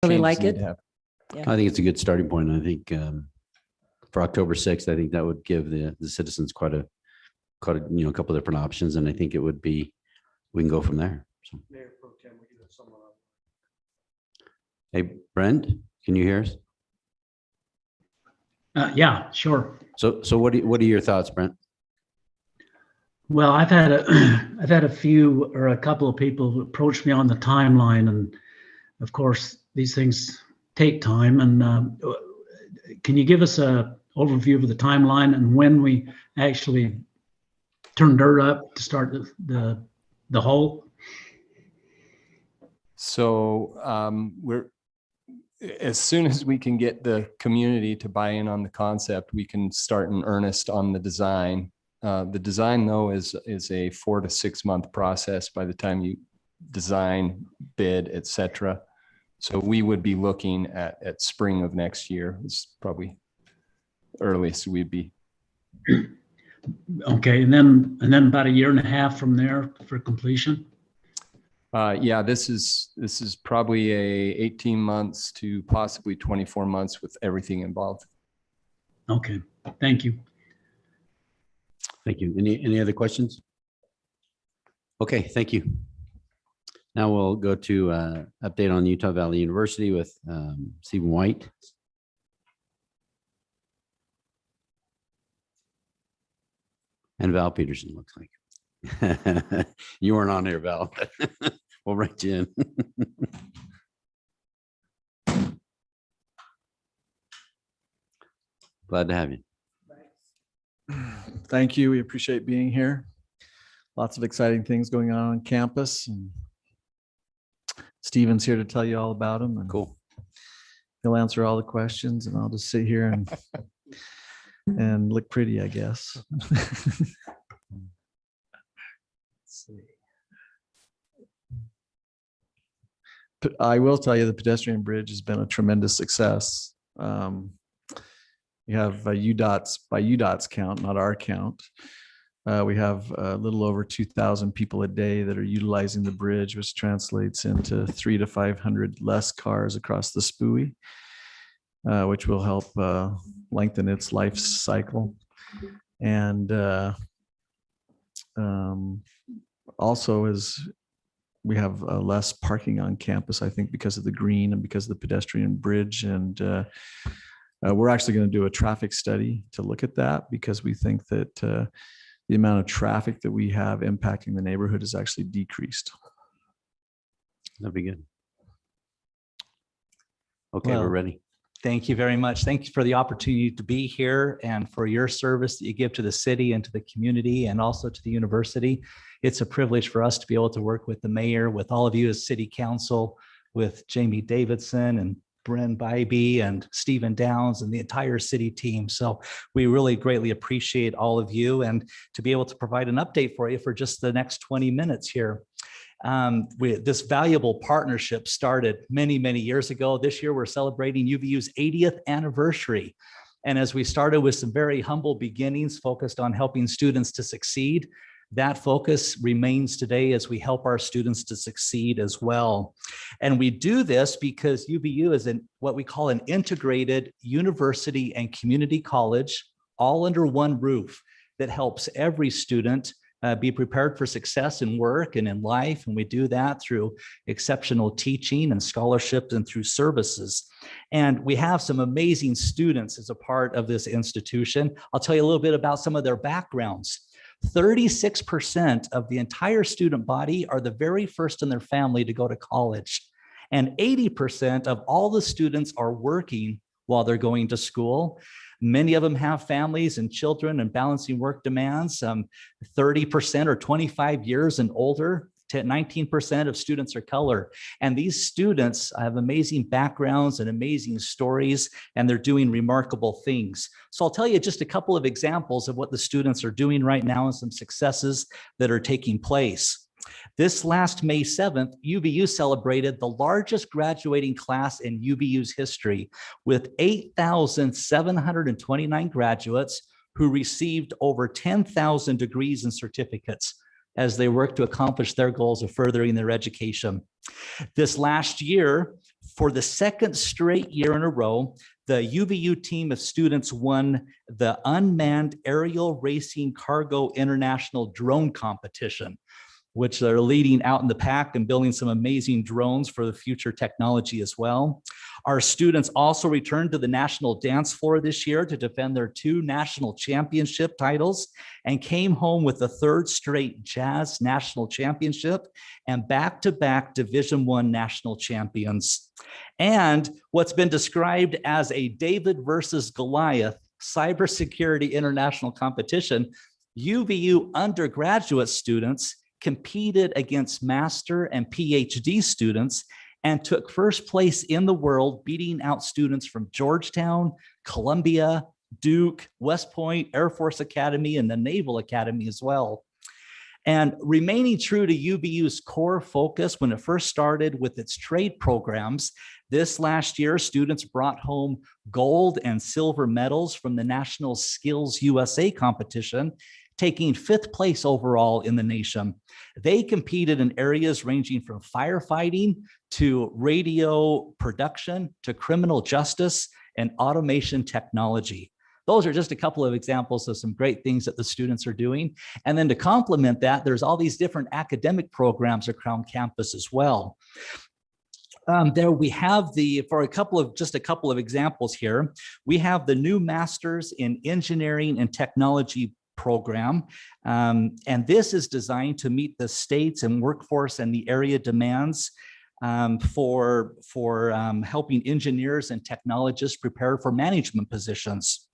Really changes like need it. to happen. Yeah. I think it's a good starting point. I think for October 6th, I think that would give the citizens quite a a couple of different options, and I think it would be we can go from there. So. Mayor Pro Tem, we can have someone on. Hey, Brent, can you hear us? Yeah, sure. So what are your thoughts, Brent? Well, I've had a few or a couple of people who approached me on the timeline, and of course these things take time. And can you give us a overview of the timeline and when we actually turn dirt up to start the hole? So we're as soon as we can get the community to buy in on the concept, we can start in earnest on the design. The design, though, is a 4 to 6 month process by the time you design, bid, etc. So we would be looking at spring of next year. It's probably earliest we'd be. Okay, and then about a year and a half from there for completion. Yeah, this is probably a 18 months to possibly 24 months with everything involved. Okay, thank you. Thank you. Any other questions? Okay, thank you. Now we'll go to update on Utah Valley University with Stephen White. And Val Peterson, looks like. You weren't on here, Val. We'll write you in. Glad to have you. Thank you. We appreciate being here. Lots of exciting things going on campus. And Stephen's here to tell you all about them. And Cool. he'll answer all the questions, and I'll just sit here and look pretty, I guess. Let's see. I will tell you the pedestrian bridge has been a tremendous success. We have UDOT's, by UDOT's count, not our count. We have a little over 2,000 people a day that are utilizing the bridge, which translates into 300 to 500 less cars across the spooey, which will help lengthen its life cycle. And also is we have less parking on campus, I think, because of the green and because of the pedestrian bridge. And we're actually going to do a traffic study to look at that, because we think that the amount of traffic that we have impacting the neighborhood is actually decreased. That'd be good. Okay, Well, we're ready. Thank you very much. Thank you for the opportunity to be here and for your service that you give to the city and to the community and also to the university. It's a privilege for us to be able to work with the mayor, with all of you as city council, with Jamie Davidson and Bren Bybee and Stephen Downs and the entire city team. So we really greatly appreciate all of you, and to be able to provide an update for you for just the next 20 minutes here. This valuable partnership started many, many years ago. This year, we're celebrating UVU's 80th anniversary. And as we started with some very humble beginnings focused on helping students to succeed, that focus remains today as we help our students to succeed as well. And we do this because UVU is what we call an integrated university and community college, all under one roof, that helps every student be prepared for success in work and in life. And we do that through exceptional teaching and scholarships and through services. And we have some amazing students as a part of this institution. I'll tell you a little bit about some of their backgrounds. 36% of the entire student body are the very first in their family to go to college. And 80% of all the students are working while they're going to school. Many of them have families and children and balancing work demands. 30% are 25 years and older. 19% of students are color. And these students have amazing backgrounds and amazing stories, and they're doing remarkable things. So I'll tell you just a couple of examples of what the students are doing right now and some successes that are taking place. This last May 7th, UVU celebrated the largest graduating class in UVU's history, with 8,729 graduates who received over 10,000 degrees and certificates as they work to accomplish their goals of furthering their education. This last year, For the second straight year in a row, the UVU team of students won the Unmanned Aerial Racing Cargo International Drone Competition, which they're leading out in the pack and building some amazing drones for the future technology as well. Our students also returned to the national dance floor this year to defend their 2 national championship titles and came home with the 3rd straight jazz national championship and back-to-back Division I national champions. And what's been described as a David versus Goliath cybersecurity international competition, UVU undergraduate students competed against master and PhD students and took first place in the world, beating out students from Georgetown, Columbia, Duke, West Point, Air Force Academy, and the Naval Academy as well. And remaining true to UVU's core focus when it first started with its trade programs, this last year, students brought home gold and silver medals from the National Skills USA competition, taking 5th place overall in the nation. They competed in areas ranging from firefighting to radio production to criminal justice and automation technology. Those are just a couple of examples of some great things that the students are doing. And then to complement that, there's all these different academic programs around campus as well. There we have for a couple of examples here, we have the new Masters in Engineering and Technology program. And this is designed to meet the states and workforce and the area demands for helping engineers and technologists prepare for management positions.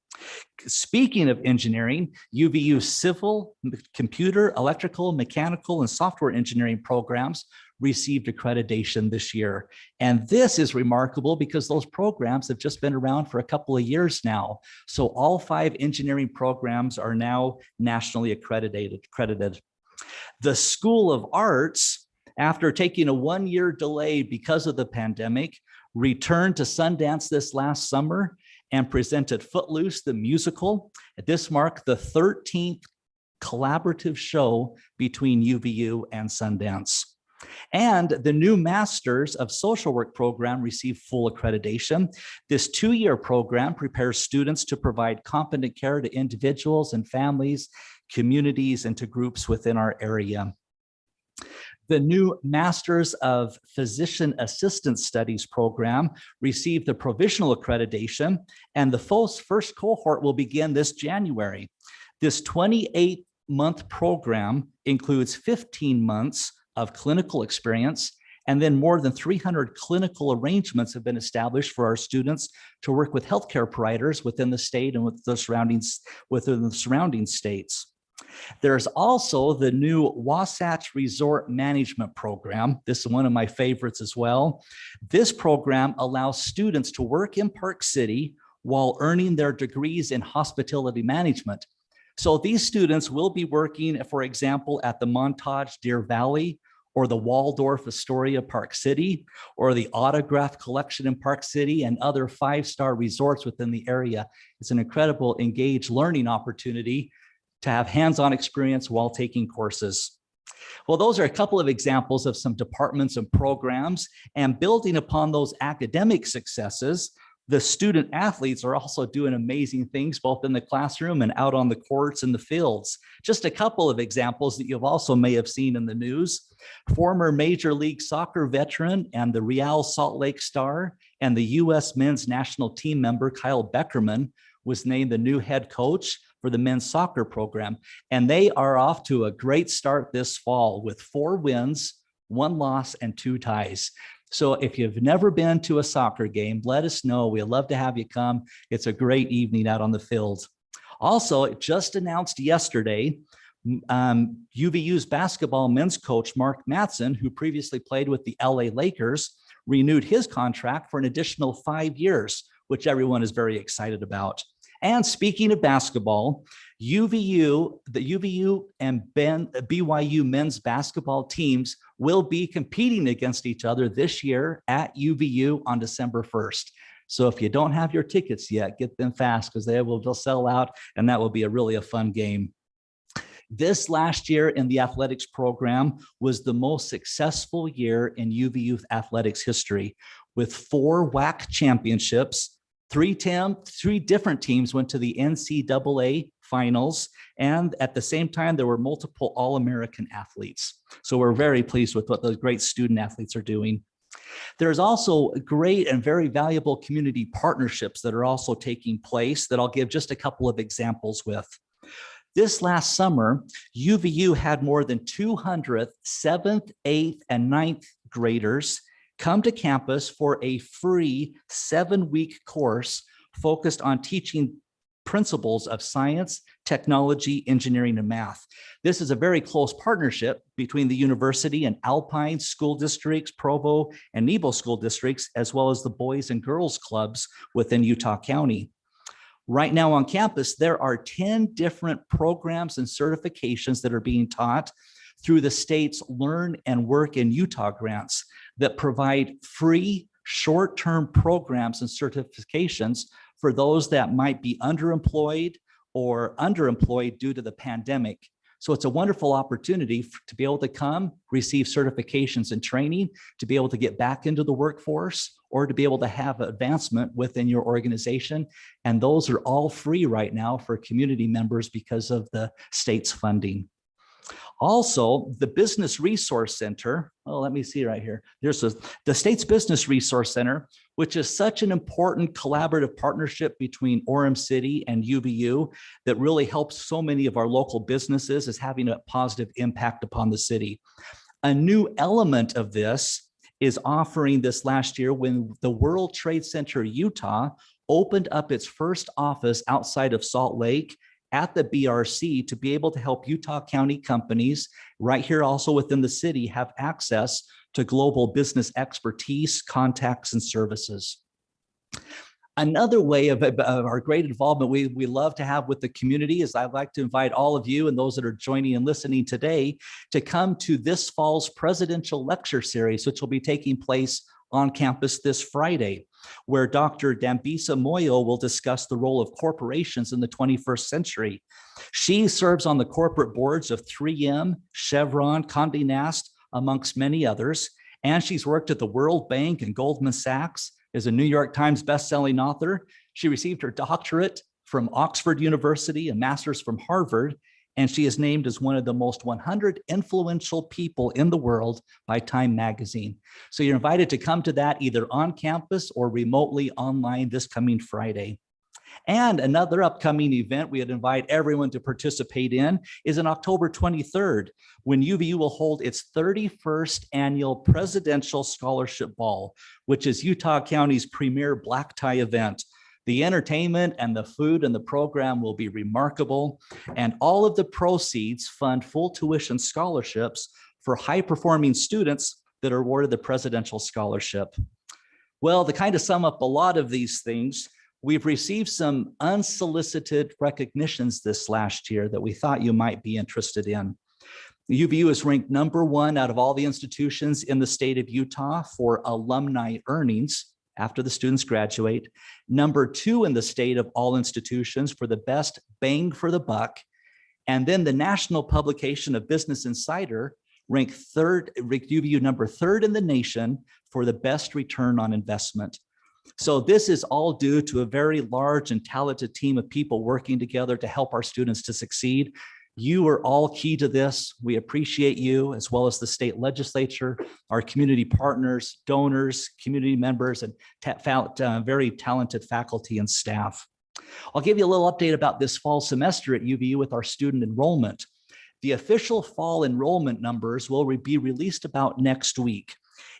Speaking of engineering, UVU civil, computer, electrical, mechanical, and software engineering programs received accreditation this year. And this is remarkable because those programs have just been around for a couple of years now. So all 5 engineering programs are now nationally accredited. The School of Arts, after taking a 1-year delay because of the pandemic, returned to Sundance this last summer and presented Footloose, the musical. This marked the 13th collaborative show between UVU and Sundance. And the new Masters of Social Work program received full accreditation. This 2-year program prepares students to provide competent care to individuals and families, communities, and to groups within our area. The new Masters of Physician Assistant Studies program received the provisional accreditation, and the first cohort will begin this January. This 28-month program includes 15 months of clinical experience, and then more than 300 clinical arrangements have been established for our students to work with healthcare providers within the state and within the surrounding states. There's also the new Wasatch Resort Management Program. This is one of my favorites as well. This program allows students to work in Park City while earning their degrees in hospitality management. So these students will be working, for example, at the Montage Deer Valley, or the Waldorf Astoria Park City, or the Autograph Collection in Park City, and other 5-star resorts within the area. It's an incredible engaged learning opportunity to have hands-on experience while taking courses. Well, those are a couple of examples of some departments and programs, and building upon those academic successes, the student athletes are also doing amazing things both in the classroom and out on the courts and the fields. Just a couple of examples that you've also may have seen in the news. Former Major League Soccer veteran and the Real Salt Lake Star and the U.S. men's national team member Kyle Beckerman was named the new head coach for the men's soccer program. And they are off to a great start this fall with 4 wins, 1 loss, and 2 ties. So if you've never been to a soccer game, let us know. We'd love to have you come. It's a great evening out on the field. Also, it just announced yesterday, UVU's basketball men's coach, Mark Matson, who previously played with the LA Lakers, renewed his contract for an additional 5 years, which everyone is very excited about. And speaking of basketball, the UVU and BYU men's basketball teams will be competing against each other this year at UVU on December 1st. So if you don't have your tickets yet, get them fast because they'll sell out, and that will be a fun game. This last year in the athletics program was the most successful year in UVU athletics history. with 4 WAC championships. 3 different teams went to the NCAA finals. And at the same time, there were multiple All-American athletes. So we're very pleased with what those great student athletes are doing. There's also great and very valuable community partnerships that are also taking place that I'll give just a couple of examples with. This last summer, UVU had more than 200 7th, 8th, and 9th graders come to campus for a free 7-week course focused on teaching principles of science, technology, engineering, and math. This is a very close partnership between the university and Alpine school districts, Provo and Nebo school districts, as well as the Boys and Girls Clubs within Utah County. Right now on campus, there are 10 different programs and certifications that are being taught through the state's Learn and Work in Utah grants that provide free short-term programs and certifications for those that might be underemployed or underemployed due to the pandemic. So it's a wonderful opportunity to be able to come, receive certifications and training, to be able to get back into the workforce, or to be able to have advancement within your organization. And those are all free right now for community members because of the state's funding. Also, the Business Resource Center, well, let me see right here. There's the state's Business Resource Center, which is such an important collaborative partnership between Orem City and UVU that really helps so many of our local businesses, is having a positive impact upon the city. A new element of this is offering this last year when the World Trade Center Utah opened up its first office outside of Salt Lake at the BRC to be able to help Utah County companies right here also within the city have access to global business expertise, contacts, and services. Another way of our great involvement we love to have with the community is I'd like to invite all of you and those that are joining and listening today to come to this fall's presidential lecture series, which will be taking place on campus this Friday, where Dr. Dambisa Moyo will discuss the role of corporations in the 21st century. She serves on the corporate boards of 3M, Chevron, Condé Nast, amongst many others, and she's worked at the World Bank and Goldman Sachs, is a New York Times bestselling author. She received her doctorate from Oxford University, a master's from Harvard, and she is named as one of the most 100 influential people in the world by Time Magazine. So you're invited to come to that either on campus or remotely online this coming Friday. And another upcoming event we would invite everyone to participate in is on October 23rd, when UVU will hold its 31st annual Presidential Scholarship Ball, which is Utah County's premier black tie event. The entertainment and the food and the program will be remarkable, and all of the proceeds fund full tuition scholarships for high-performing students that are awarded the Presidential Scholarship. Well, to kind of sum up a lot of these things, we've received some unsolicited recognitions this last year that we thought you might be interested in. UVU is ranked #1 out of all the institutions in the state of Utah for alumni earnings after the students graduate, #2 in the state of all institutions for the best bang for the buck. And then the national publication of Business Insider ranked UVU #3 in the nation for the best return on investment. So this is all due to a very large and talented team of people working together to help our students to succeed. You are all key to this. We appreciate you, as well as the state legislature, our community partners, donors, community members, and very talented faculty and staff. I'll give you a little update about this fall semester at UVU with our student enrollment. The official fall enrollment numbers will be released about next week.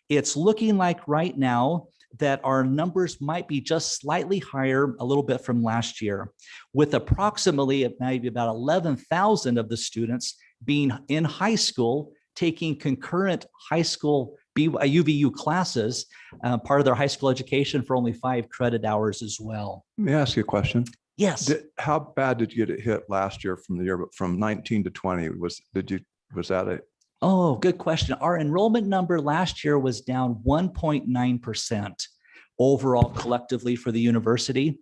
It's looking like right now that our numbers might be just slightly higher a little bit from last year, with approximately maybe about 11,000 of the students being in high school, taking concurrent high school UVU classes, part of their high school education for only 5 credit hours as well. Let me ask you a question. Yes. How bad did you get it hit last year from the year, but from 19 to 20? Was that a? Oh, good question. Our enrollment number last year was down 1.9% overall collectively for the university.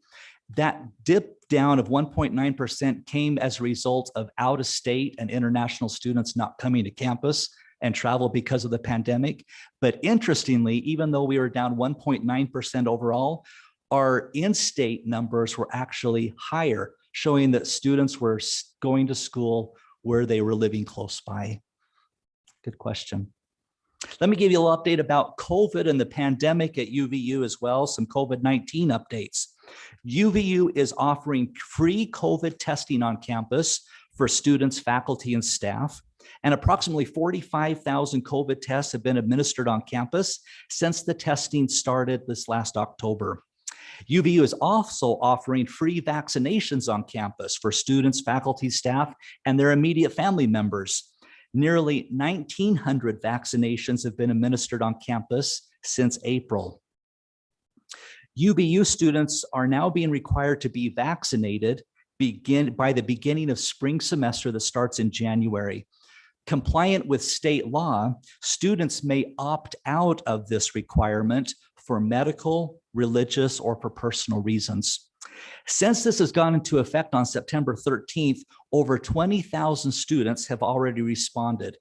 That dip down of 1.9% came as a result of out-of-state and international students not coming to campus and travel because of the pandemic. But interestingly, even though we were down 1.9% overall, our in-state numbers were actually higher, showing that students were going to school where they were living close by. Good question. Let me give you a little update about COVID and the pandemic at UVU as well, some COVID-19 updates. UVU is offering free COVID testing on campus for students, faculty, and staff. And approximately 45,000 COVID tests have been administered on campus since the testing started this last October. UVU is also offering free vaccinations on campus for students, faculty, staff, and their immediate family members. Nearly 1,900 vaccinations have been administered on campus since April. UVU students are now being required to be vaccinated by the beginning of spring semester that starts in January. Compliant with state law, students may opt out of this requirement for medical, religious, or for personal reasons. Since this has gone into effect on September 13th, over 20,000 students have already responded,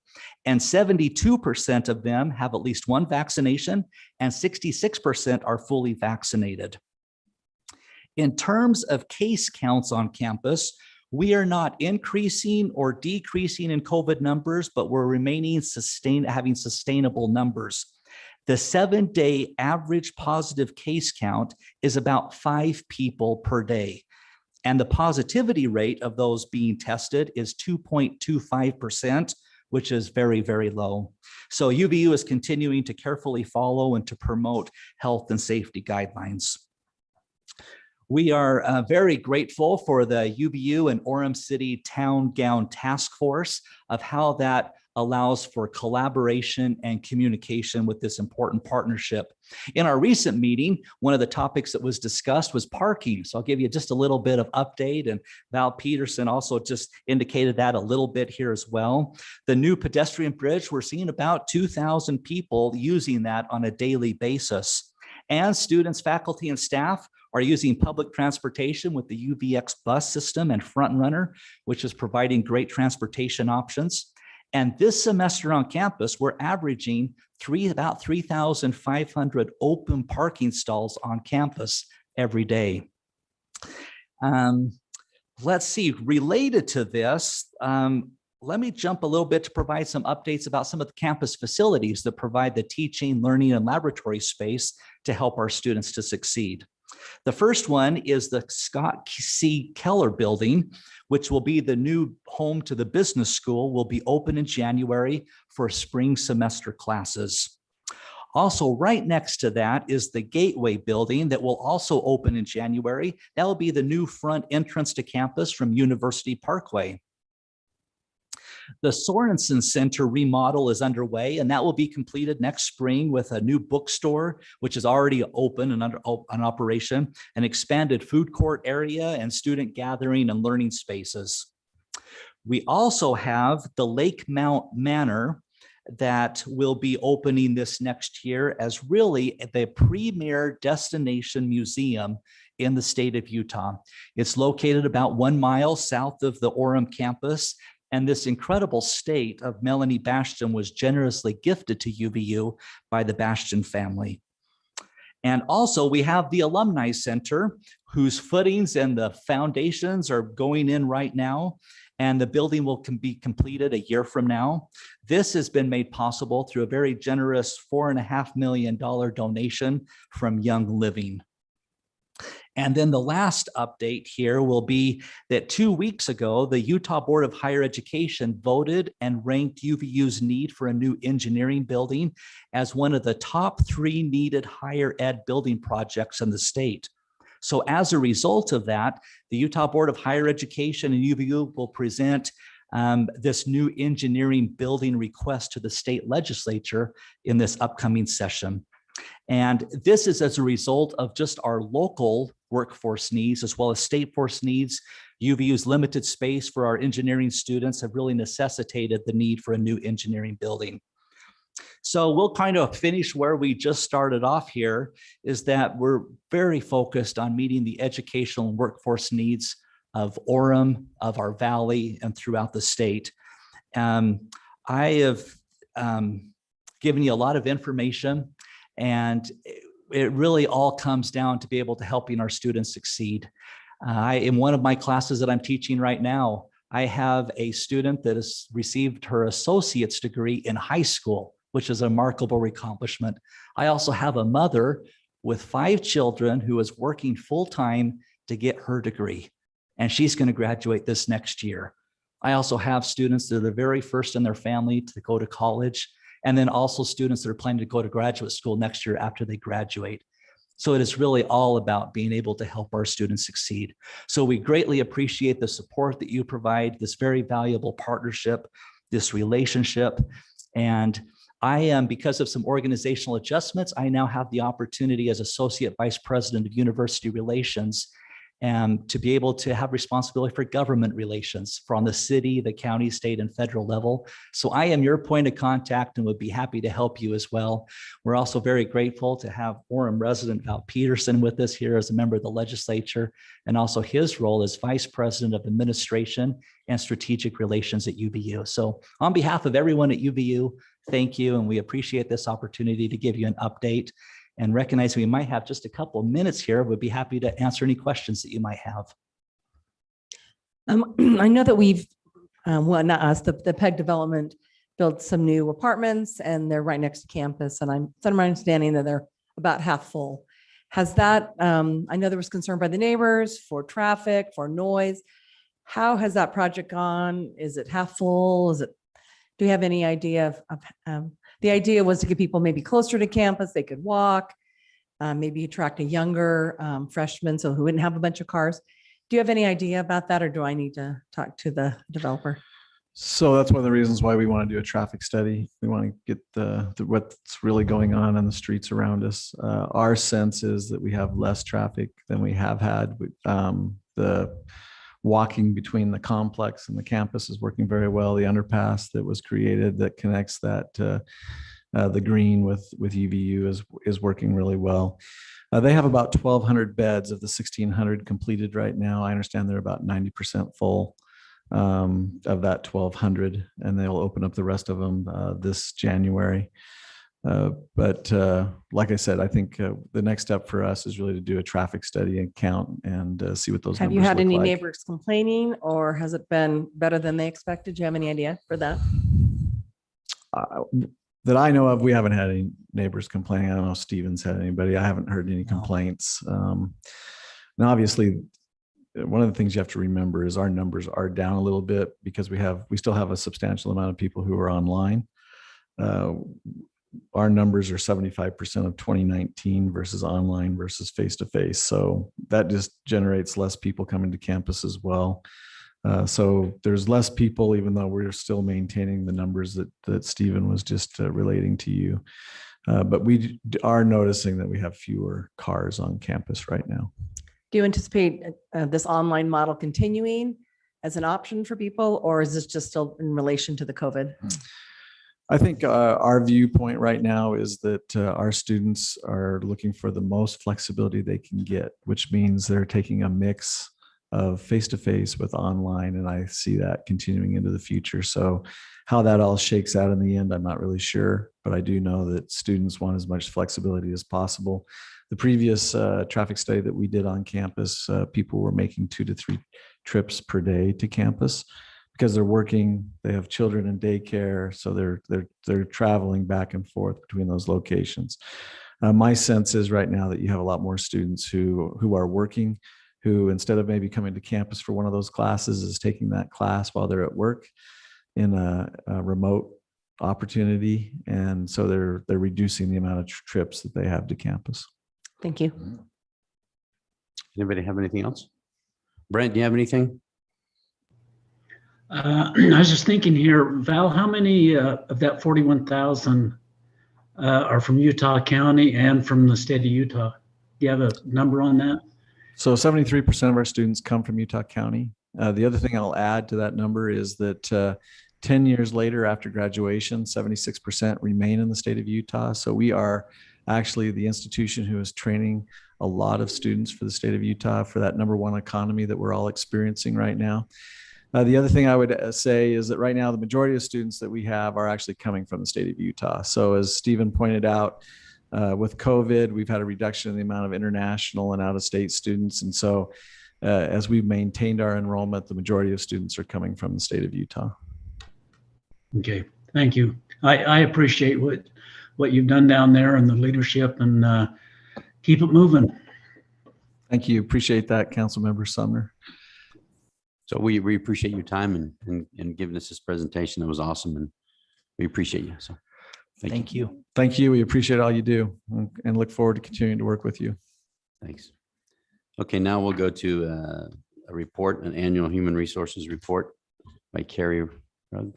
and 72% of them have at least one vaccination, and 66% are fully vaccinated. In terms of case counts on campus, we are not increasing or decreasing in COVID numbers, but we're remaining having sustainable numbers. The 7-day average positive case count is about 5 people per day. And the positivity rate of those being tested is 2.25%, which is very, very low. So UVU is continuing to carefully follow and to promote health and safety guidelines. We are very grateful for the UVU and Orem City Town Gown Task Force of how that allows for collaboration and communication with this important partnership. In our recent meeting, one of the topics that was discussed was parking. So I'll give you just a little bit of update, and Val Peterson also just indicated that a little bit here as well. The new pedestrian bridge, we're seeing about 2,000 people using that on a daily basis. And students, faculty, and staff are using public transportation with the UVX bus system and Front Runner, which is providing great transportation options. And this semester on campus, we're averaging about 3,500 open parking stalls on campus every day. Let's see, related to this, let me jump a little bit to provide some updates about some of the campus facilities that provide the teaching, learning, and laboratory space to help our students to succeed. The first one is the Scott C. Keller building, which will be the new home to the business school, will be open in January for spring semester classes. Also, right next to that is the Gateway building that will also open in January. That will be the new front entrance to campus from University Parkway. The Sorensen Center remodel is underway, and that will be completed next spring with a new bookstore, which is already open and under operation, an expanded food court area, and student gathering and learning spaces. We also have the Lake Mount Manor that will be opening this next year as really the premier destination museum in the state of Utah. It's located about 1 mile south of the Orem campus. And this incredible state of Melanie Bastian was generously gifted to UVU by the Bastian family. And also we have the Alumni Center, whose footings and the foundations are going in right now. And the building will be completed a year from now. This has been made possible through a very generous $4.5 million donation from Young Living. And then the last update here will be that 2 weeks ago, the Utah Board of Higher Education voted and ranked UVU's need for a new engineering building as one of the top 3 needed higher ed building projects in the state. So as a result of that, the Utah Board of Higher Education and UVU will present this new engineering building request to the state legislature in this upcoming session. And this is as a result of just our local workforce needs as well as state force needs. UVU's limited space for our engineering students have really necessitated the need for a new engineering building. So we'll kind of finish where we just started off here, is that we're very focused on meeting the educational and workforce needs of Orem, of our valley, and throughout the state. I have given you a lot of information, and it really all comes down to be able to helping our students succeed. In one of my classes that I'm teaching right now, I have a student that has received her associate's degree in high school, which is a remarkable accomplishment. I also have a mother with 5 children who is working full-time to get her degree, and she's going to graduate this next year. I also have students that are the very first in their family to go to college, and then also students that are planning to go to graduate school next year after they graduate. So it is really all about being able to help our students succeed. So we greatly appreciate the support that you provide, this very valuable partnership, this relationship. And I am, because of some organizational adjustments, I now have the opportunity as Associate Vice President of University Relations and to be able to have responsibility for government relations from the city, the county, state, and federal level. So I am your point of contact and would be happy to help you as well. We're also very grateful to have Orem resident Val Peterson with us here as a member of the legislature, and also his role as Vice President of Administration and Strategic Relations at UVU. So on behalf of everyone at UVU, thank you, and we appreciate this opportunity to give you an update. And recognize we might have just a couple of minutes here. We'd be happy to answer any questions that you might have. I know that we've, well, not us, the PEG development built some new apartments and they're right next to campus. And it's my understanding that they're about half full. Has that, I know there was concern by the neighbors for traffic, for noise. How has that project gone? Is it half full? Do you have any idea of the idea was to get people maybe closer to campus, they could walk, maybe attract a younger freshman so who wouldn't have a bunch of cars. Do you have any idea about that, or do I need to talk to the developer? So that's one of the reasons why we want to do a traffic study. We want to get the what's really going on the streets around us. Our sense is that we have less traffic than we have had. The walking between the complex and the campus is working very well. The underpass that was created that connects that the green with UVU is working really well. They have about 1,200 beds of the 1,600 completed right now. I understand they're about 90% full of that 1,200, and they'll open up the rest of them this January. But like I said, I think the next step for us is really to do a traffic study and count and see what those Have numbers you had look any like. neighbors complaining, or has it been better than they expected? Do you have any idea for that? That I know of, we haven't had any neighbors complaining. I don't know if Steven's had anybody. I haven't heard any complaints. Now, obviously, one of the things you have to remember is our numbers are down a little bit because we still have a substantial amount of people who are online. Our numbers are 75% of 2019 versus online versus face-to-face. So that just generates less people coming to campus as well. So there's less people, even though we're still maintaining the numbers that Stephen was just relating to you. But we are noticing that we have fewer cars on campus right now. Do you anticipate this online model continuing as an option for people, or is this just still in relation to the COVID? I think our viewpoint right now is that our students are looking for the most flexibility they can get, which means they're taking a mix of face-to-face with online, and I see that continuing into the future. So how that all shakes out in the end, I'm not really sure, but I do know that students want as much flexibility as possible. The previous traffic study that we did on campus, people were making 2 to 3 trips per day to campus because they're working, they have children in daycare, so they're traveling back and forth between those locations. My sense is right now that you have a lot more students who are working, who instead of maybe coming to campus for one of those classes is taking that class while they're at work in a remote opportunity. And so they're reducing the amount of trips that they have to campus. Thank you. Anybody have anything else? Brent, do you have anything? I was just thinking here, Val, how many of that 41,000 are from Utah County and from the state of Utah? Do you have a number on that? So 73% of our students come from Utah County. The other thing I'll add to that number is that 10 years later after graduation, 76% remain in the state of Utah. So we are actually the institution who is training a lot of students for the state of Utah for that #1 economy that we're all experiencing right now. The other thing I would say is that right now, the majority of students that we have are actually coming from the state of Utah. So as Stephen pointed out, with COVID, we've had a reduction in the amount of international and out-of-state students. And so as we've maintained our enrollment, the majority of students are coming from the state of Utah. Okay, thank you. I appreciate what you've done down there and the leadership, and keep it moving. Thank you. Appreciate that, Councilmember Sumner. So we appreciate your time and giving us this presentation. That was awesome. And we appreciate you. So Thank you. Thank you. We appreciate all you do and look forward to continuing to work with you. thanks. Okay, now we'll go to a report, an annual human resources report by Carrie Rugg.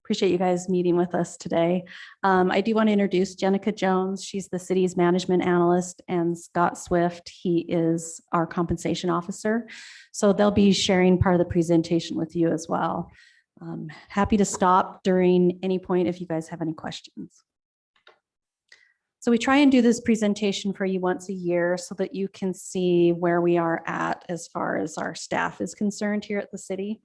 Appreciate you guys meeting with us today. I do want to introduce Jenica Jones. She's the city's management analyst, and Scott Swift, he is our compensation officer. So they'll be sharing part of the presentation with you as well. Happy to stop during any point if you guys have any questions. So we try and do this presentation for you once a year so that you can see where we are at as far as our staff is concerned here at the city.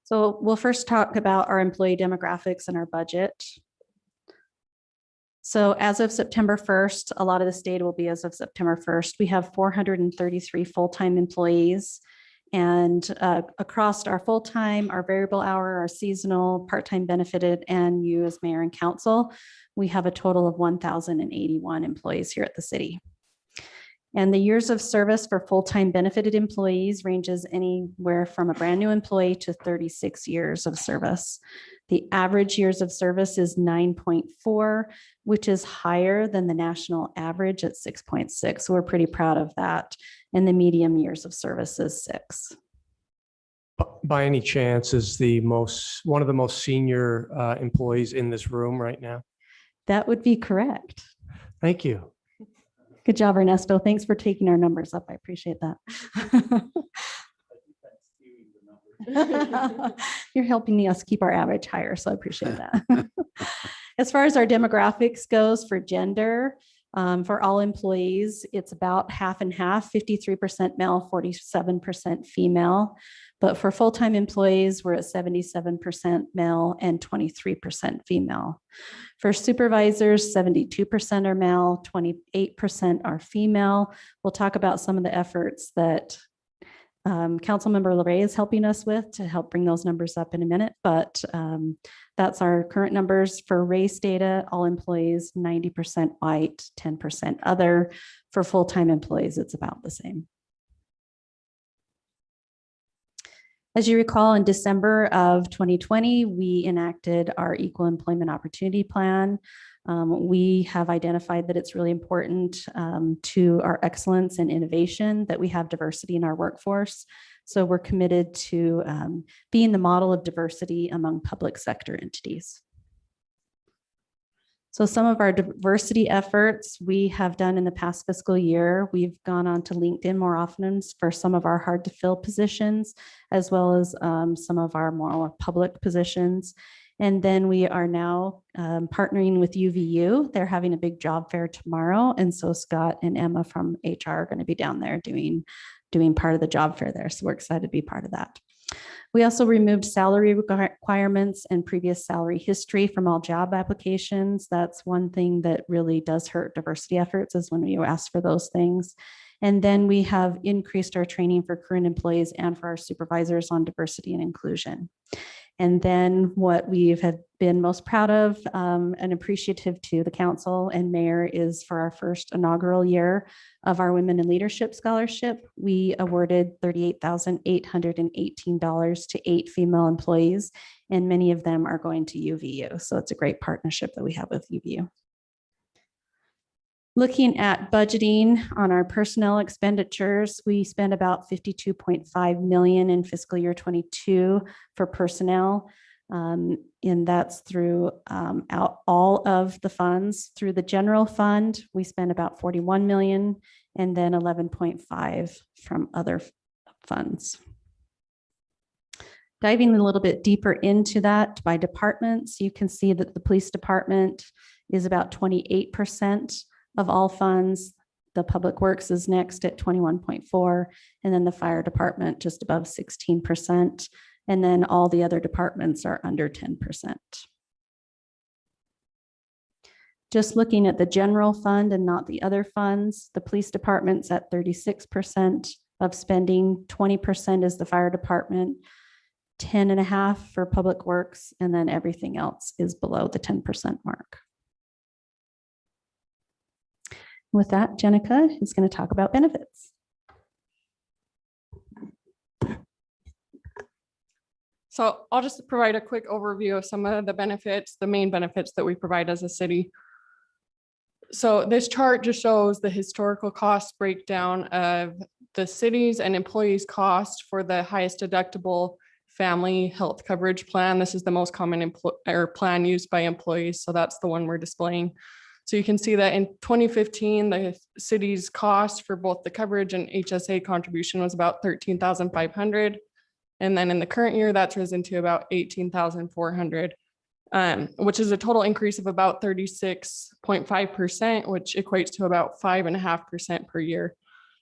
So we'll first talk about our employee demographics and our budget. So as of September 1st, a lot of this data will be as of September 1st. We have 433 full-time employees, and across our full-time, our variable hour, our seasonal, part-time benefited, and you as mayor and council, we have a total of 1,081 employees here at the city. And the years of service for full-time benefited employees ranges anywhere from a brand new employee to 36 years of service. The average years of service is 9.4, which is higher than the national average at 6.6. So we're pretty proud of that. And the medium years of service is 6. By any chance, is one of the most senior employees in this room right now? That would be correct. Thank you. Good job, Ernesto. Thanks for taking our numbers up. I appreciate that. You're helping us keep our average higher, so I appreciate that. As far as our demographics goes for gender, for all employees, it's about half and half, 53% male, 47% female. But for full-time employees, we're at 77% male and 23% female. For supervisors, 72% are male, 28% are female. We'll talk about some of the efforts that Councilmember LeRae is helping us with to help bring those numbers up in a minute. But that's our current numbers for race data. All employees, 90% white, 10% other. For full-time employees, it's about the same. As you recall, in December of 2020, we enacted our Equal Employment Opportunity Plan. We have identified that it's really important to our excellence and innovation that we have diversity in our workforce. So we're committed to being the model of diversity among public sector entities. So some of our diversity efforts we have done in the past fiscal year, we've gone on to LinkedIn more often for some of our hard to fill positions, as well as some of our more public positions. And then we are now partnering with UVU. They're having a big job fair tomorrow. And so Scott and Emma from HR are going to be down there doing part of the job fair there. So we're excited to be part of that. We also removed salary requirements and previous salary history from all job applications. That's one thing that really does hurt diversity efforts, is when you ask for those things. And then we have increased our training for current employees and for our supervisors on diversity and inclusion. And then what we have been most proud of and appreciative to the council and mayor is for our first inaugural year of our Women in Leadership Scholarship. We awarded $38,818 to 8 female employees, and many of them are going to UVU. So it's a great partnership that we have with UVU. Looking at budgeting on our personnel expenditures, we spent about 52.5 million in fiscal year 22 for personnel. And that's through out all of the funds. Through the general fund, we spent about 41 million and then 11.5 from other funds. Diving a little bit deeper into that by departments, you can see that the police department is about 28% of all funds. The public works is next at 21.4, and then the fire department just above 16%. And then all the other departments are under 10%. Just looking at the general fund and not the other funds, the police department's at 36% of spending, 20% is the fire department, 10.5 for public works, and then everything else is below the 10% mark. With that, Jenica is going to talk about benefits. So I'll just provide a quick overview of some of the benefits, the main benefits that we provide as a city. So this chart just shows the historical cost breakdown of the cities and employees' cost for the highest deductible family health coverage plan. This is the most common plan used by employees. So that's the one we're displaying. So you can see that in 2015, the city's cost for both the coverage and HSA contribution was about $13,500. And then in the current year, that's risen to about $18,400, which is a total increase of about 36.5%, which equates to about 5.5% per year.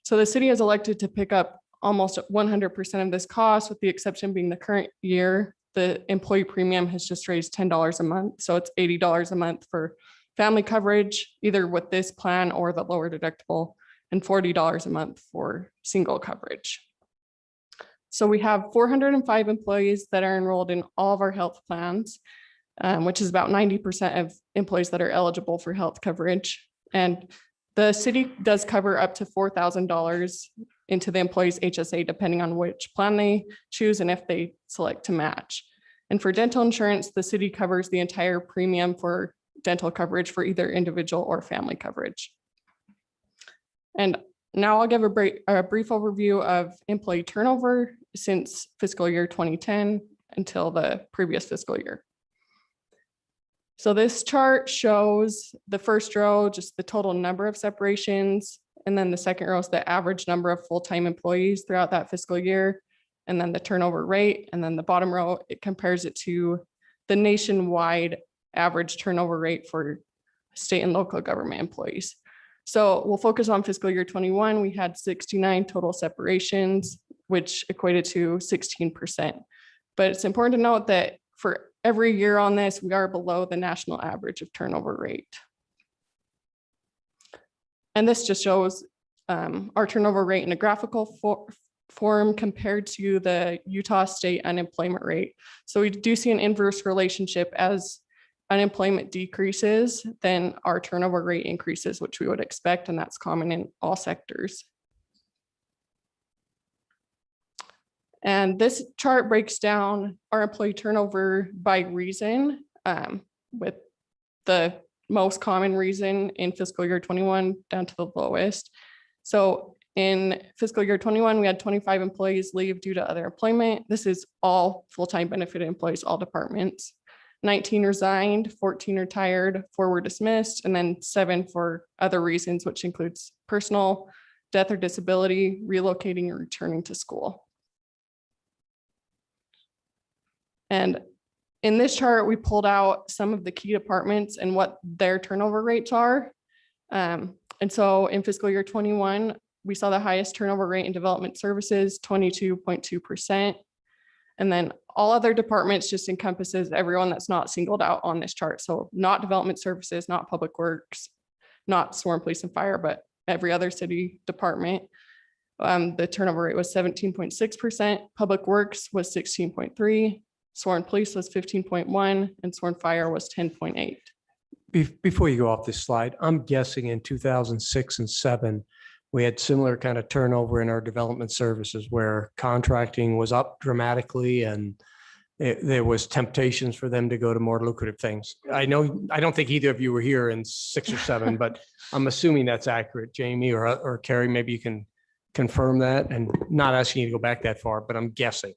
So the city has elected to pick up almost 100% of this cost, with the exception being the current year. The employee premium has just raised $10 a month. So it's $80 a month for family coverage, either with this plan or the lower deductible, and $40 a month for single coverage. So we have 405 employees that are enrolled in all of our health plans, which is about 90% of employees that are eligible for health coverage. And the city does cover up to $4,000 into the employee's HSA, depending on which plan they choose and if they select to match. And for dental insurance, the city covers the entire premium for dental coverage for either individual or family coverage. And now I'll give a brief overview of employee turnover since fiscal year 2010 until the previous fiscal year. So this chart shows the first row, just the total number of separations. And then the second row is the average number of full-time employees throughout that fiscal year. And then the turnover rate. And then the bottom row, it compares it to the nationwide average turnover rate for state and local government employees. So we'll focus on fiscal year 21. We had 69 total separations, which equated to 16%. But it's important to note that for every year on this, we are below the national average of turnover rate. And this just shows our turnover rate in a graphical form compared to the Utah state unemployment rate. So we do see an inverse relationship. As unemployment decreases, then our turnover rate increases, which we would expect, and that's common in all sectors. And this chart breaks down our employee turnover by reason, with the most common reason in fiscal year 21 down to the lowest. So in fiscal year 21, we had 25 employees leave due to other employment. This is all full-time benefited employees, all departments. 19 resigned, 14 retired, 4 were dismissed, and then 7 for other reasons, which includes personal, death or disability, relocating or returning to school. And in this chart, we pulled out some of the key departments and what their turnover rates are. And so in fiscal year 21, we saw the highest turnover rate in development services, 22.2%. And then all other departments just encompasses everyone that's not singled out on this chart. So not development services, not public works, not sworn police and fire, but every other city department. The turnover rate was 17.6%. Public works was 16.3%. Sworn police was 15.1%, and sworn fire was 10.8%. Before you go off this slide, I'm guessing in 2006 and 7, we had similar kind of turnover in our development services where contracting was up dramatically and there was temptations for them to go to more lucrative things. I don't think either of you were here in 6 or 7, but I'm assuming that's accurate. Jamie or Carrie, maybe you can confirm that, and not asking you to go back that far, but I'm guessing.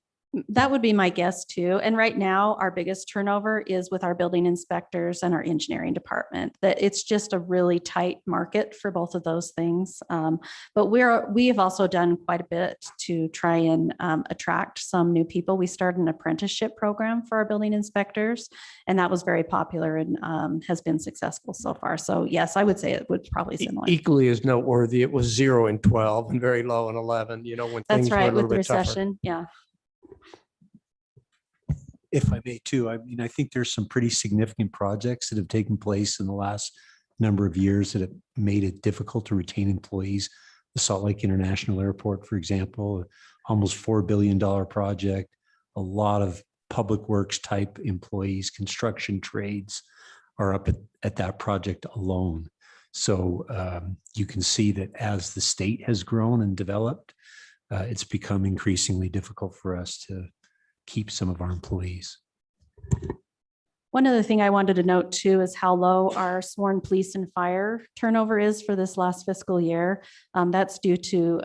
That would be my guess too. And right now, our biggest turnover is with our building inspectors and our engineering department. That it's just a really tight market for both of those things. But we have also done quite a bit to try and attract some new people. We started an apprenticeship program for our building inspectors, and that was very popular and has been successful so far. So yes, I would say it would probably similar. Equally as noteworthy, it was 0 in 12 and very low in 11, when things That's were a right, little with the bit tougher. recession. Yeah. If I may too, I mean, I think there's some pretty significant projects that have taken place in the last number of years that have made it difficult to retain employees. The Salt Lake International Airport, for example, almost $4 billion project, a lot of public works type employees, construction trades are up at that project alone. So you can see that as the state has grown and developed, it's become increasingly difficult for us to keep some of our employees. One other thing I wanted to note too is how low our sworn police and fire turnover is for this last fiscal year. That's due to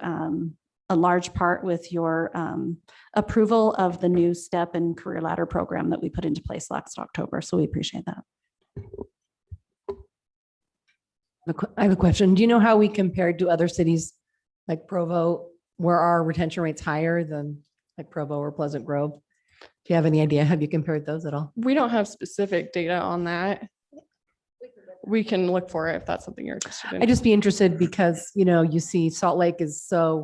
a large part with your approval of the new STEP and career ladder program that we put into place last October. So we appreciate that. I have a question. Do you know how we compared to other cities like Provo, where our retention rate's higher than like Provo or Pleasant Grove? Do you have any idea? Have you compared those at all? We don't have specific data on that. We can look for it if that's something you're interested in. I'd just be interested because, you see Salt Lake is they're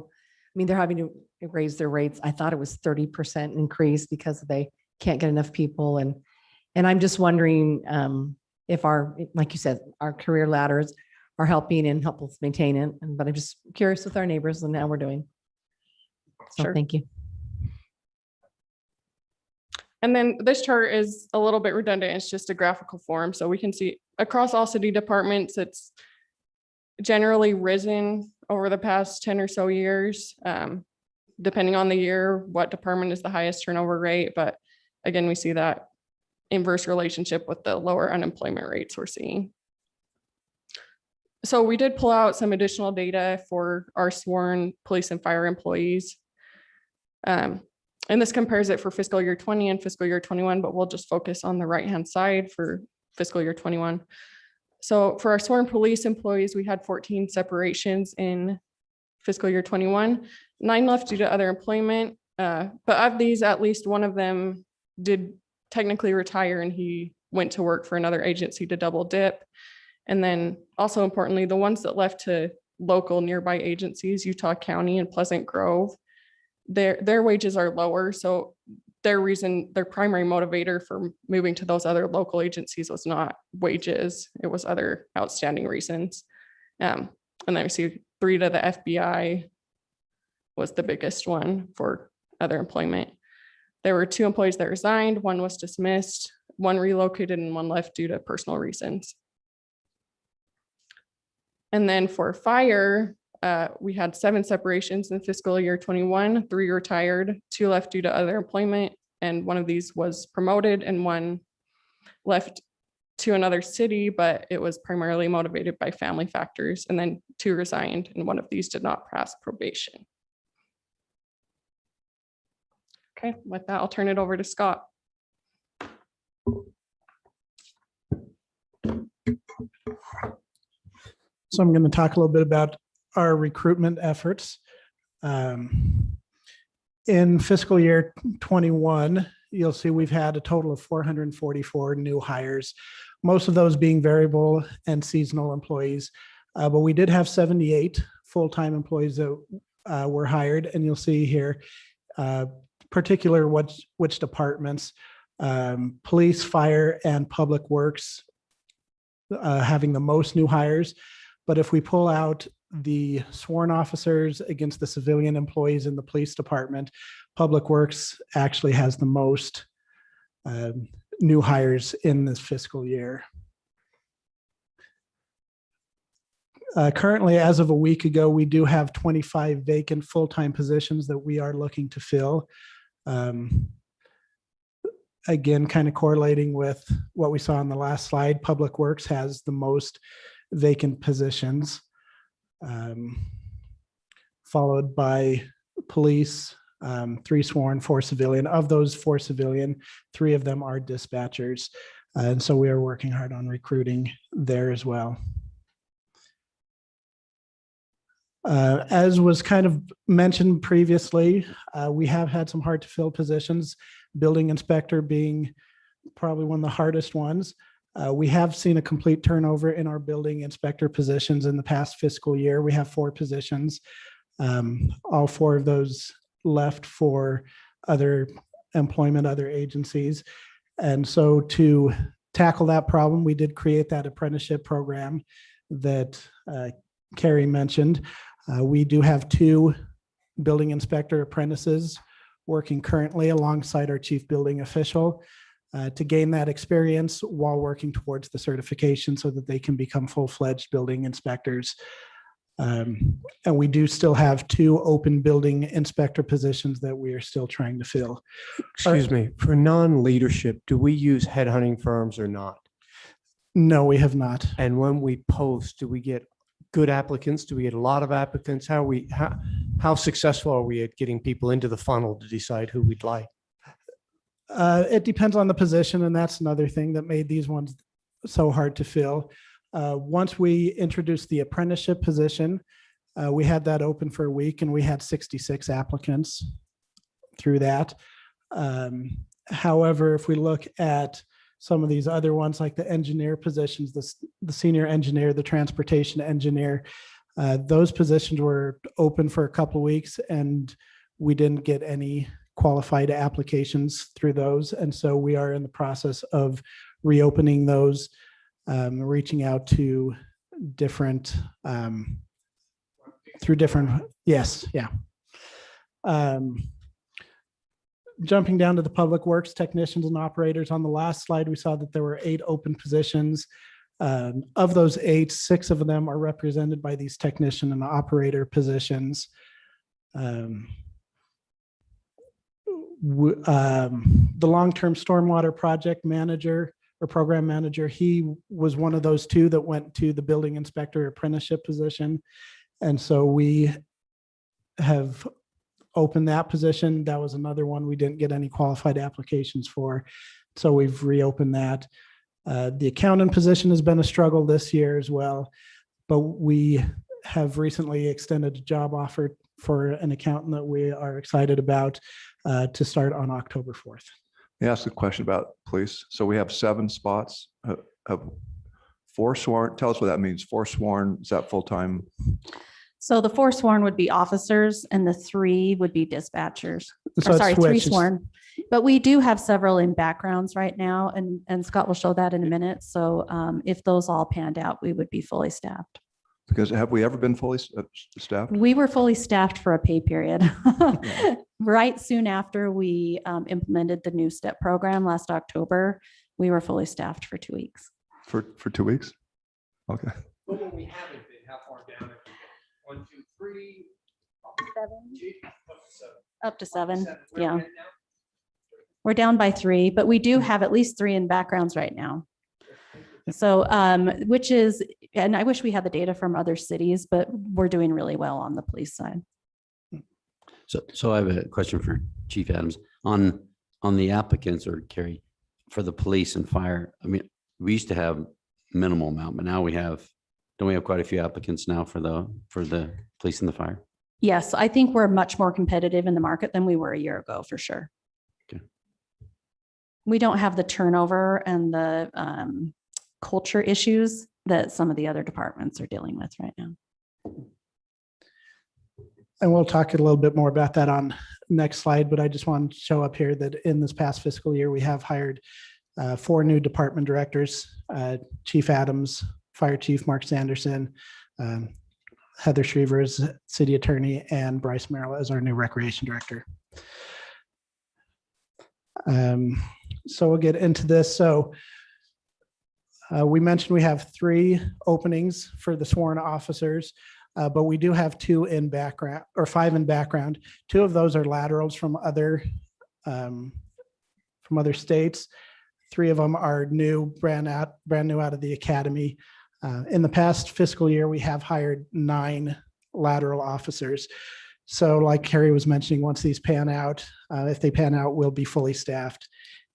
having to raise their rates. I thought it was 30% increase because they can't get enough people. And I'm just wondering if like you said, our career ladders are helping and help us maintain it. But I'm just curious with our neighbors and how we're doing. So Sure. Thank you. And then this chart is a little bit redundant. It's just a graphical form. So we can see across all city departments, it's generally risen over the past 10 or so years, depending on the year, what department is the highest turnover rate. But again, we see that inverse relationship with the lower unemployment rates we're seeing. So we did pull out some additional data for our sworn police and fire employees. And this compares it for fiscal year 20 and fiscal year 21, but we'll just focus on the right-hand side for fiscal year 21. So for our sworn police employees, we had 14 separations in fiscal year 21, 9 left due to other employment. But of these, at least one of them did technically retire and he went to work for another agency to double dip. And then also importantly, the ones that left to local nearby agencies, Utah County and Pleasant Grove, their wages are lower. So their primary motivator for moving to those other local agencies was not wages. It was other outstanding reasons. And then we see 3 to the FBI was the biggest one for other employment. There were 2 employees that resigned, 1 was dismissed, 1 relocated, and 1 left due to personal reasons. And then for fire, we had 7 separations in fiscal year 21, 3 retired, 2 left due to other employment, and 1 of these was promoted and 1 left to another city, but it was primarily motivated by family factors. And then 2 resigned and 1 of these did not pass probation. Okay, with that, I'll turn it over to Scott. So I'm going to talk a little bit about our recruitment efforts. In fiscal year 21, you'll see we've had a total of 444 new hires, most of those being variable and seasonal employees. But we did have 78 full-time employees that were hired, and you'll see here particular which departments, police, fire, and public works having the most new hires. But if we pull out the sworn officers against the civilian employees in the police department, public works actually has the most new hires in this fiscal year. Currently, as of a week ago, we do have 25 vacant full-time positions that we are looking to fill. again, kind of correlating with what we saw on the last slide, Public Works has the most vacant positions, followed by police, 3 sworn, 4 civilian. Of those 4 civilian, 3 of them are dispatchers. And so we are working hard on recruiting there as well. As was kind of mentioned previously, we have had some hard to fill positions, building inspector being probably one of the hardest ones. We have seen a complete turnover in our building inspector positions in the past fiscal year. We have 4 positions. All 4 of those left for other employment, other agencies. And so to tackle that problem, we did create that apprenticeship program that Carrie mentioned. We do have 2 building inspector apprentices working currently alongside our chief building official to gain that experience while working towards the certification so that they can become full-fledged building inspectors. And we do still have 2 open building inspector positions that we are still trying to fill. Excuse me, for non-leadership, do we use headhunting firms or not? No, we have not. And when we post, do we get good applicants? Do we get a lot of applicants? How successful are we at getting people into the funnel to decide who we'd like? It depends on the position, and that's another thing that made these ones so hard to fill. Once we introduced the apprenticeship position, we had that open for a week and we had 66 applicants through that. However, if we look at some of these other ones like the engineer positions, the senior engineer, the transportation engineer, those positions were open for a couple of weeks and we didn't get any qualified applications through those. And so we are in the process of reopening those, reaching out to different, through different, yes, yeah. Jumping down to the public works technicians and operators, on the last slide, we saw that there were 8 open positions. Of those 8, 6 of them are represented by these technician and operator positions. The long-term stormwater project manager or program manager, he was one of those 2 that went to the building inspector apprenticeship position. And so we have opened that position. That was another one we didn't get any qualified applications for. So we've reopened that. The accountant position has been a struggle this year as well, but we have recently extended a job offer for an accountant that we are excited about to start on October 4th. Let me ask a question about police. So we have 7 spots, of 4 sworn. Tell us what that means. 4 sworn, is that full-time? So the 4 sworn would be officers and the 3 would be dispatchers. So Or it sorry, 3 switches. sworn. But we do have several in backgrounds right now, and Scott will show that in a minute. So if those all panned out, we would be fully staffed. Because have we ever been fully staffed? We were fully staffed for a pay period. Right soon after we implemented the new STEP program last October, we were fully staffed for 2 weeks. For 2 weeks? Okay. But when we haven't been, how far down have we been? 1, 2, 3. 7. Up to 7, yeah. We're down by 3, but we do have at least 3 in backgrounds right now. So, which is, and I wish we had the data from other cities, but we're doing really well on the police side. So I have a question for Chief Adams on the applicants, or Carrie, for the police and fire. I mean, we used to have minimal amount, but now don't we have quite a few applicants now for the police and the fire? Yes, I think we're much more competitive in the market than we were a year ago, for sure. Okay. We don't have the turnover and the culture issues that some of the other departments are dealing with right now. And we'll talk a little bit more about that on next slide, but I just want to show up here that in this past fiscal year, we have hired 4 new department directors, Chief Adams, Fire Chief Mark Sanderson, Heather Shriver as city attorney, and Bryce Merrill as our new recreation director. So we'll get into this. So we mentioned we have 3 openings for the sworn officers, but we do have 2 in background, or 5 in background. 2 of those are laterals from other from other states. 3 of them are brand new out of the academy. In the past fiscal year, we have hired 9 lateral officers. So like Carrie was mentioning, once these pan out, if they pan out, we'll be fully staffed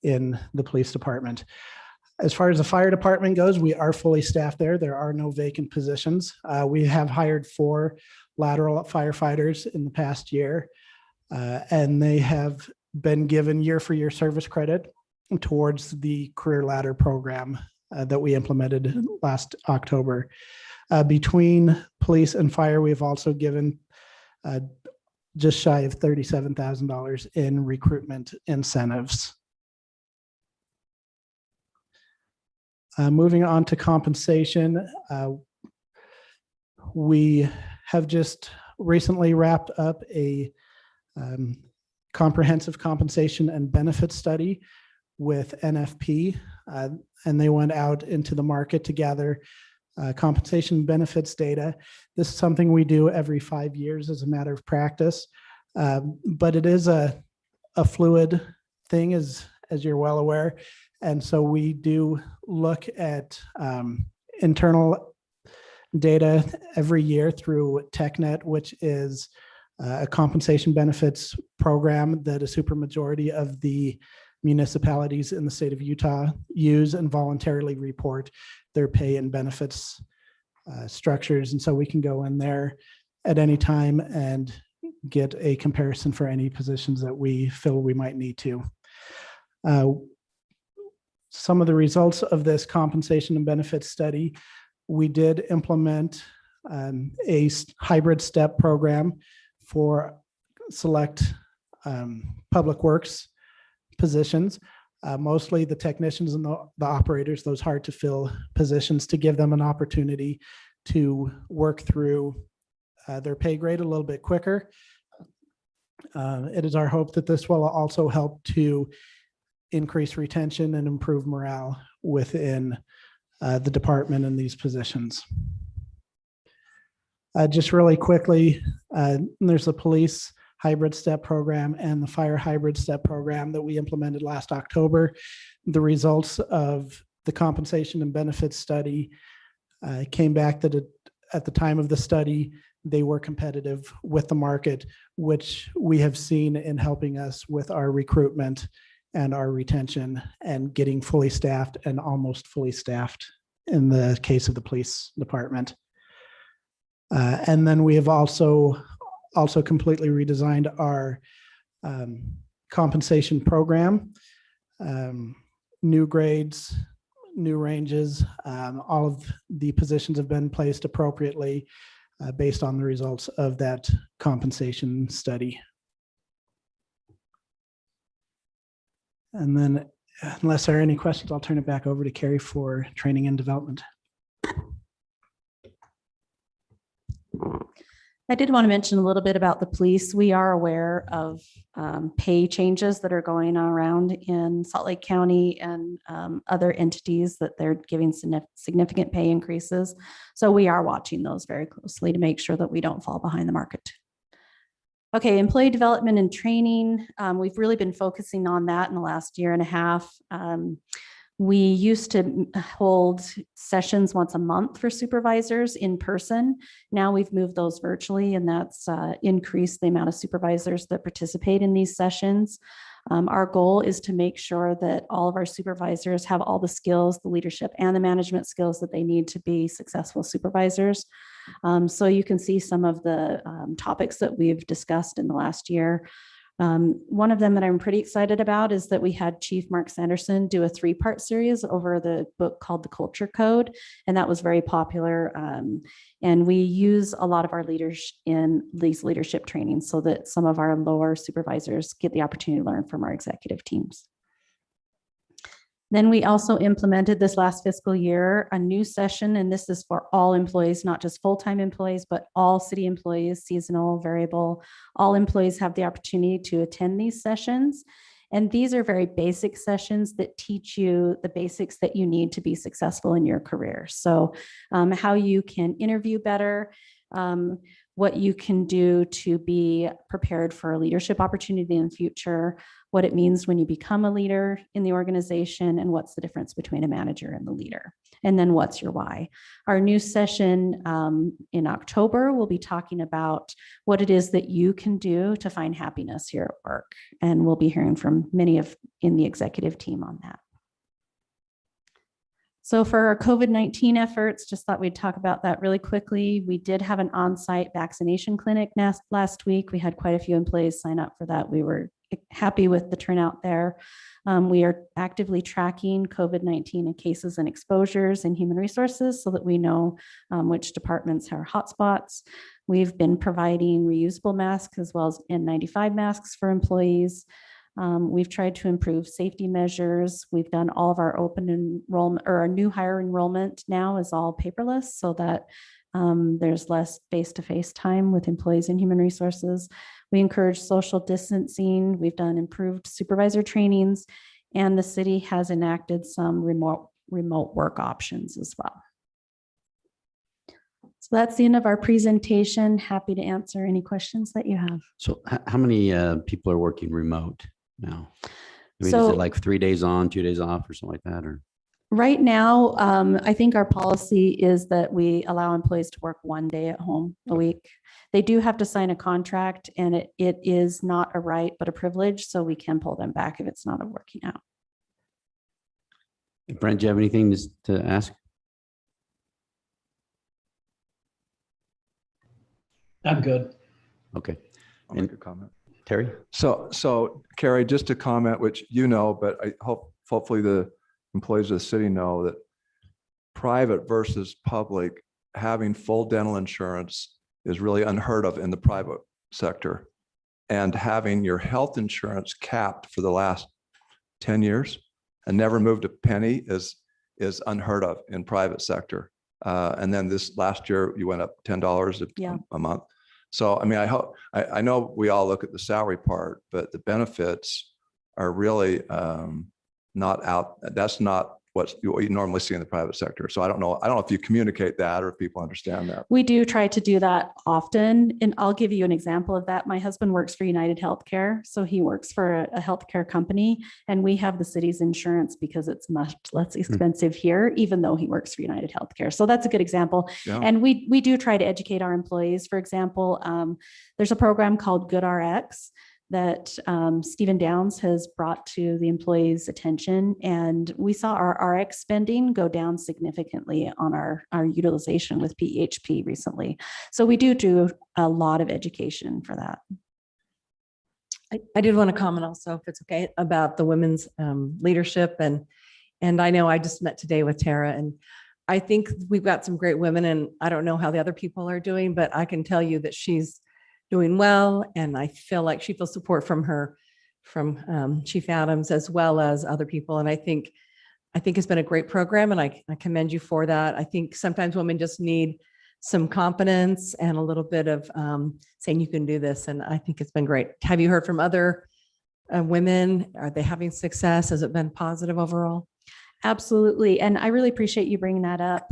in the police department. As far as the fire department goes, we are fully staffed there. There are no vacant positions. We have hired 4 lateral firefighters in the past year, and they have been given year-for-year service credit towards the career ladder program that we implemented last October. Between police and fire, we've also given just shy of $37,000 in recruitment incentives. Moving on to compensation, we have just recently wrapped up a comprehensive compensation and benefits study with NFP, and they went out into the market to gather compensation benefits data. This is something we do every 5 years as a matter of practice, but it is a fluid thing, as you're well aware. And so we do look at internal data every year through TechNet, which is a compensation benefits program that a supermajority of the municipalities in the state of Utah use and voluntarily report their pay and benefits structures. And so we can go in there at any time and get a comparison for any positions that we feel we might need to. Some of the results of this compensation and benefits study, we did implement a hybrid step program for select public works positions, mostly the technicians and the operators, those hard to fill positions, to give them an opportunity to work through their pay grade a little bit quicker. It is our hope that this will also help to increase retention and improve morale within the department in these positions. Just really quickly, there's the police hybrid step program and the fire hybrid step program that we implemented last October. The results of the compensation and benefits study came back that at the time of the study, they were competitive with the market, which we have seen in helping us with our recruitment and our retention and getting fully staffed and almost fully staffed in the case of the police department. And then we have also completely redesigned our compensation program, new grades, new ranges. All of the positions have been placed appropriately based on the results of that compensation study. And then unless there are any questions, I'll turn it back over to Carrie for training and development. I did want to mention a little bit about the police. We are aware of pay changes that are going on around in Salt Lake County and other entities that they're giving significant pay increases. So we are watching those very closely to make sure that we don't fall behind the market. Okay, employee development and training. We've really been focusing on that in the last year and a half. We used to hold sessions once a month for supervisors in person. Now we've moved those virtually, and that's increased the amount of supervisors that participate in these sessions. Our goal is to make sure that all of our supervisors have all the skills, the leadership and the management skills that they need to be successful supervisors. So you can see some of the topics that we've discussed in the last year. One of them that I'm pretty excited about is that we had Chief Mark Sanderson do a 3-part series over the book called The Culture Code, and that was very popular. And we use a lot of our leaders in these leadership trainings so that some of our lower supervisors get the opportunity to learn from our executive teams. Then we also implemented this last fiscal year a new session, and this is for all employees, not just full-time employees, but all city employees, seasonal, variable. All employees have the opportunity to attend these sessions. And these are very basic sessions that teach you the basics that you need to be successful in your career. So how you can interview better, what you can do to be prepared for a leadership opportunity in the future, what it means when you become a leader in the organization, and what's the difference between a manager and the leader. And then what's your why? Our new session in October, we'll be talking about what it is that you can do to find happiness here at work. And we'll be hearing from many in the executive team on that. So for our COVID-19 efforts, just thought we'd talk about that really quickly. We did have an on-site vaccination clinic last week. We had quite a few employees sign up for that. We were happy with the turnout there. We are actively tracking COVID-19 and cases and exposures in human resources so that we know which departments are hotspots. We've been providing reusable masks as well as N95 masks for employees. We've tried to improve safety measures. We've done all of our open enrollment, or our new hire enrollment now is all paperless so that there's less face-to-face time with employees in human resources. We encourage social distancing. We've done improved supervisor trainings, and the city has enacted some remote work options as well. So that's the end of our presentation. Happy to answer any questions that you have. So how many people are working remote now? I mean, So- is it like 3 days on, 2 days off or something like that? Or Right now, I think our policy is that we allow employees to work 1 day at home a week. They do have to sign a contract, and it is not a right, but a privilege. So we can pull them back if it's not working out. Brent, do you have anything to ask? I'm good. Okay. I'll make a comment. Terry? So Carrie, just a comment, which you know, but I hopefully the employees of the city know that private versus public, having full dental insurance is really unheard of in the private sector. And having your health insurance capped for the last 10 years and never moved a penny is unheard of in private sector. And then this last year, you went up $10 a month. So, I mean, I know we all look at the salary part, but the benefits are really not out. That's not what you normally see in the private sector. So I don't know if you communicate that or if people understand that. We do try to do that often. And I'll give you an example of that. My husband works for United Healthcare. So he works for a healthcare company, and we have the city's insurance because it's much less expensive here, even though he works for United Healthcare. So that's a good example. Yeah. And we do try to educate our employees. For example, there's a program called Good RX that Stephen Downs has brought to the employees' attention. And we saw our RX spending go down significantly on our utilization with PHP recently. So we do a lot of education for that. I did want to comment also, if it's okay, about the women's leadership. And I know I just met today with Tara, and I think we've got some great women, and I don't know how the other people are doing, but I can tell you that she's doing well. And I feel like she feels support from Chief Adams as well as other people. And I think it's been a great program, and I commend you for that. I think sometimes women just need some confidence and a little bit of saying you can do this. And I think it's been great. Have you heard from other women? Are they having success? Has it been positive overall? Absolutely. And I really appreciate you bringing that up.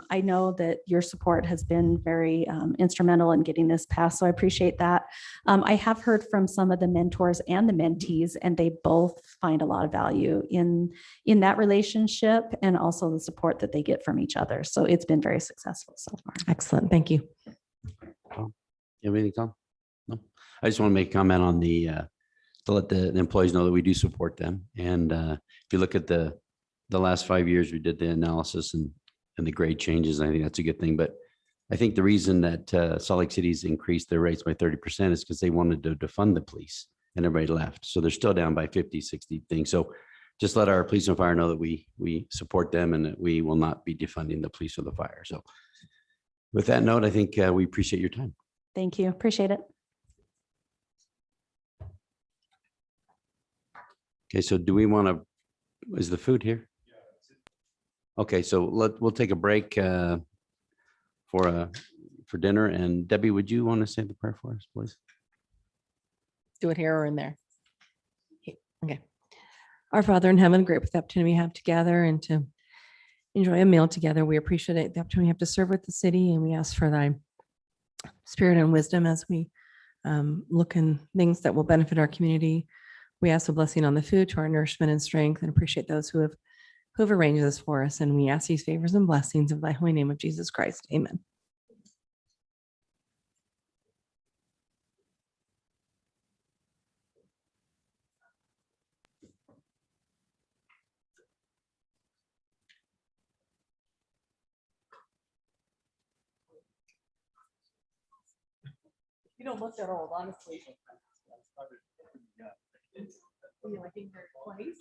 I know that your support has been very instrumental in getting this passed. So I appreciate that. I have heard from some of the mentors and the mentees, and they both find a lot of value in that relationship and also the support that they get from each other. So it's been very successful so far. Excellent. Thank you. You have anything, Tom? No. I just want to make a comment on to let the employees know that we do support them. And if you look at the last 5 years, we did the analysis and the grade changes. I think that's a good thing. But I think the reason that Salt Lake City's increased their rates by 30% is because they wanted to defund the police, and everybody left. So they're still down by 50, 60 things. So just let our police and fire know that we support them and that we will not be defunding the police or the fire. So with that note, I think we appreciate your time. Thank you. Appreciate it. Okay, so do we want to, is the food here? Okay, so we'll take a break for dinner. And Debbie, would you want to say the prayer for us, please? Do it here or in there. Okay. Our Father in heaven, great with the opportunity we have together and to enjoy a meal together. We appreciate the opportunity we have to serve with the city, and we ask for thy spirit and wisdom as we look in things that will benefit our community. We ask a blessing on the food to our nourishment and strength, and appreciate those who have arranged this for us. And we ask these favors and blessings in thy holy name of Jesus Christ. Amen. You don't look that old, honestly. Like in your 20s?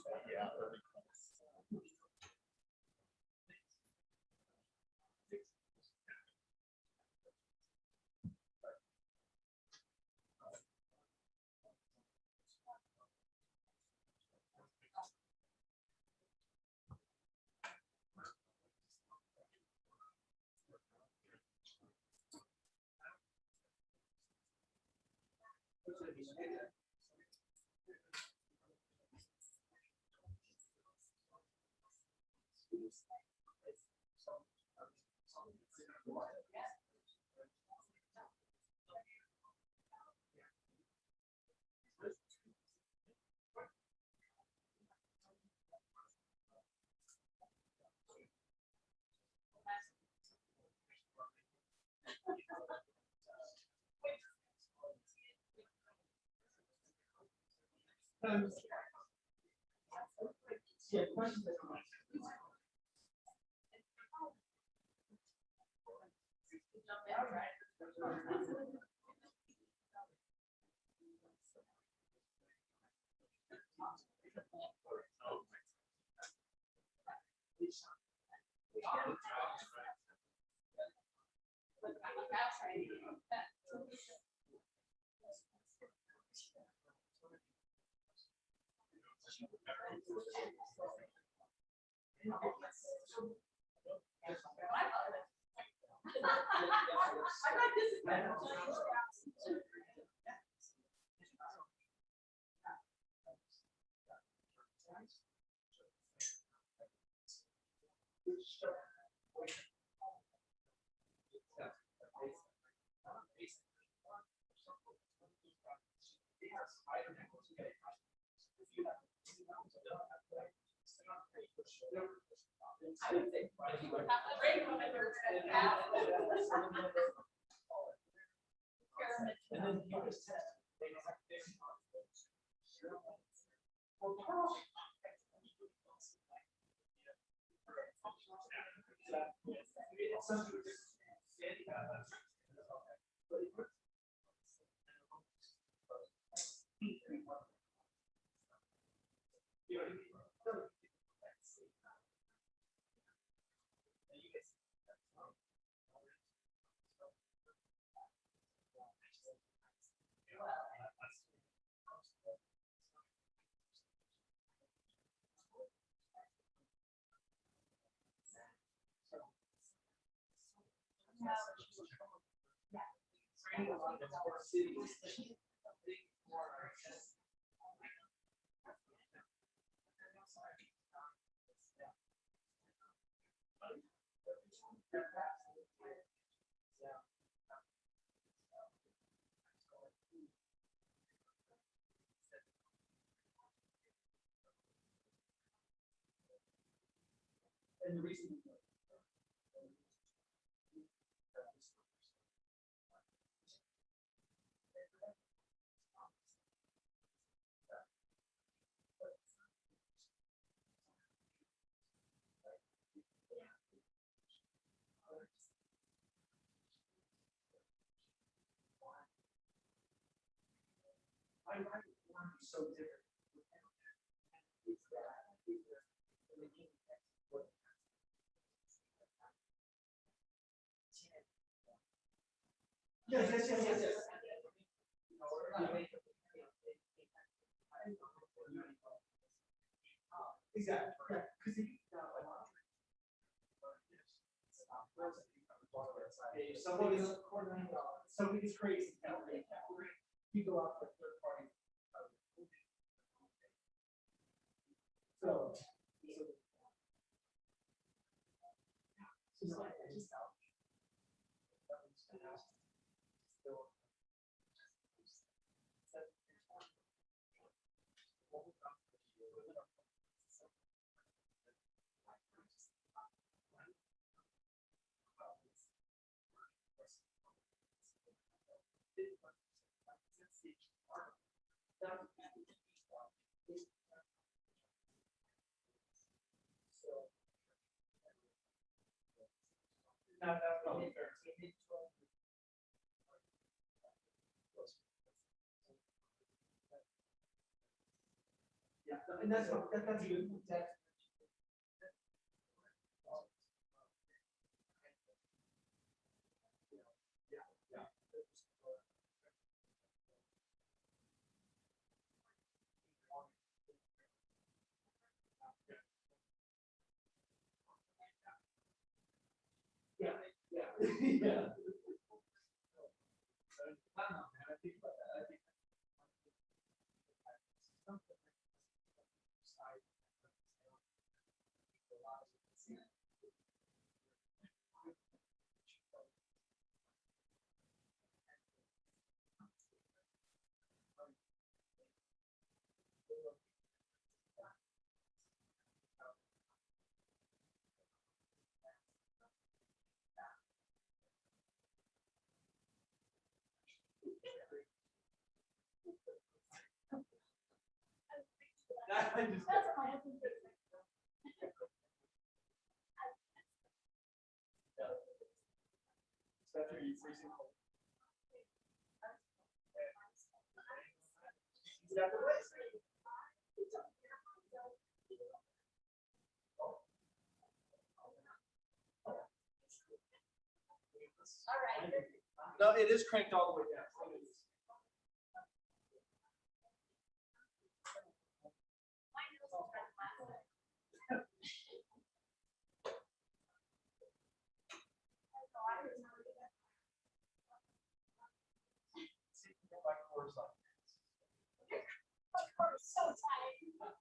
No, it is cranked all the way down.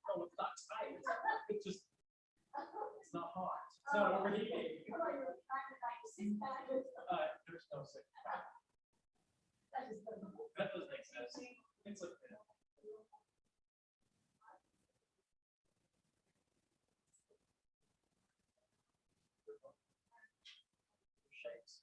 No, it's not tight. It's just, it's not hot. It's not overheating. There's no sick. That does make sense. It's a shakes.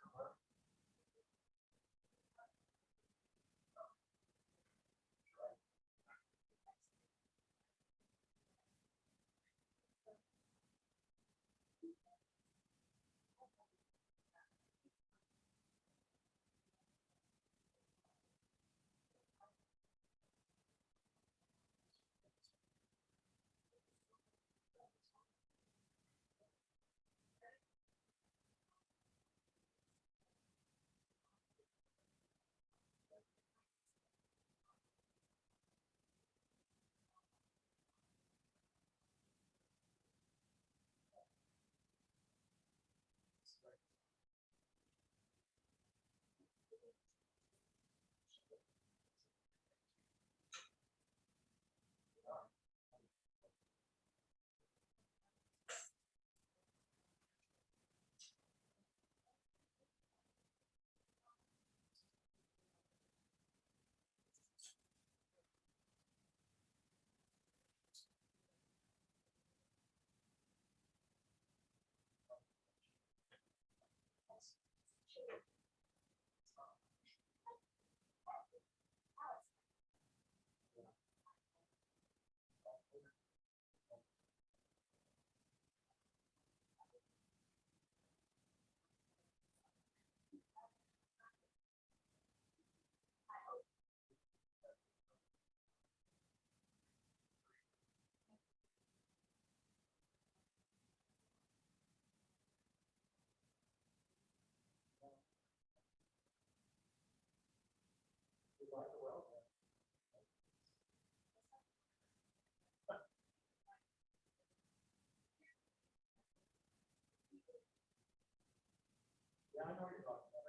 Yeah, I know what you're talking about.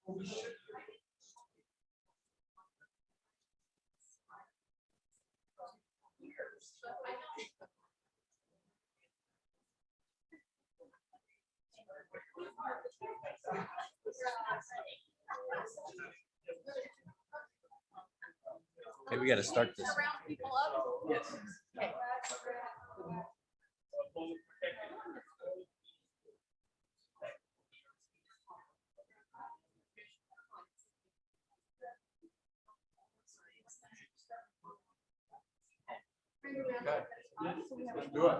Hey, we got to start this. Do it.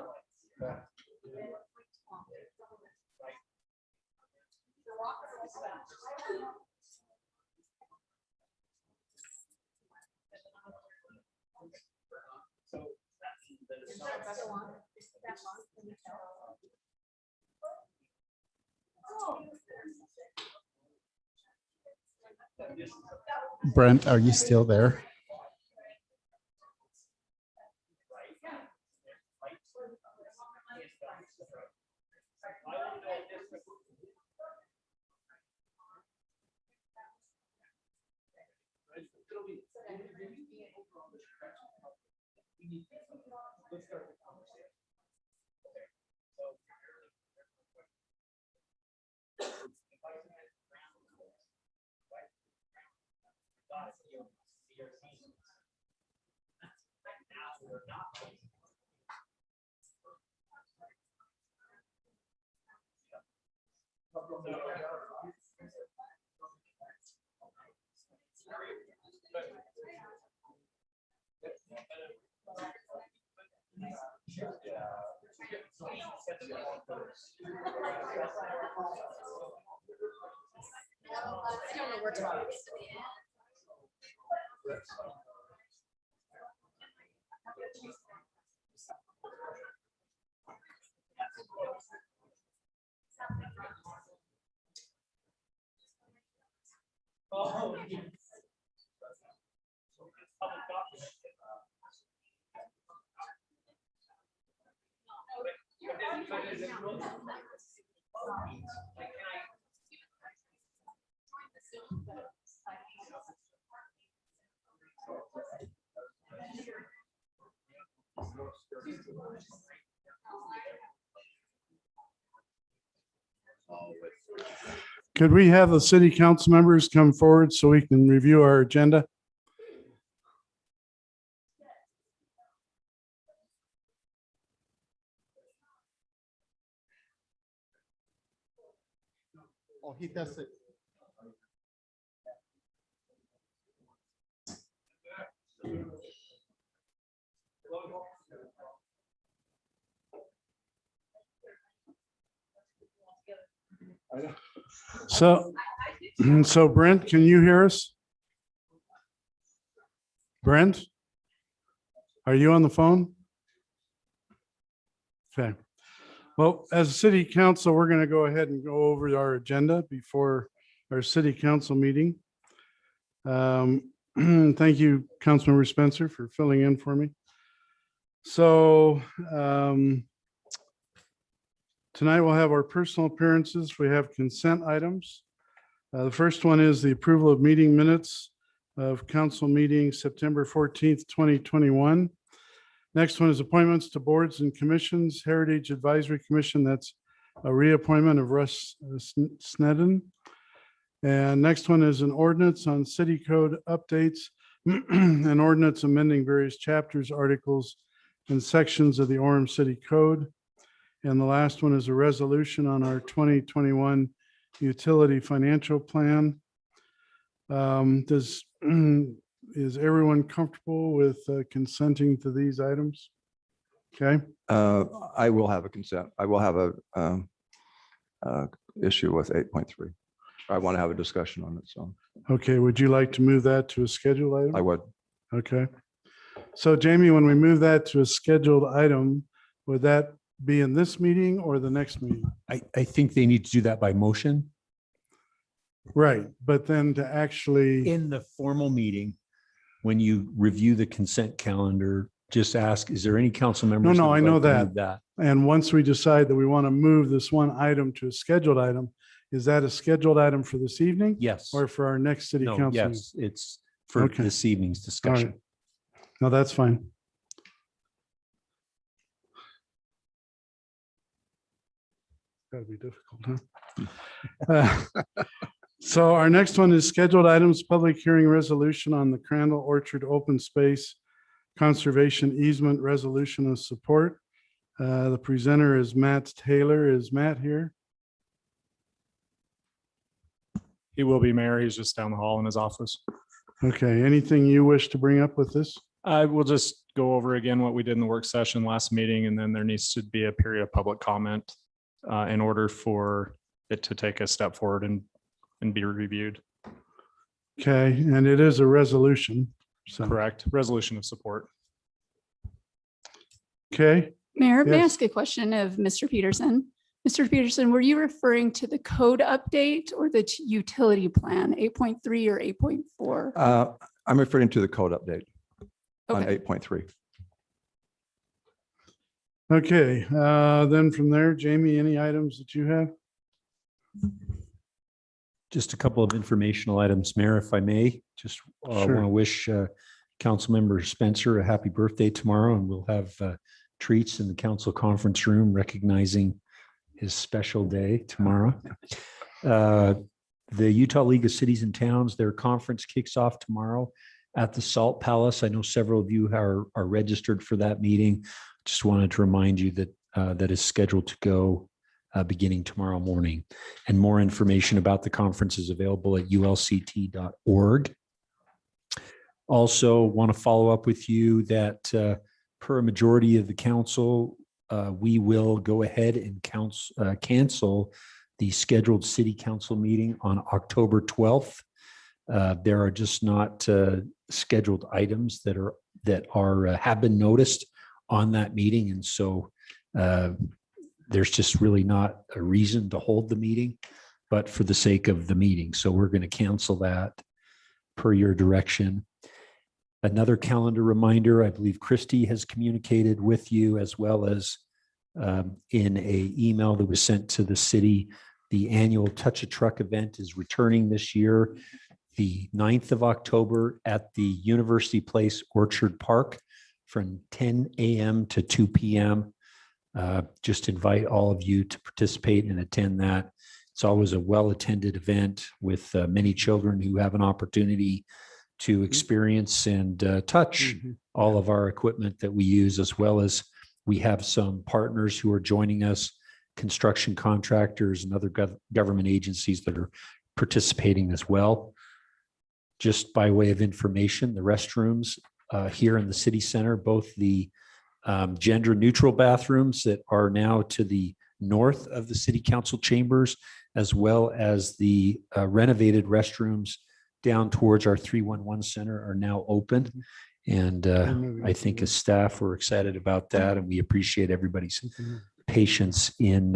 Brent, are you still there? Could we have the city council members come forward so we can review our agenda? Oh, he does it. So Brent, can you hear us? Brent? Are you on the phone? Okay. Well, as a city council, we're going to go ahead and go over our agenda before our city council meeting. Thank you, Councilmember Spencer, for filling in for me. So tonight we'll have our personal appearances. We have consent items. The first one is the approval of meeting minutes of council meeting September 14th, 2021. Next one is appointments to boards and commissions. Heritage Advisory Commission, that's a reappointment of Russ Snedden. And next one is an ordinance on city code updates, an ordinance amending various chapters, articles, and sections of the Orem City Code. And the last one is a resolution on our 2021 utility financial plan. Is everyone comfortable with consenting to these items? Okay. I will have a consent. I will have a issue with 8.3. I want to have a discussion on it. So, okay. Would you like to move that to a scheduled item? I would. Okay. So Jamie, when we move that to a scheduled item, would that be in this meeting or the next meeting? I think they need to do that by motion. Right. But then to actually, In the formal meeting, when you review the consent calendar, just ask, is there any council members? No, would I know like to that. move that? and once we decide that we want to move this one item to a scheduled item, Is that a scheduled item for this evening Yes. or for our next city No, council? meeting? yes, it's for Okay. this evening's All discussion. right. No, that's fine. Gotta be difficult, huh? So our next one is scheduled items, public hearing resolution on the Crandall Orchard Open Space Conservation Easement Resolution of Support. The presenter is Matt Taylor. Is Matt here? He will be, Mayor. He's just down the hall in his office. Okay, anything you wish to bring up with this? I will just go over again what we did in the work session last meeting, and then there needs to be a period of public comment in order for it to take a step forward and be reviewed. Okay, and it is a resolution. So, Correct. Resolution of support. okay, Mayor, may I Yes. ask a question of Mr. Peterson? Mr. Peterson, were you referring to the code update or the utility plan, 8.3 or 8.4? I'm referring to the code update on Okay. 8.3. okay. Then from there, Jamie, any items that you have? Just a couple of informational items, Mayor, if I may. Just Sure. want to wish Councilmember Spencer a happy birthday tomorrow, and we'll have treats in the council conference room recognizing his special day tomorrow. The Utah League of Cities and Towns, their conference kicks off tomorrow at the Salt Palace. I know several of you are registered for that meeting. Just wanted to remind you that that is scheduled to go beginning tomorrow morning. And more information about the conference is available at ulct.org. Also want to follow up with you that per a majority of the council, we will go ahead and cancel the scheduled city council meeting on October 12th. There are just not scheduled items that have been noticed on that meeting. And so there's just really not a reason to hold the meeting, but for the sake of the meeting. So we're going to cancel that per your direction. Another calendar reminder, I believe Christy has communicated with you as well as in a email that was sent to the city. The annual Touch a Truck event is returning this year, the 9th of October at the University Place Orchard Park from 10 a.m. to 2 p.m. Just invite all of you to participate and attend that. It's always a well-attended event with many children who have an opportunity to experience and touch all of our equipment that we use, as well as we have some partners who are joining us, construction contractors and other government agencies that are participating as well. Just by way of information, the restrooms here in the city center, both the gender neutral bathrooms that are now to the north of the city council chambers, as well as the renovated restrooms down towards our 311 center are now open. And I think as staff, we're excited about that, and we appreciate everybody's patience in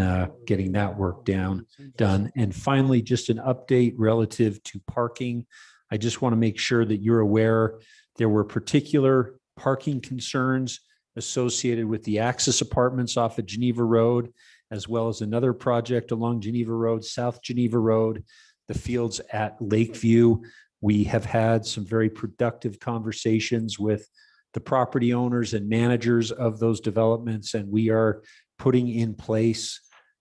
getting that work done. And finally, just an update relative to parking. I just want to make sure that you're aware there were particular parking concerns associated with the Axis Apartments off of Geneva Road, as well as another project along Geneva Road, South Geneva Road, the fields at Lakeview. We have had some very productive conversations with the property owners and managers of those developments, and we are putting in place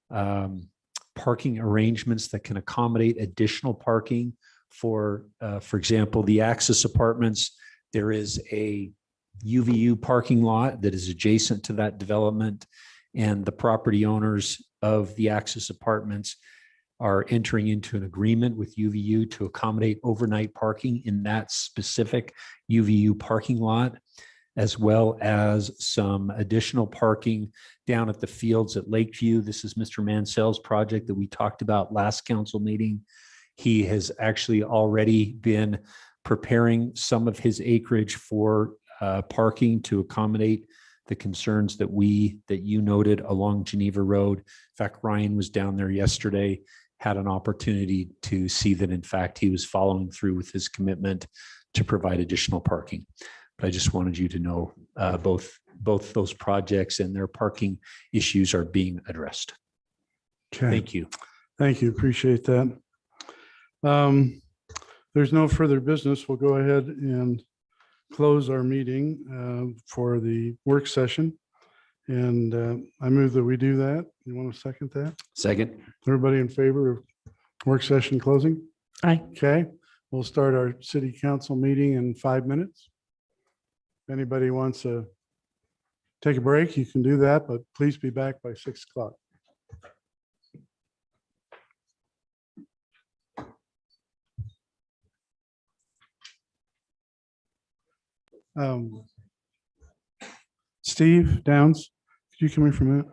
parking arrangements that can accommodate additional parking for example, the Axis Apartments. There is a UVU parking lot that is adjacent to that development, and the property owners of the Axis Apartments are entering into an agreement with UVU to accommodate overnight parking in that specific UVU parking lot, as well as some additional parking down at the fields at Lakeview. This is Mr. Mansell's project that we talked about last council meeting. He has actually already been preparing some of his acreage for parking to accommodate the concerns that you noted along Geneva Road. In fact, Ryan was down there yesterday, had an opportunity to see that in fact he was following through with his commitment to provide additional parking. But I just wanted you to know both those projects and their parking issues are being addressed. Okay. Thank you. Thank you. Appreciate that. There's no further business. We'll go ahead and close our meeting for the work session. And I move that we do that. You want to second that? Second. Everybody in favor of work session closing? Aye. Okay, we'll start our city council meeting in 5 minutes. If anybody wants to take a break, you can do that, but please be back by 6 o'clock. Steve Downs, could you come here for a minute?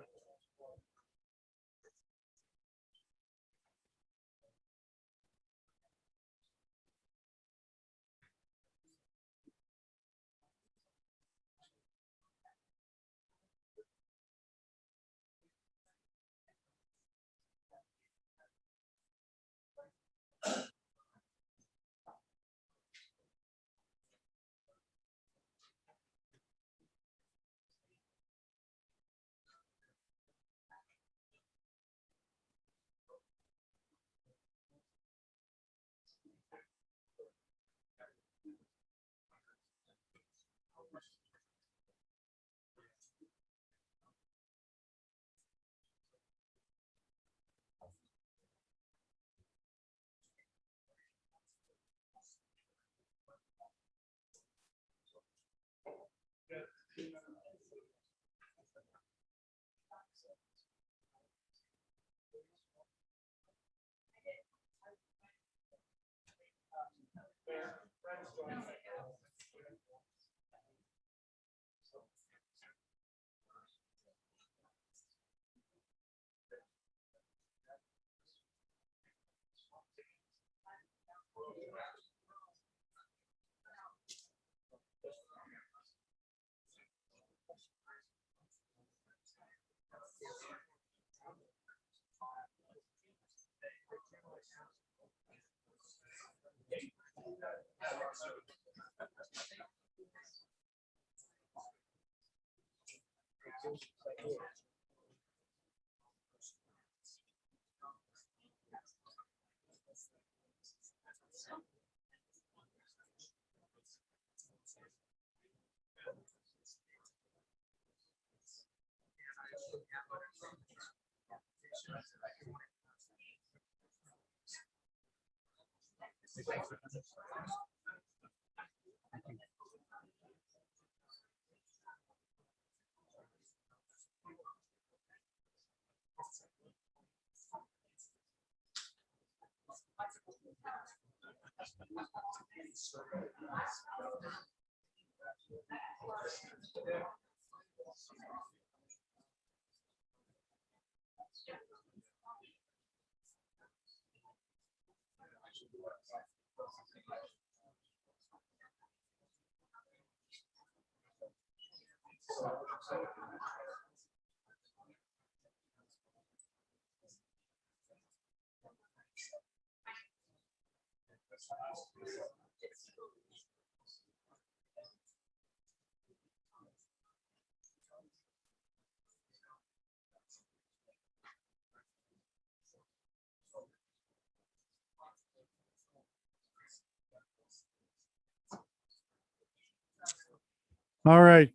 All right.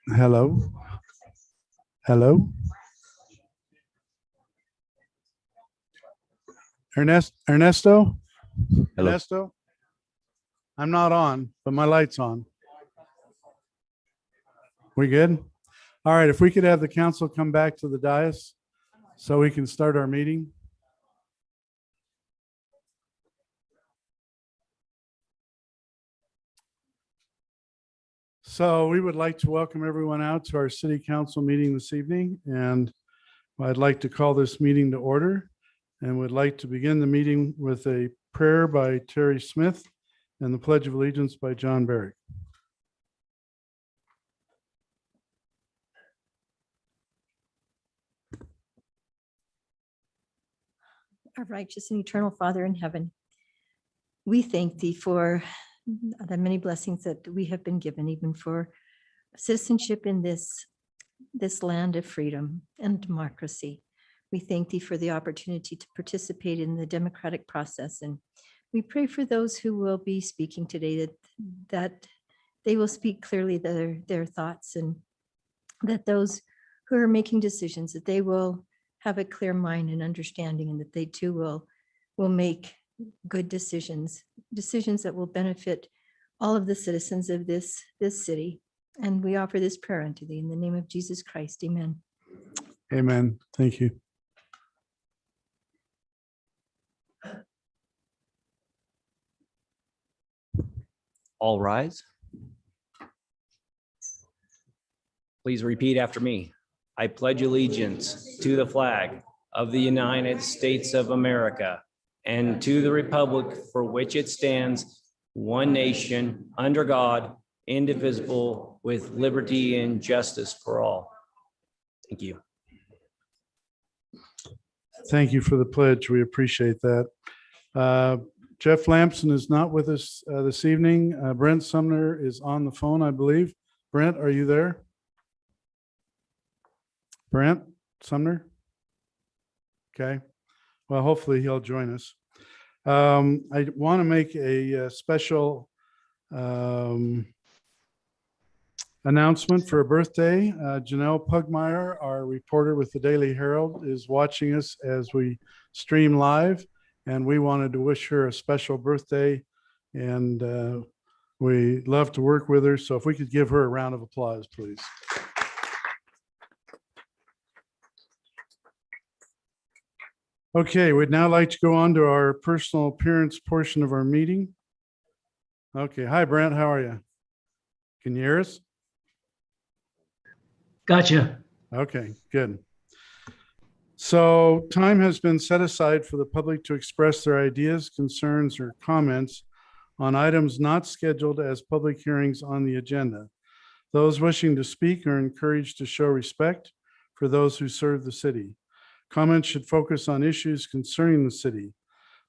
Hello. Hello. Ernesto? Hello. Ernesto? I'm not on, but my light's on. We good? All right, if we could have the council come back to the dais so we can start our meeting. So we would like to welcome everyone out to our city council meeting this evening, and I'd like to call this meeting to order and would like to begin the meeting with a prayer by Terry Smith and the Pledge of Allegiance by John Barrick. Our righteous and eternal Father in heaven, we thank thee for the many blessings that we have been given, even for citizenship in this land of freedom and democracy. We thank thee for the opportunity to participate in the democratic process. And we pray for those who will be speaking today that they will speak clearly their thoughts, and that those who are making decisions, that they will have a clear mind and understanding, and that they too will make good decisions that will benefit all of the citizens of this city. And we offer this prayer unto thee in the name of Jesus Christ. Amen. Amen. Thank you. All rise. Please repeat after me. I pledge allegiance to the flag of the United States of America and to the republic for which it stands, one nation, under God, indivisible, with liberty and justice for all. Thank you. Thank you for the pledge. We appreciate that. Jeff Lamson is not with us this evening. Brent Sumner is on the phone, I believe. Brent, are you there? Brent Sumner? Okay. Well, hopefully he'll join us. I want to make a special announcement for a birthday. Janelle Pugmire, our reporter with the Daily Herald, is watching us as we stream live, and we wanted to wish her a special birthday, and we love to work with her. So if we could give her a round of applause, please. Okay, we'd now like to go on to our personal appearance portion of our meeting. Okay, hi Brent, how are you? Can you hear us? Gotcha. Okay, good. So time has been set aside for the public to express their ideas, concerns, or comments on items not scheduled as public hearings on the agenda. Those wishing to speak are encouraged to show respect for those who serve the city. Comments should focus on issues concerning the city.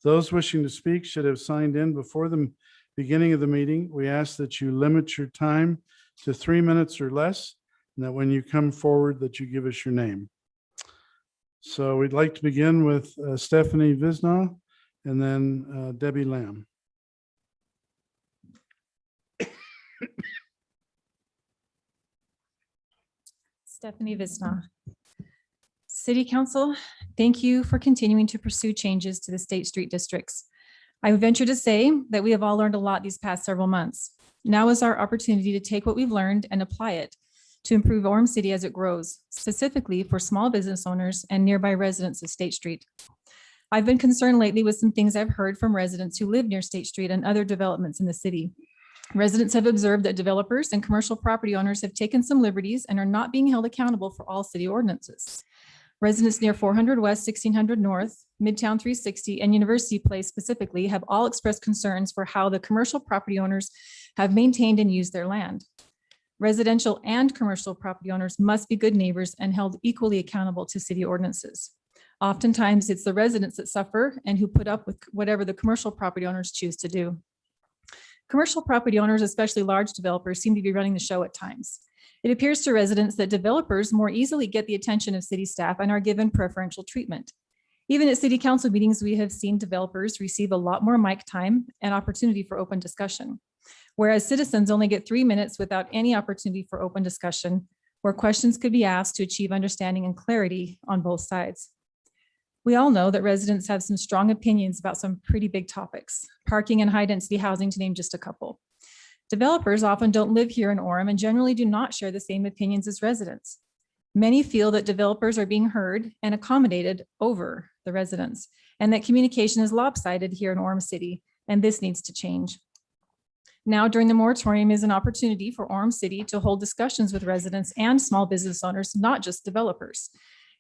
Those wishing to speak should have signed in before the beginning of the meeting. We ask that you limit your time to 3 minutes or less, and that when you come forward that you give us your name. So we'd like to begin with Stephanie Visna and then Debbie Lamb. Stephanie Visna. City Council, thank you for continuing to pursue changes to the State Street districts. I would venture to say that we have all learned a lot these past several months. Now is our opportunity to take what we've learned and apply it to improve Orem City as it grows, specifically for small business owners and nearby residents of State Street. I've been concerned lately with some things I've heard from residents who live near State Street and other developments in the city. Residents have observed that developers and commercial property owners have taken some liberties and are not being held accountable for all city ordinances. Residents near 400 West, 1600 North, Midtown 360, and University Place specifically have all expressed concerns for how the commercial property owners have maintained and used their land. Residential and commercial property owners must be good neighbors and held equally accountable to city ordinances. Oftentimes, it's the residents that suffer and who put up with whatever the commercial property owners choose to do. Commercial property owners, especially large developers, seem to be running the show at times. It appears to residents that developers more easily get the attention of city staff and are given preferential treatment. Even at city council meetings, we have seen developers receive a lot more mic time and opportunity for open discussion, whereas citizens only get 3 minutes without any opportunity for open discussion, where questions could be asked to achieve understanding and clarity on both sides. We all know that residents have some strong opinions about some pretty big topics, parking and high-density housing, to name just a couple. Developers often don't live here in Orem and generally do not share the same opinions as residents. Many feel that developers are being heard and accommodated over the residents, and that communication is lopsided here in Orem City, and this needs to change. Now, during the moratorium is an opportunity for Orem City to hold discussions with residents and small business owners, not just developers.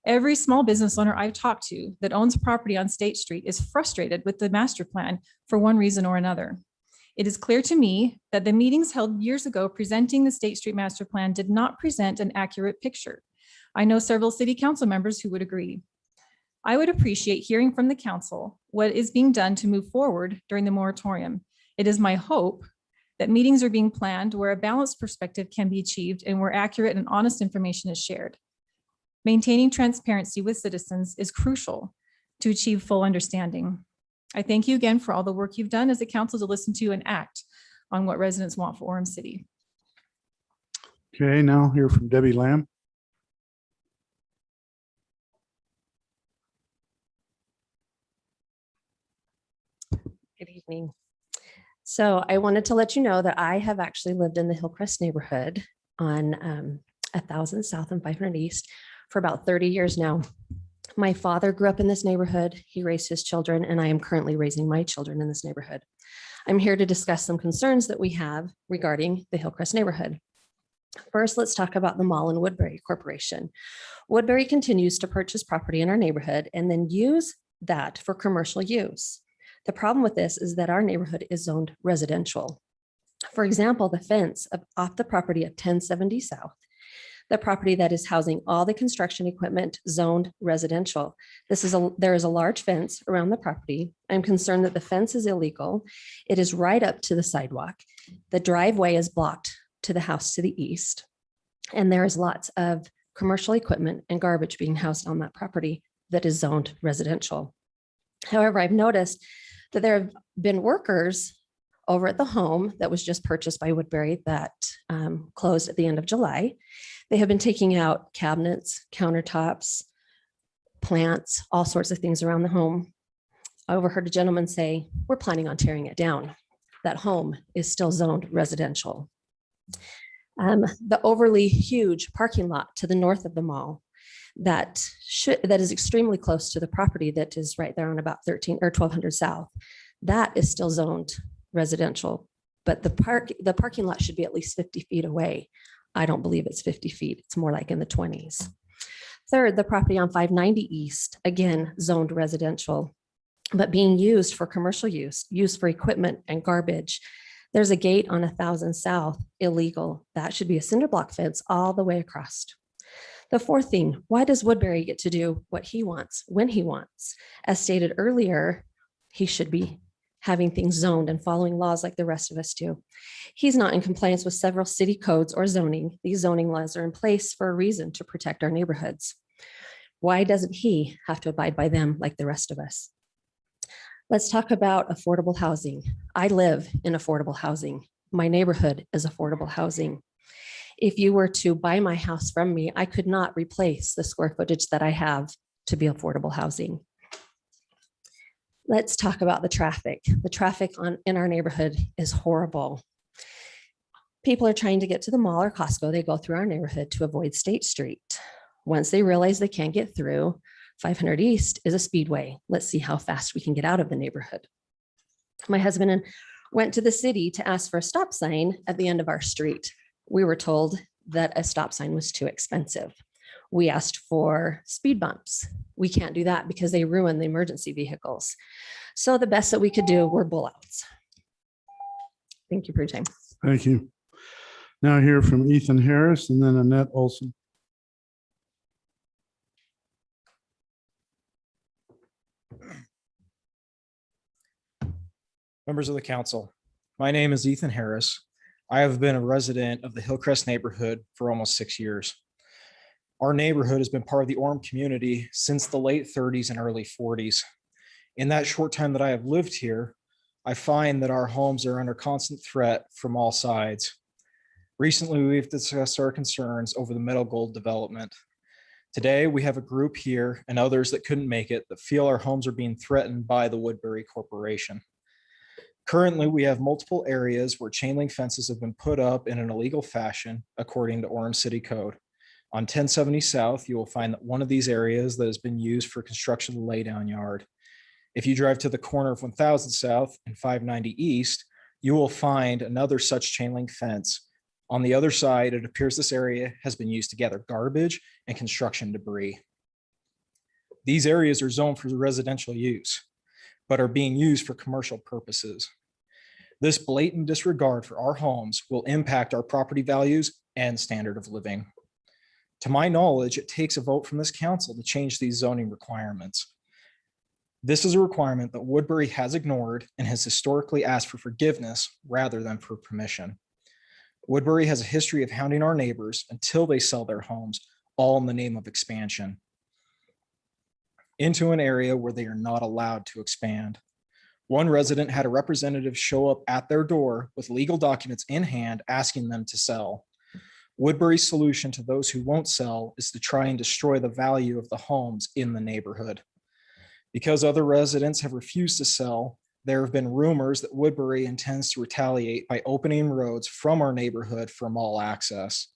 Every small business owner I've talked to that owns property on State Street is frustrated with the master plan for one reason or another. It is clear to me that the meetings held years ago presenting the State Street Master Plan did not present an accurate picture. I know several city council members who would agree. I would appreciate hearing from the council what is being done to move forward during the moratorium. It is my hope that meetings are being planned where a balanced perspective can be achieved and where accurate and honest information is shared. Maintaining transparency with citizens is crucial to achieve full understanding. I thank you again for all the work you've done as a council to listen to and act on what residents want for Orem City. Okay, now hear from Debbie Lamb. Good evening. So I wanted to let you know that I have actually lived in the Hillcrest neighborhood on 1000 South and 500 East for about 30 years now. My father grew up in this neighborhood. He raised his children, and I am currently raising my children in this neighborhood. I'm here to discuss some concerns that we have regarding the Hillcrest neighborhood. First, let's talk about the Mall and Woodbury Corporation. Woodbury continues to purchase property in our neighborhood and then use that for commercial use. The problem with this is that our neighborhood is zoned residential. For example, the fence off the property of 1070 South, the property that is housing all the construction equipment, zoned residential. There is a large fence around the property. I'm concerned that the fence is illegal. It is right up to the sidewalk. The driveway is blocked to the house to the east. And there is lots of commercial equipment and garbage being housed on that property that is zoned residential. However, I've noticed that there have been workers over at the home that was just purchased by Woodbury that closed at the end of July. They have been taking out cabinets, countertops, plants, all sorts of things around the home. I overheard a gentleman say, we're planning on tearing it down. That home is still zoned residential. The overly huge parking lot to the north of the mall that is extremely close to the property that is right there on about 1200 South, that is still zoned residential, but the parking lot should be at least 50 feet away. I don't believe it's 50 feet. It's more like in the 20s. Third, the property on 590 East, again, zoned residential, but being used for commercial use, used for equipment and garbage. There's a gate on 1000 South, illegal. That should be a cinder block fence all the way across. The fourth thing, why does Woodbury get to do what he wants when he wants? As stated earlier, he should be having things zoned and following laws like the rest of us do. He's not in compliance with several city codes or zoning. These zoning laws are in place for a reason, to protect our neighborhoods. Why doesn't he have to abide by them like the rest of us? Let's talk about affordable housing. I live in affordable housing. My neighborhood is affordable housing. If you were to buy my house from me, I could not replace the square footage that I have to be affordable housing. Let's talk about the traffic. The traffic in our neighborhood is horrible. People are trying to get to the mall or Costco. They go through our neighborhood to avoid State Street. Once they realize they can't get through, 500 East is a speedway. Let's see how fast we can get out of the neighborhood. My husband went to the city to ask for a stop sign at the end of our street. We were told that a stop sign was too expensive. We asked for speed bumps. We can't do that because they ruin the emergency vehicles. So the best that we could do were bullouts. Thank you for your time. Thank you. Now hear from Ethan Harris and then Annette Olson. Members of the council, my name is Ethan Harris. I have been a resident of the Hillcrest neighborhood for almost 6 years. Our neighborhood has been part of the Orem community since the late 30s and early 40s. In that short time that I have lived here, I find that our homes are under constant threat from all sides. Recently, we've discussed our concerns over the Meadow Gold development. Today, we have a group here and others that couldn't make it that feel our homes are being threatened by the Woodbury Corporation. Currently, we have multiple areas where chain link fences have been put up in an illegal fashion, according to Orem City Code. On 1070 South, you will find that one of these areas that has been used for construction laydown yard. If you drive to the corner of 1000 South and 590 East, you will find another such chain link fence. On the other side, it appears this area has been used to gather garbage and construction debris. These areas are zoned for residential use, but are being used for commercial purposes. This blatant disregard for our homes will impact our property values and standard of living. To my knowledge, it takes a vote from this council to change these zoning requirements. This is a requirement that Woodbury has ignored and has historically asked for forgiveness rather than for permission. Woodbury has a history of hounding our neighbors until they sell their homes, all in the name of expansion into an area where they are not allowed to expand. One resident had a representative show up at their door with legal documents in hand asking them to sell. Woodbury's solution to those who won't sell is to try and destroy the value of the homes in the neighborhood. Because other residents have refused to sell, there have been rumors that Woodbury intends to retaliate by opening roads from our neighborhood for mall access.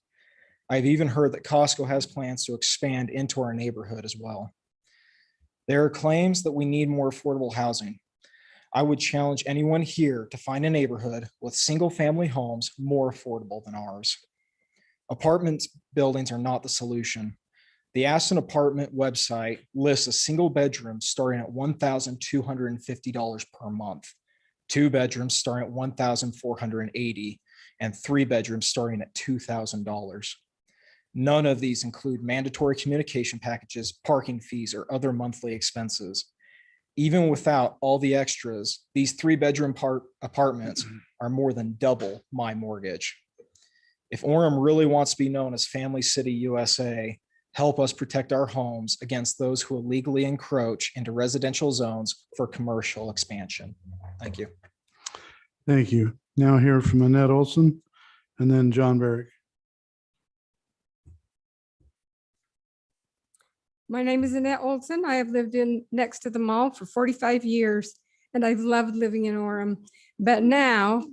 I've even heard that Costco has plans to expand into our neighborhood as well. There are claims that we need more affordable housing. I would challenge anyone here to find a neighborhood with single-family homes more affordable than ours. Apartments buildings are not the solution. The Aston Apartment website lists a single bedroom starting at $1,250 per month, 2 bedrooms starting at $1,480, and 3 bedrooms starting at $2,000. None of these include mandatory communication packages, parking fees, or other monthly expenses. Even without all the extras, these 3-bedroom apartments are more than double my mortgage. If Orem really wants to be known as Family City USA, help us protect our homes against those who illegally encroach into residential zones for commercial expansion. Thank you. Thank you. Now hear from Annette Olson and then John Barrick. My name is Annette Olson. I have lived next to the mall for 45 years, and I've loved living in Orem. But now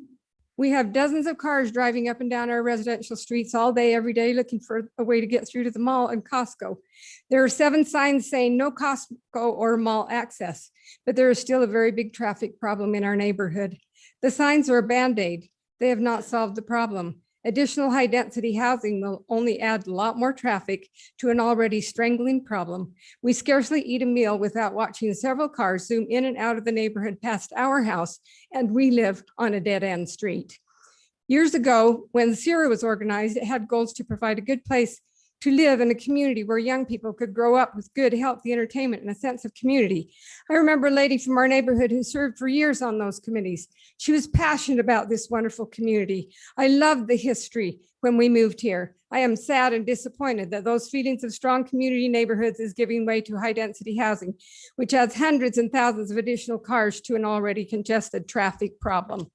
we have dozens of cars driving up and down our residential streets all day, every day, looking for a way to get through to the mall and Costco. There are 7 signs saying no Costco or mall access, but there is still a very big traffic problem in our neighborhood. The signs are a Band-Aid. They have not solved the problem. Additional high-density housing will only add a lot more traffic to an already strangling problem. We scarcely eat a meal without watching several cars zoom in and out of the neighborhood past our house, and we live on a dead-end street. Years ago, when CIRA was organized, it had goals to provide a good place to live in a community where young people could grow up with good, healthy entertainment and a sense of community. I remember a lady from our neighborhood who served for years on those committees. She was passionate about this wonderful community. I loved the history when we moved here. I am sad and disappointed that those feelings of strong community neighborhoods is giving way to high density housing, which adds hundreds and thousands of additional cars to an already congested traffic problem.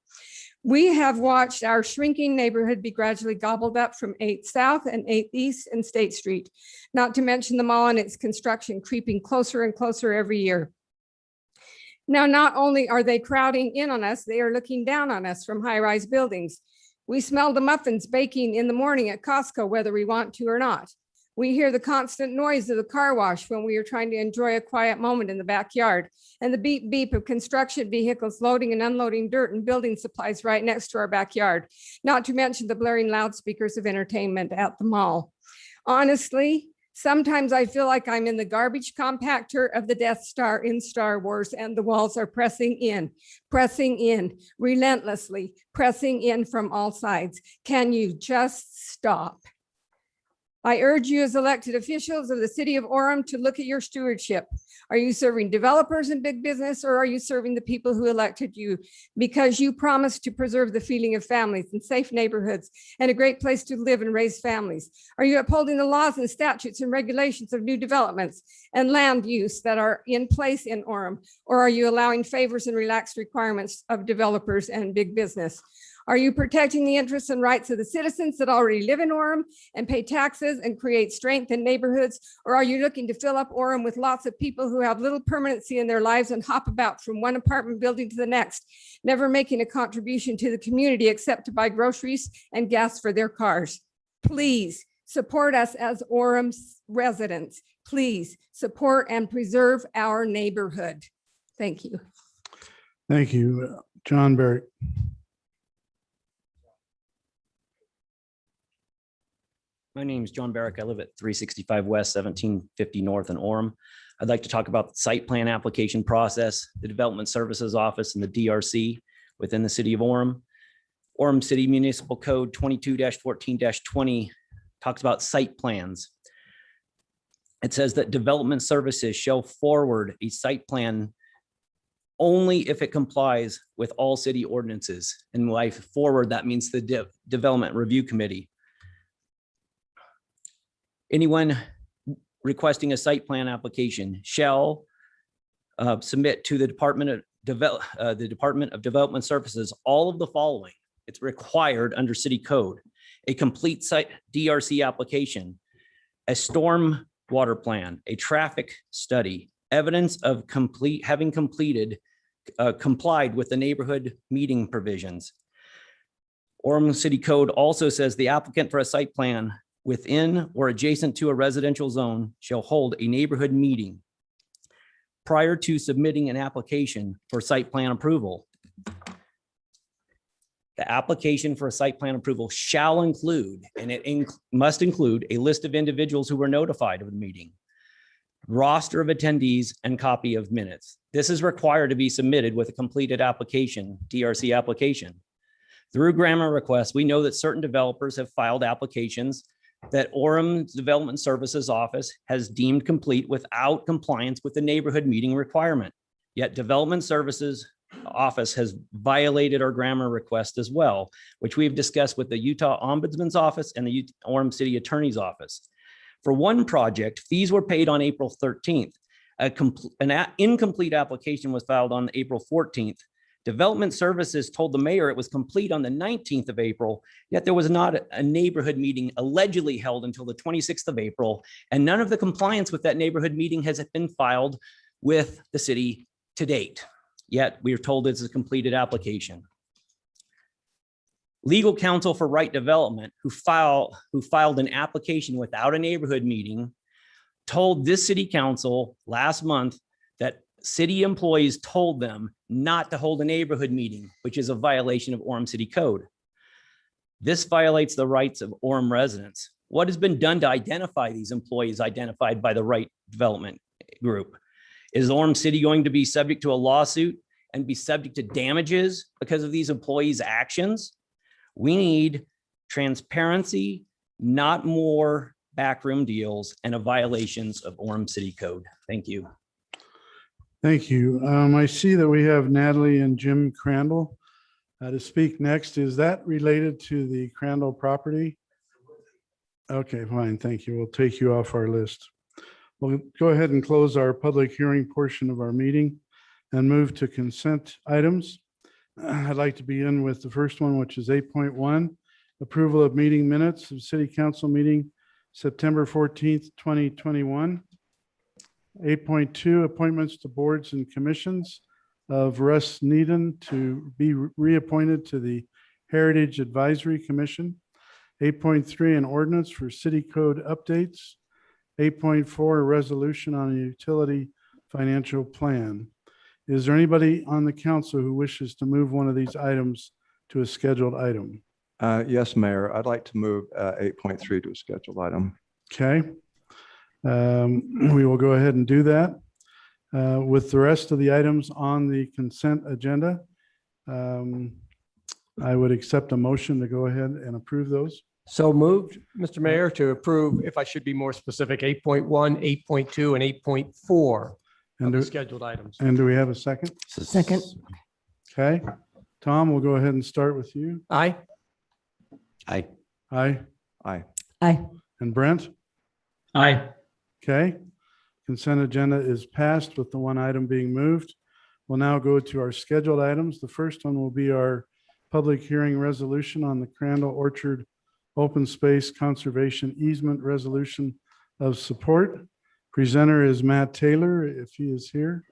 We have watched our shrinking neighborhood be gradually gobbled up from 8th South and 8th East and State Street, not to mention the mall and its construction creeping closer and closer every year. Now, not only are they crowding in on us, they are looking down on us from high-rise buildings. We smell the muffins baking in the morning at Costco, whether we want to or not. We hear the constant noise of the car wash when we are trying to enjoy a quiet moment in the backyard, and the beep beep of construction vehicles loading and unloading dirt and building supplies right next to our backyard, not to mention the blaring loudspeakers of entertainment at the mall. Honestly, sometimes I feel like I'm in the garbage compactor of the Death Star in Star Wars, and the walls are pressing in, relentlessly pressing in from all sides. Can you just stop? I urge you as elected officials of the city of Orem to look at your stewardship. Are you serving developers and big business, or are you serving the people who elected you? Because you promised to preserve the feeling of families and safe neighborhoods and a great place to live and raise families. Are you upholding the laws and statutes and regulations of new developments and land use that are in place in Orem? Or are you allowing favors and relaxed requirements of developers and big business? Are you protecting the interests and rights of the citizens that already live in Orem and pay taxes and create strength in neighborhoods? Or are you looking to fill up Orem with lots of people who have little permanency in their lives and hop about from one apartment building to the next, never making a contribution to the community except to buy groceries and gas for their cars? Please support us as Orem residents. Please support and preserve our neighborhood. Thank you. Thank you. John Barrick. My name is John Barrick. I live at 365 West, 1750 North in Orem. I'd like to talk about the site plan application process, the Development Services Office, and the DRC within the city of Orem. Orem City Municipal Code 22-14-20 talks about site plans. It says that development services shall forward a site plan only if it complies with all city ordinances. And by forward, that means the Development Review Committee. Anyone requesting a site plan application shall submit to the Department of Development Services all of the following. It's required under city code: a complete site DRC application, a storm water plan, a traffic study, evidence of having complied with the neighborhood meeting provisions. Orem City Code also says the applicant for a site plan within or adjacent to a residential zone shall hold a neighborhood meeting prior to submitting an application for site plan approval. The application for a site plan approval shall include, and it must include, a list of individuals who were notified of the meeting, roster of attendees, and copy of minutes. This is required to be submitted with a completed application, DRC application. Through grammar requests, we know that certain developers have filed applications that Orem Development Services Office has deemed complete without compliance with the neighborhood meeting requirement. Yet Development Services Office has violated our grammar request as well, which we've discussed with the Utah Ombudsman's Office and the Orem City Attorney's Office. For one project, fees were paid on April 13th. An incomplete application was filed on April 14th. Development Services told the mayor it was complete on the 19th of April, yet there was not a neighborhood meeting allegedly held until the 26th of April, and none of the compliance with that neighborhood meeting has been filed with the city to date. Yet we are told it's a completed application. Legal counsel for Right Development, who filed an application without a neighborhood meeting, told this city council last month that city employees told them not to hold a neighborhood meeting, which is a violation of Orem City Code. This violates the rights of Orem residents. What has been done to identify these employees identified by the Right Development Group? Is Orem City going to be subject to a lawsuit and be subject to damages because of these employees' actions? We need transparency, not more backroom deals and violations of Orem City Code. Thank you. Thank you. I see that we have Natalie and Jim Crandall to speak next. Is that related to the Crandall property? Okay, fine. Thank you. We'll take you off our list. We'll go ahead and close our public hearing portion of our meeting and move to consent items. I'd like to begin with the first one, which is 8.1, approval of meeting minutes of City Council meeting September 14th, 2021. 8.2, appointments to boards and commissions of Russ Needham to be reappointed to the Heritage Advisory Commission. 8.3, an ordinance for city code updates. 8.4, a resolution on a utility financial plan. Is there anybody on the council who wishes to move one of these items to a scheduled item? Yes, Mayor, I'd like to move 8.3 to a scheduled item. Okay. We will go ahead and do that. With the rest of the items on the consent agenda, I would accept a motion to go ahead and approve those. So moved, Mr. Mayor, to approve, if I should be more specific, 8.1, 8.2, and 8.4 of the scheduled items. And do we have a second? Second. Okay. Tom, we'll go ahead and start with you. Aye. Aye. Aye. Aye. Aye. And Brent? Aye. Okay. Consent agenda is passed with the one item being moved. We'll now go to our scheduled items. The first one will be our public hearing resolution on the Crandall Orchard Open Space Conservation Easement Resolution of Support. Presenter is Matt Taylor, if he is here.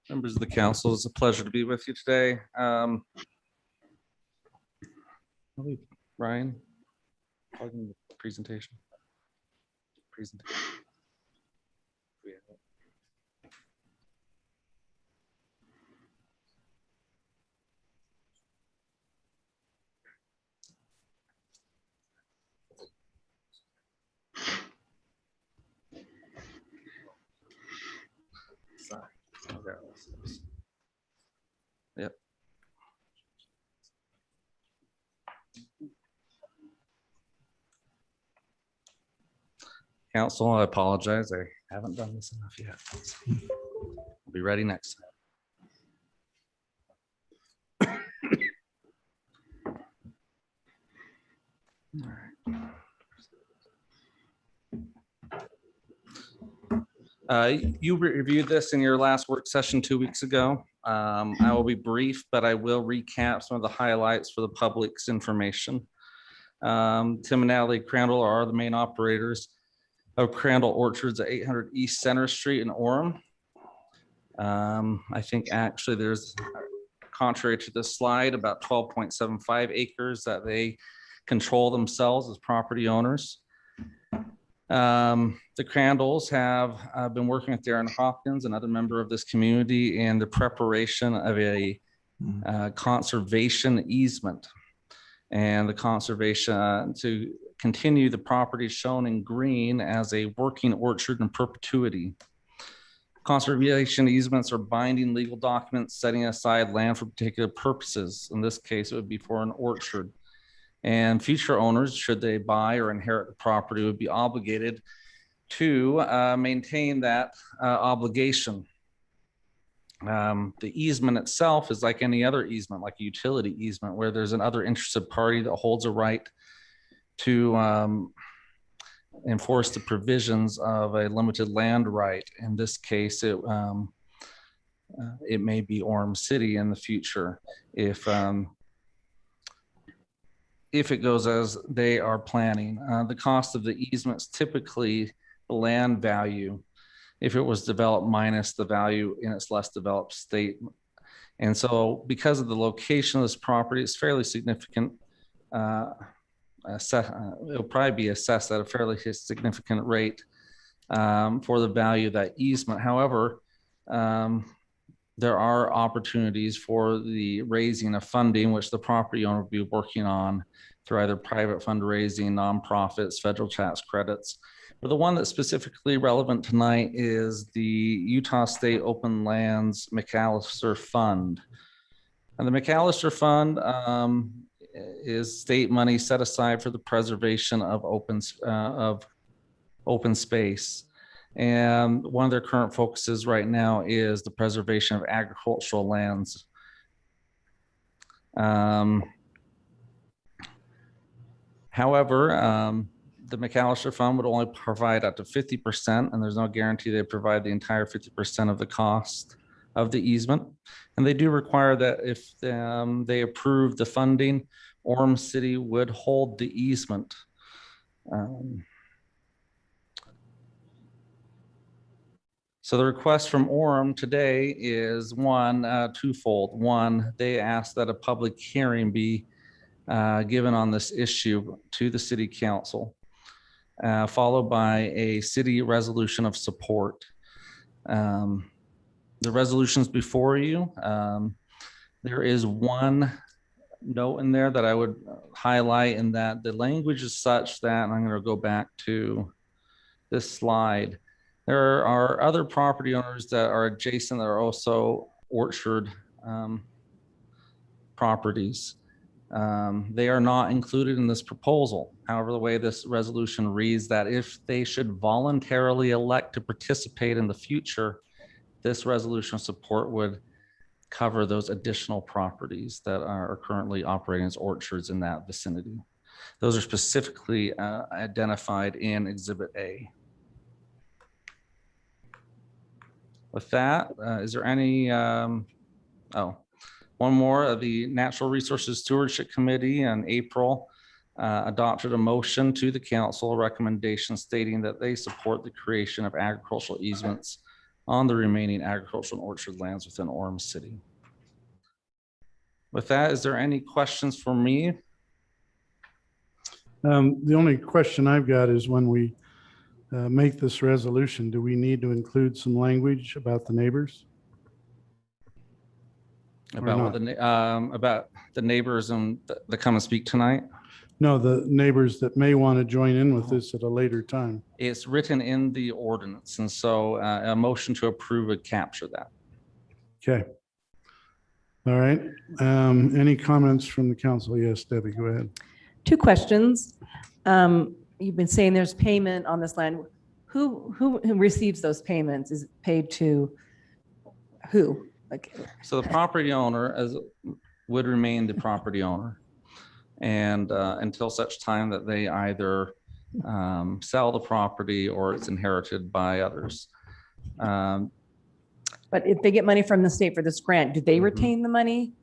Members of the council, it's a pleasure to be with you today. Ryan, presentation. Yep. Council, I apologize. I Haven't done this enough yet. We'll be ready next time. You reviewed this in your last work session 2 weeks ago. I will be brief, but I will recap some of the highlights for the public's information. Tim and Natalie Crandall are the main operators of Crandall Orchards at 800 East Center Street in Orem. I think actually there's, contrary to this slide, about 12.75 acres that they control themselves as property owners. The Crandalls have been working with Darren Hopkins, another member of this community, in the preparation of a conservation easement and the conservation to continue the property shown in green as a working orchard in perpetuity. Conservation easements are binding legal documents setting aside land for particular purposes. In this case, it would be for an orchard. And future owners, should they buy or inherit the property, would be obligated to maintain that obligation. The easement itself is like any other easement, like a utility easement, where there's another interested party that holds a right to enforce the provisions of a limited land right. In this case, it may be Orem City in the future if it goes as they are planning. The cost of the easements, typically the land value, if it was developed minus the value in its less developed state. And so because of the location of this property, it's fairly significant. It'll probably be assessed at a fairly significant rate for the value of that easement. However, there are opportunities for the raising of funding, which the property owner will be working on through either private fundraising, nonprofits, federal tax credits. But the one that's specifically relevant tonight is the Utah State Open Lands McAllister Fund. And the McAllister Fund is state money set aside for the preservation of open space. And one of their current focuses right now is the preservation of agricultural lands. However, the McAllister Fund would only provide up to 50%, and there's no guarantee they provide the entire 50% of the cost of the easement. And they do require that if they approve the funding, Orem City would hold the easement. So the request from Orem today is twofold. One, they ask that a public hearing be given on this issue to the city council, followed by a city resolution of support. The resolutions before you, there is one note in there that I would highlight, in that the language is such that, and I'm going to go back to this slide, there are other property owners that are adjacent that are also orchard properties. They are not included in this proposal. However, the way this resolution reads, that if they should voluntarily elect to participate in the future, this resolution of support would cover those additional properties that are currently operating as orchards in that vicinity. Those are specifically identified in Exhibit A. With that, is there any, one more, the Natural Resources Stewardship Committee in April adopted a motion to the council, a recommendation stating that they support the creation of agricultural easements on the remaining agricultural and orchard lands within Orem City. With that, is there any questions for me? The only question I've got is, when we make this resolution, do we need to include some language about the neighbors? About the neighbors that come and speak tonight? No, the neighbors that may want to join in with this at a later time. It's written in the ordinance, and so a motion to approve would capture that. Okay. All right. Any comments from the council? Yes, Debbie, go ahead. 2 questions. You've been saying there's payment on this land. who receives those payments? Is it paid to who? Like, So the property owner would remain the property owner. And until such time that they either sell the property or it's inherited by others. but if they get money from the state for this grant, do they retain the money?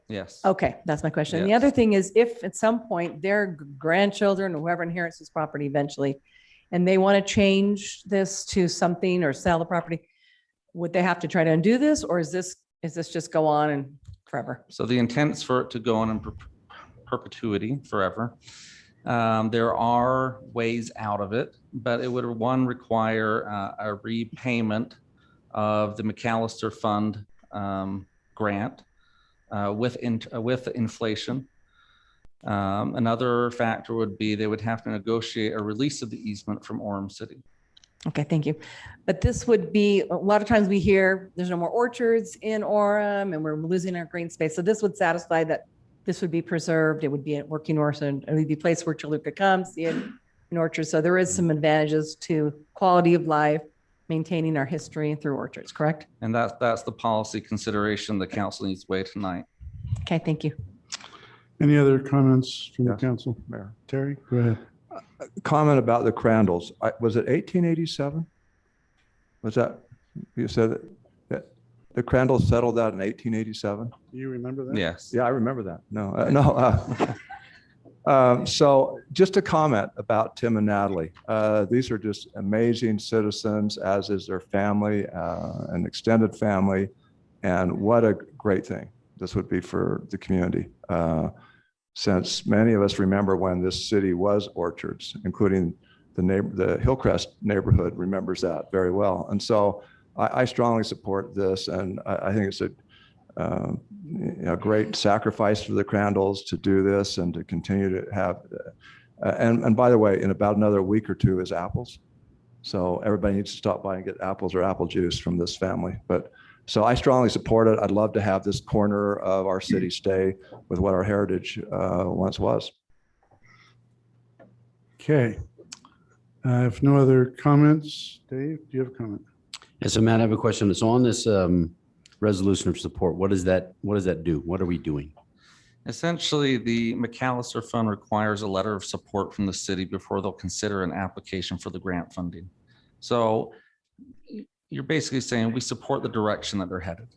Yes. Okay, that's my question. The Yes. other thing is if at some point their grandchildren or whoever inherits this property eventually, and they want to change this to something or sell the property, would they have to try to undo this, or is this just go on and forever? So the intent is for it to go on in perpetuity forever. There are ways out of it, but it would require a repayment of the McAllister Fund grant with inflation. Another factor would be they would have to negotiate a release of the easement from Orem City. Okay, thank you. But this would be, a lot of times we hear there's no more orchards in Orem and we're losing our green space. So this would satisfy that this would be preserved. It would be a working orchard. It would be a place where children could come, see an orchard. So there is some advantages to quality of life, maintaining our history through orchards, correct? And that's the policy consideration the council needs to weigh tonight. Okay, thank you. Any other comments from the Yes, council? Mayor. Terry, go ahead. Comment about the Crandalls. Was it 1887? Was that, you said that the Crandalls settled that in 1887? Do you remember that? Yes. Yeah, I remember that. So just a comment about Tim and Natalie. These are just amazing citizens, as is their family, an extended family. And what a great thing this would be for the community. Since many of us remember when this city was orchards, including the Hillcrest neighborhood remembers that very well. And so I strongly support this. And I think it's a great sacrifice for the Crandalls to do this and to continue to have. And by the way, in about another week or two is apples. So everybody needs to stop by and get apples or apple juice from this family. So I strongly support it. I'd love to have this corner of our city stay with what our heritage once was. Okay. If no other comments, Dave, do you have a comment? Yes, so Matt, I have a question. So on this resolution of support, what does that do? What are we doing? Essentially, the McAllister Fund requires a letter of support from the city before they'll consider an application for the grant funding. So you're basically saying we support the direction that they're headed.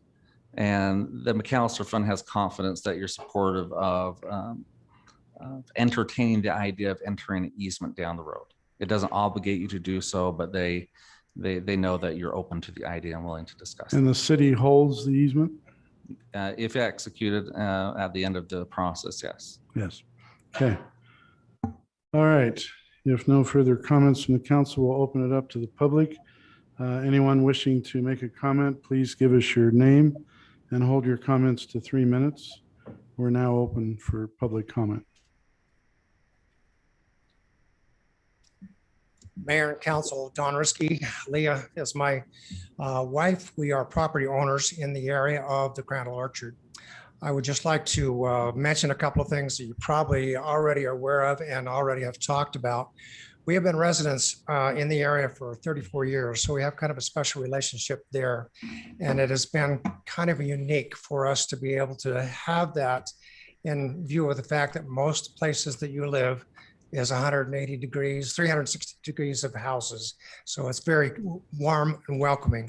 And the McAllister Fund has confidence that you're supportive of entertaining the idea of entering an easement down the road. It doesn't obligate you to do so, but they know that you're open to the idea and willing to discuss. And the city holds the easement? If executed at the end of the process, yes. Yes. Okay. All right. If no further comments from the council, we'll open it up to the public. Anyone wishing to make a comment, please give us your name and hold your comments to 3 minutes. We're now open for public comment. Mayor and Council, Don Risky. Leah is my wife. We are property owners in the area of the Crandall Orchard. I would just like to mention a couple of things that you probably already are aware of and already have talked about. We have been residents in the area for 34 years, so we have kind of a special relationship there. And it has been kind of unique for us to be able to have that in view of the fact that most places that you live is 180 degrees, 360 degrees of houses. So it's very warm and welcoming.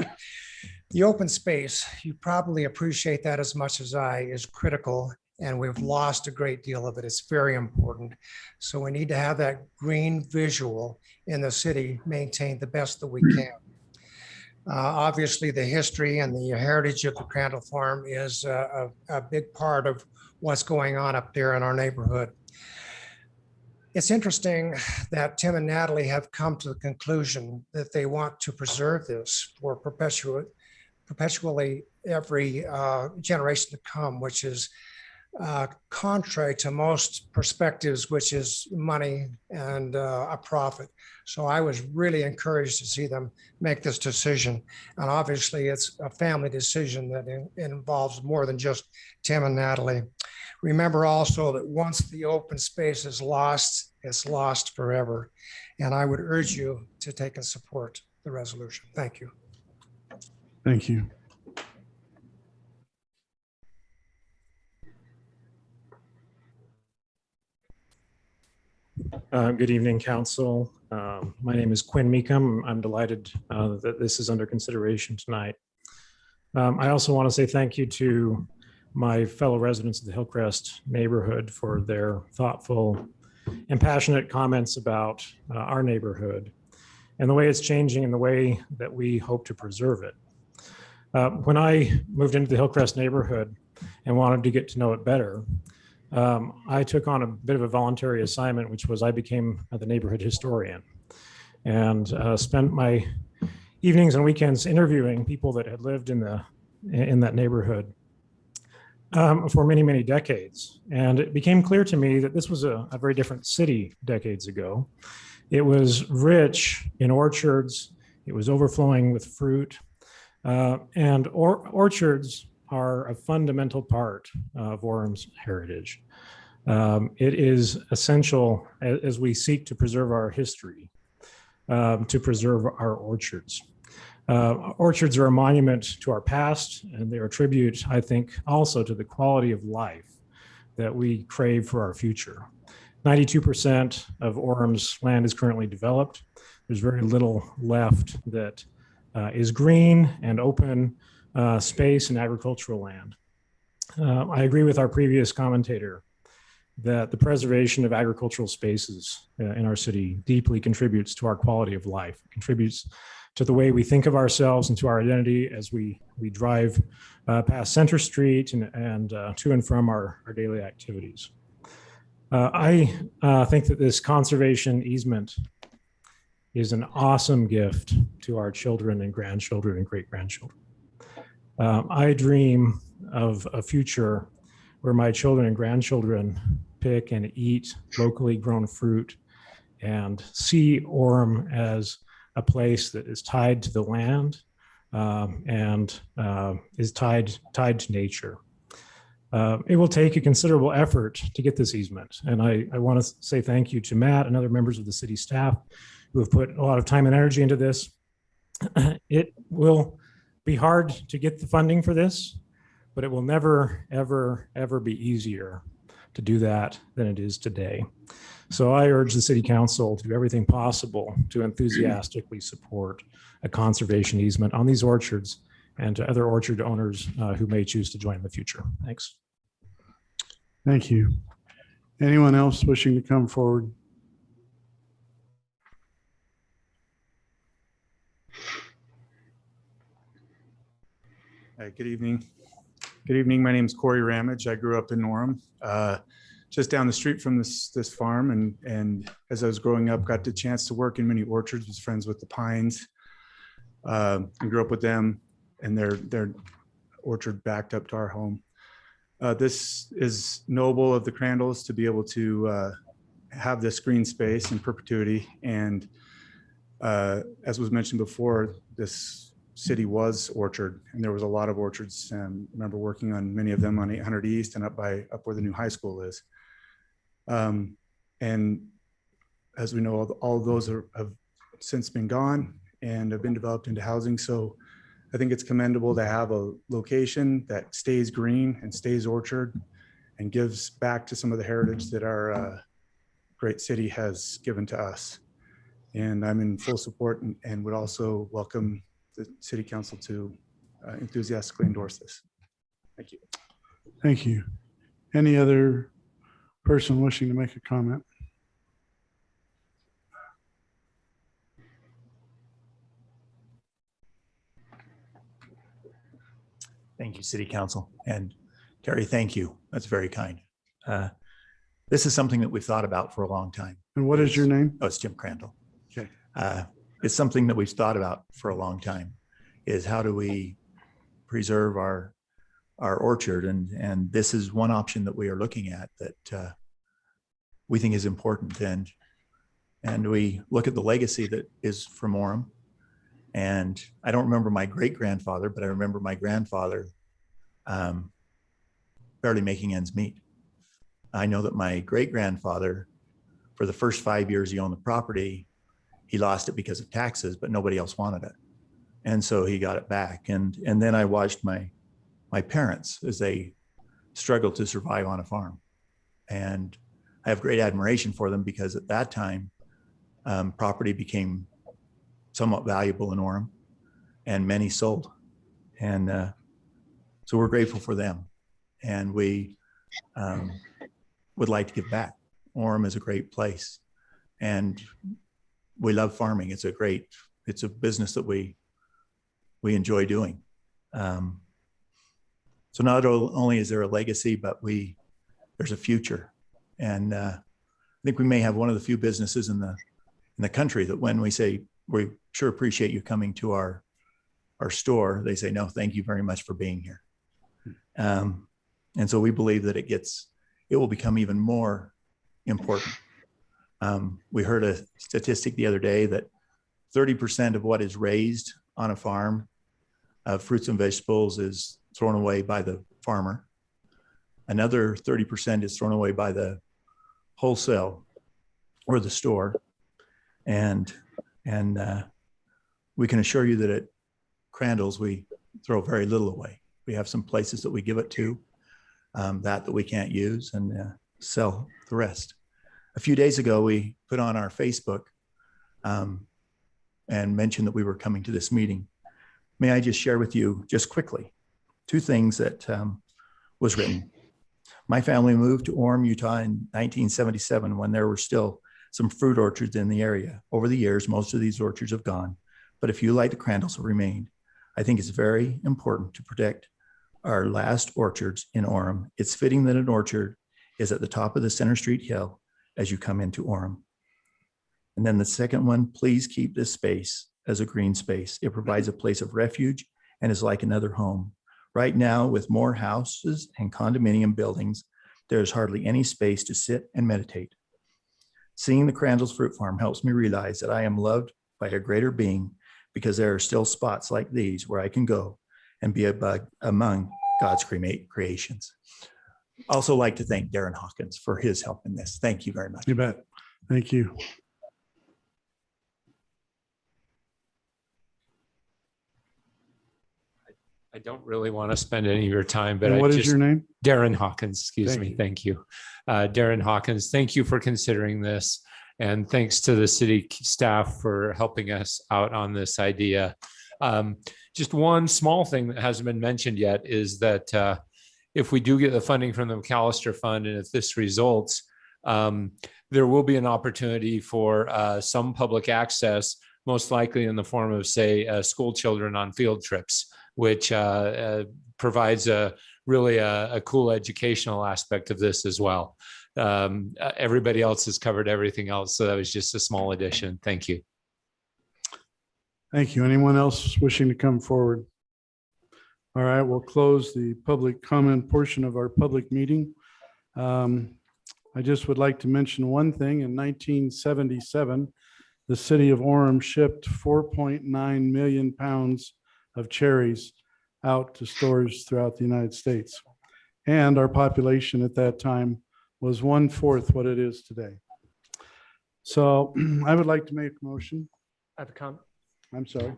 The open space, you probably appreciate that as much as I, is critical. And we've lost a great deal of it. It's very important. So we need to have that green visual in the city maintained the best that we can. Obviously, the history and the heritage of the Crandall Farm is a big part of what's going on up there in our neighborhood. It's interesting that Tim and Natalie have come to the conclusion that they want to preserve this for perpetually every generation to come, which is contrary to most perspectives, which is money and a profit. So I was really encouraged to see them make this decision. And obviously it's a family decision that involves more than just Tim and Natalie. Remember also that once the open space is lost, it's lost forever. And I would urge you to take and support the resolution. Thank you. Thank you. Good evening, council. My name is Quinn Meekum. I'm delighted that this is under consideration tonight. I also want to say thank you to my fellow residents of the Hillcrest neighborhood for their thoughtful and passionate comments about our neighborhood and the way it's changing and the way that we hope to preserve it. When I moved into the Hillcrest neighborhood and wanted to get to know it better, I took on a bit of a voluntary assignment, which was I became the neighborhood historian and spent my evenings and weekends interviewing people that had lived in that neighborhood for many, many decades. And it became clear to me that this was a very different city decades ago. It was rich in orchards. It was overflowing with fruit. And orchards are a fundamental part of Orem's heritage. It is essential as we seek to preserve our history, to preserve our orchards. Orchards are a monument to our past, and they're a tribute, I think, also to the quality of life that we crave for our future. 92% of Orem's land is currently developed. There's very little left that is green and open space and agricultural land. I agree with our previous commentator that the preservation of agricultural spaces in our city deeply contributes to our quality of life, contributes to the way we think of ourselves and to our identity as we drive past Center Street and to and from our daily activities. I think that this conservation easement is an awesome gift to our children and grandchildren and great-grandchildren. I dream of a future where my children and grandchildren pick and eat locally grown fruit and see Orem as a place that is tied to the land and is tied to nature. It will take a considerable effort to get this easement. And I want to say thank you to Matt and other members of the city staff who have put a lot of time and energy into this. It will be hard to get the funding for this, but it will never, ever, ever be easier to do that than it is today. So I urge the city council to do everything possible to enthusiastically support a conservation easement on these orchards and to other orchard owners who may choose to join in the future. Thanks. Thank you. Anyone else wishing to come forward? Hi, good evening. Good evening. My name is Corey Ramage. I grew up in Orem, just down the street from this farm. And as I was growing up, got the chance to work in many orchards, was friends with the Pines, and grew up with them and their orchard backed up to our home. This is noble of the Crandalls to be able to have this green space in perpetuity. And as was mentioned before, this city was orchard, and there was a lot of orchards. I remember working on many of them on 800 East and up where the new high school is. And as we know, all of those have since been gone and have been developed into housing. So I think it's commendable to have a location that stays green and stays orchard and gives back to some of the heritage that our great city has given to us. And I'm in full support and would also welcome the city council to enthusiastically endorse this. Thank you. Thank you. Any other person wishing to make a comment? Thank you, City Council. And Terry, thank you. That's very kind. This is something that we've thought about for a long time. And what is your name? Oh, it's Jim Crandall. Okay. It's something that we've thought about for a long time, is how do we preserve our orchard? And this is one option that we are looking at that we think is important. And we look at the legacy that is from Orem. And I don't remember my great-grandfather, but I remember my grandfather barely making ends meet. I know that my great-grandfather, for the first 5 years he owned the property, he lost it because of taxes, but nobody else wanted it. And so he got it back. And then I watched my parents as they struggled to survive on a farm. And I have great admiration for them because at that time, property became somewhat valuable in Orem and many sold. And so we're grateful for them. And we would like to give back. Orem is a great place. And we love farming. It's a business that we enjoy doing. So not only is there a legacy, but there's a future. And I think we may have one of the few businesses in the country that when we say, we sure appreciate you coming to our store, they say, no, thank you very much for being here. And so we believe that it will become even more important. We heard a statistic the other day that 30% of what is raised on a farm of fruits and vegetables is thrown away by the farmer. Another 30% is thrown away by the wholesale or the store. And we can assure you that at Crandall's, we throw very little away. We have some places that we give it to that we can't use and sell the rest. A few days ago, we put on our Facebook and mentioned that we were coming to this meeting. May I just share with you just quickly two things that was written. My family moved to Orem, Utah in 1977 when there were still some fruit orchards in the area. Over the years, most of these orchards have gone, but a few like the Crandalls have remained. I think it's very important to protect our last orchards in Orem. It's fitting that an orchard is at the top of the Center Street Hill as you come into Orem. And then the second one, please keep this space as a green space. It provides a place of refuge and is like another home. Right now, with more houses and condominium buildings, there is hardly any space to sit and meditate. Seeing the Crandall's Fruit Farm helps me realize that I am loved by a greater being because there are still spots like these where I can go and be a bug among God's creations. Also like to thank Darren Hawkins for his help in this. Thank you very much. You bet. Thank you. I don't really want to spend any of your time, but And what is your name? Darren Hawkins, excuse Thank me. you. Thank you. Darren Hawkins, thank you for considering this. And thanks to the city staff for helping us out on this idea. Just one small thing that hasn't been mentioned yet is that if we do get the funding from the McAllister Fund, and if this results, there will be an opportunity for some public access, most likely in the form of, say, school children on field trips, which provides really a cool educational aspect of this as well. Everybody else has covered everything else, so that was just a small addition. Thank you. Thank you. Anyone else wishing to come forward? All right, we'll close the public comment portion of our public meeting. I just would like to mention one thing. In 1977, the city of Orem shipped 4.9 million pounds of cherries out to stores throughout the United States. And our population at that time was 1/4 what it is today. So I would like to make a motion. I have a comment. I'm sorry.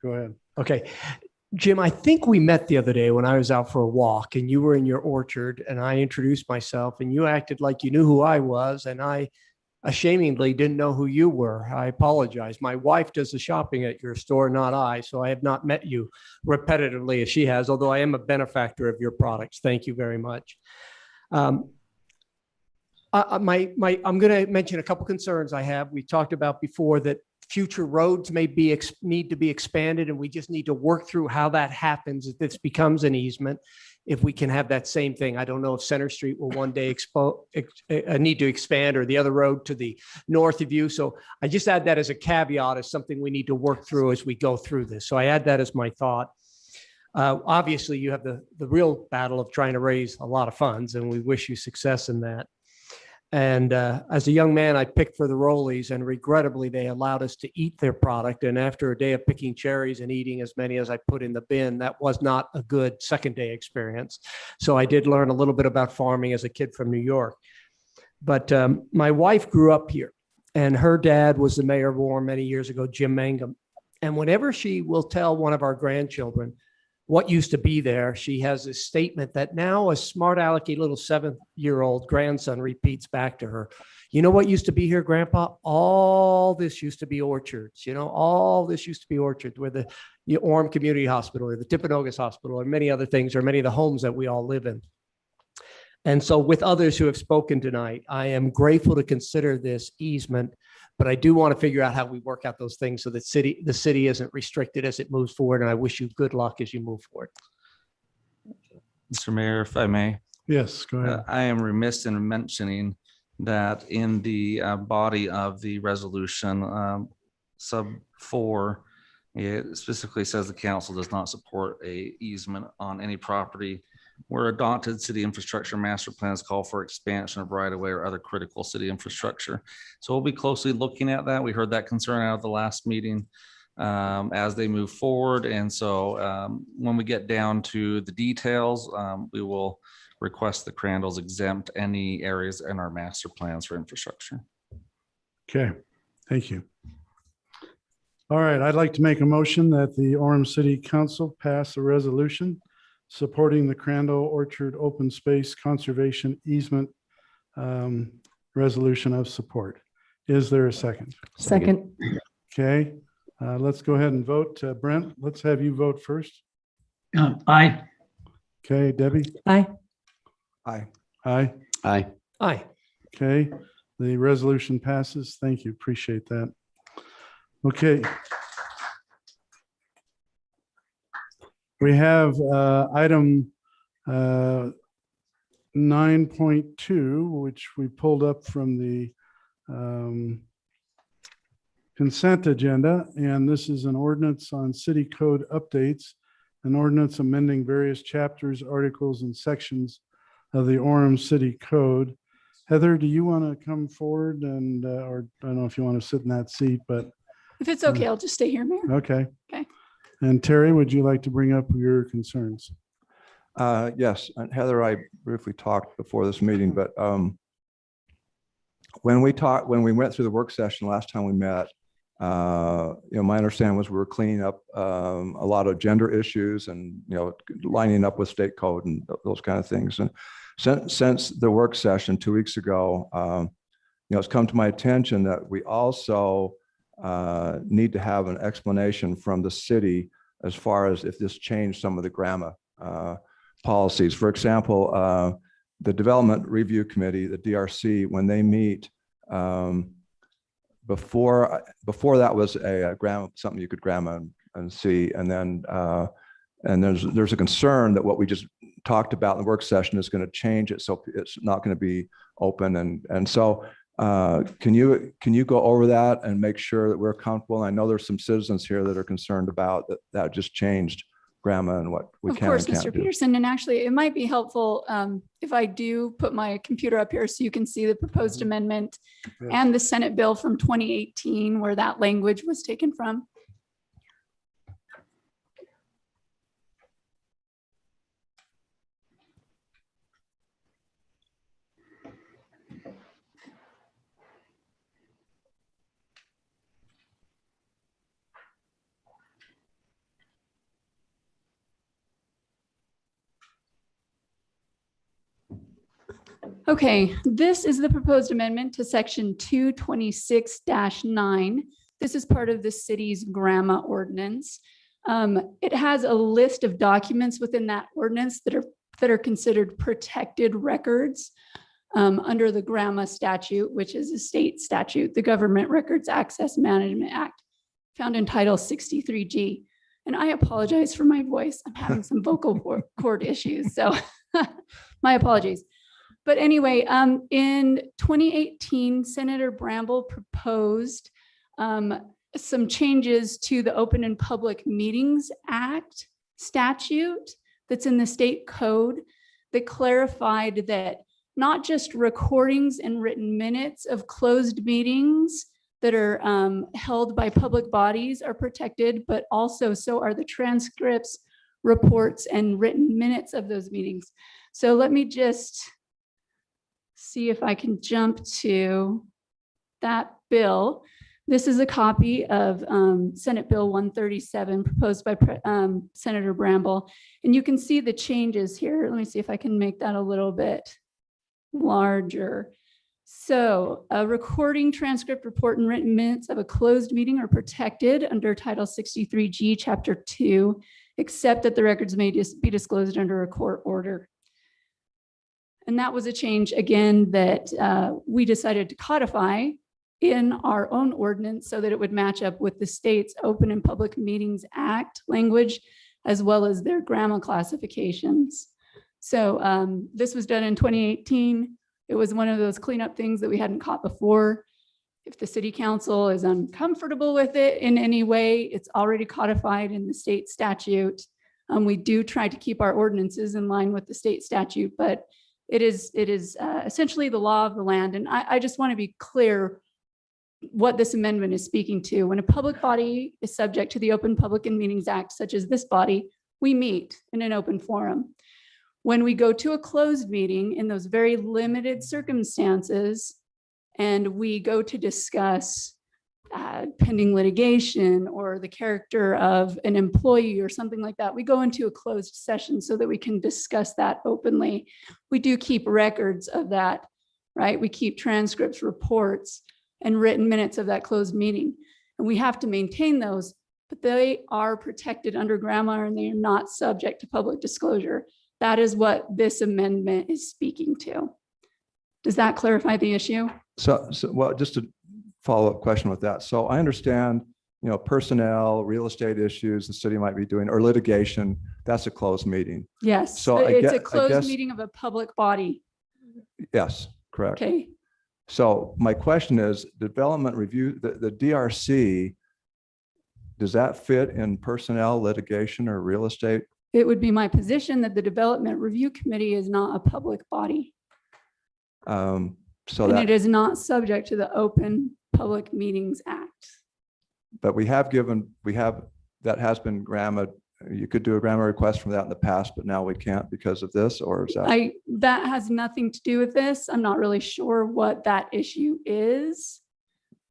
Go ahead. Okay. Jim, I think we met the other day when I was out for a walk and you were in your orchard and I introduced myself and you acted like you knew who I was and I ashamedly didn't know who you were. I apologize. My wife does the shopping at your store, not I, so I have not met you repetitively as she has, although I am a benefactor of your products. Thank you very much. I'm going to mention a couple concerns I have. We talked about before that future roads may need to be expanded, and we just need to work through how that happens if this becomes an easement. If we can have that same thing, I don't know if Center Street will one day need to expand, or the other road to the north of you. So I just add that as a caveat, as something we need to work through as we go through this. So I add that as my thought. Obviously, you have the real battle of trying to raise a lot of funds, and we wish you success in that. And as a young man, I picked for the Rollies, and regrettably, they allowed us to eat their product. And after a day of picking cherries and eating as many as I put in the bin, that was not a good second day experience. So I did learn a little bit about farming as a kid from New York. But my wife grew up here, and her dad was the mayor of Orem many years ago, Jim Mangum. And whenever she will tell one of our grandchildren what used to be there, she has a statement that now a smart alecky little 7-year-old grandson repeats back to her. You know what used to be here, Grandpa? All this used to be orchards. You know, all this used to be orchards, where the Orem Community Hospital or the Timpanogos Hospital or many other things, or many of the homes that we all live in. And so with others who have spoken tonight, I am grateful to consider this easement, but I do want to figure out how we work out those things so that the city isn't restricted as it moves forward. And I wish you good luck as you move forward. Mr. Mayor, if I may. Yes, go ahead. I am remiss in mentioning that in the body of the resolution, sub 4, it specifically says the council does not support a easement on any property where adopted city infrastructure master plans call for expansion of right of way or other critical city infrastructure. So we'll be closely looking at that. We heard that concern out of the last meeting as they move forward. And so when we get down to the details, we will request the Crandalls exempt any areas in our master plans for infrastructure. Okay, thank you. All right, I'd like to make a motion that the Orem City Council pass a resolution supporting the Crandall Orchard Open Space Conservation Easement resolution of support. Is there a second? Second. Okay, let's go ahead and vote. Brent, let's have you vote first. Aye. Okay, Debbie? Aye. Aye. Aye. Aye. Aye. Okay, the resolution passes. Thank you. Appreciate that. Okay. We have item 9.2, which we pulled up from the consent agenda, and this is an ordinance on city code updates, an ordinance amending various chapters, articles, and sections of the Orem City Code. Heather, do you want to come forward and, or I don't know if you want to sit in that seat, but. If it's okay, I'll just stay here, Mayor. Okay. Okay. And Terry, would you like to bring up your concerns? Yes, and Heather, I briefly talked before this meeting, but when we went through the work session last time we met, my understanding was we were cleaning up a lot of gender issues and, lining up with state code and those kind of things. And since the work session 2 weeks ago, it's come to my attention that we also need to have an explanation from the city as far as if this changed some of the GRAMA policies. For example, the Development Review Committee, the DRC, when they meet, before that was a GRAMA, something you could GRAMA and see, and then there's a concern that what we just talked about in the work session is going to change it, so it's not going to be open, and so. Can you go over that and make sure that we're comfortable? I know there's some citizens here that are concerned about that just changed GRAMA and what we can and Of course, can't Mr. do. Peterson, and actually it might be helpful if I do put my computer up here so you can see the proposed amendment and the Senate bill from 2018 where that language was taken from. Okay, this is the proposed amendment to section 226-9. This is part of the city's GRAMA ordinance. It has a list of documents within that ordinance that are considered protected records under the GRAMA statute, which is a state statute, the Government Records Access Management Act, found in Title 63G. And I apologize for my voice. I'm having some vocal cord issues, so my apologies. But anyway, in 2018, Senator Bramble proposed some changes to the Open and Public Meetings Act statute that's in the state code that clarified that not just recordings and written minutes of closed meetings that are held by public bodies are protected, but also so are the transcripts, reports, and written minutes of those meetings. So let me just see if I can jump to that bill. This is a copy of Senate Bill 137 proposed by Senator Bramble. And you can see the changes here. Let me see if I can make that a little bit larger. So a recording, transcript, report, and written minutes of a closed meeting are protected under Title 63G, Chapter 2, except that the records may just be disclosed under a court order. And that was a change, again, that we decided to codify in our own ordinance so that it would match up with the state's Open and Public Meetings Act language, as well as their grandma classifications. So this was done in 2018. It was one of those cleanup things that we hadn't caught before. If the city council is uncomfortable with it in any way, it's already codified in the state statute. We do try to keep our ordinances in line with the state statute, but it is essentially the law of the land. And I just want to be clear what this amendment is speaking to. When a public body is subject to the Open Public and Meetings Act, such as this body, we meet in an open forum. When we go to a closed meeting in those very limited circumstances, and we go to discuss pending litigation or the character of an employee or something like that, we go into a closed session so that we can discuss that openly. We do keep records of that, right? We keep transcripts, reports, and written minutes of that closed meeting. And we have to maintain those, but they are protected under grandma and they are not subject to public disclosure. That is what this amendment is speaking to. Does that clarify the issue? So well, just a follow-up question with that. So I understand, personnel, real estate issues the city might be doing, or litigation, that's a closed meeting. Yes, So it's a closed meeting of a public body. Yes, correct. Okay. So my question is, development review, the DRC, does that fit in personnel, litigation, or real estate? It would be my position that the Development Review Committee is not a public body. So And that, it is not subject to the Open Public Meetings Act. but that has been grandma. You could do a grandma request from that in the past, but now we can't because of this, or is that? That has nothing to do with this. I'm not really sure what that issue is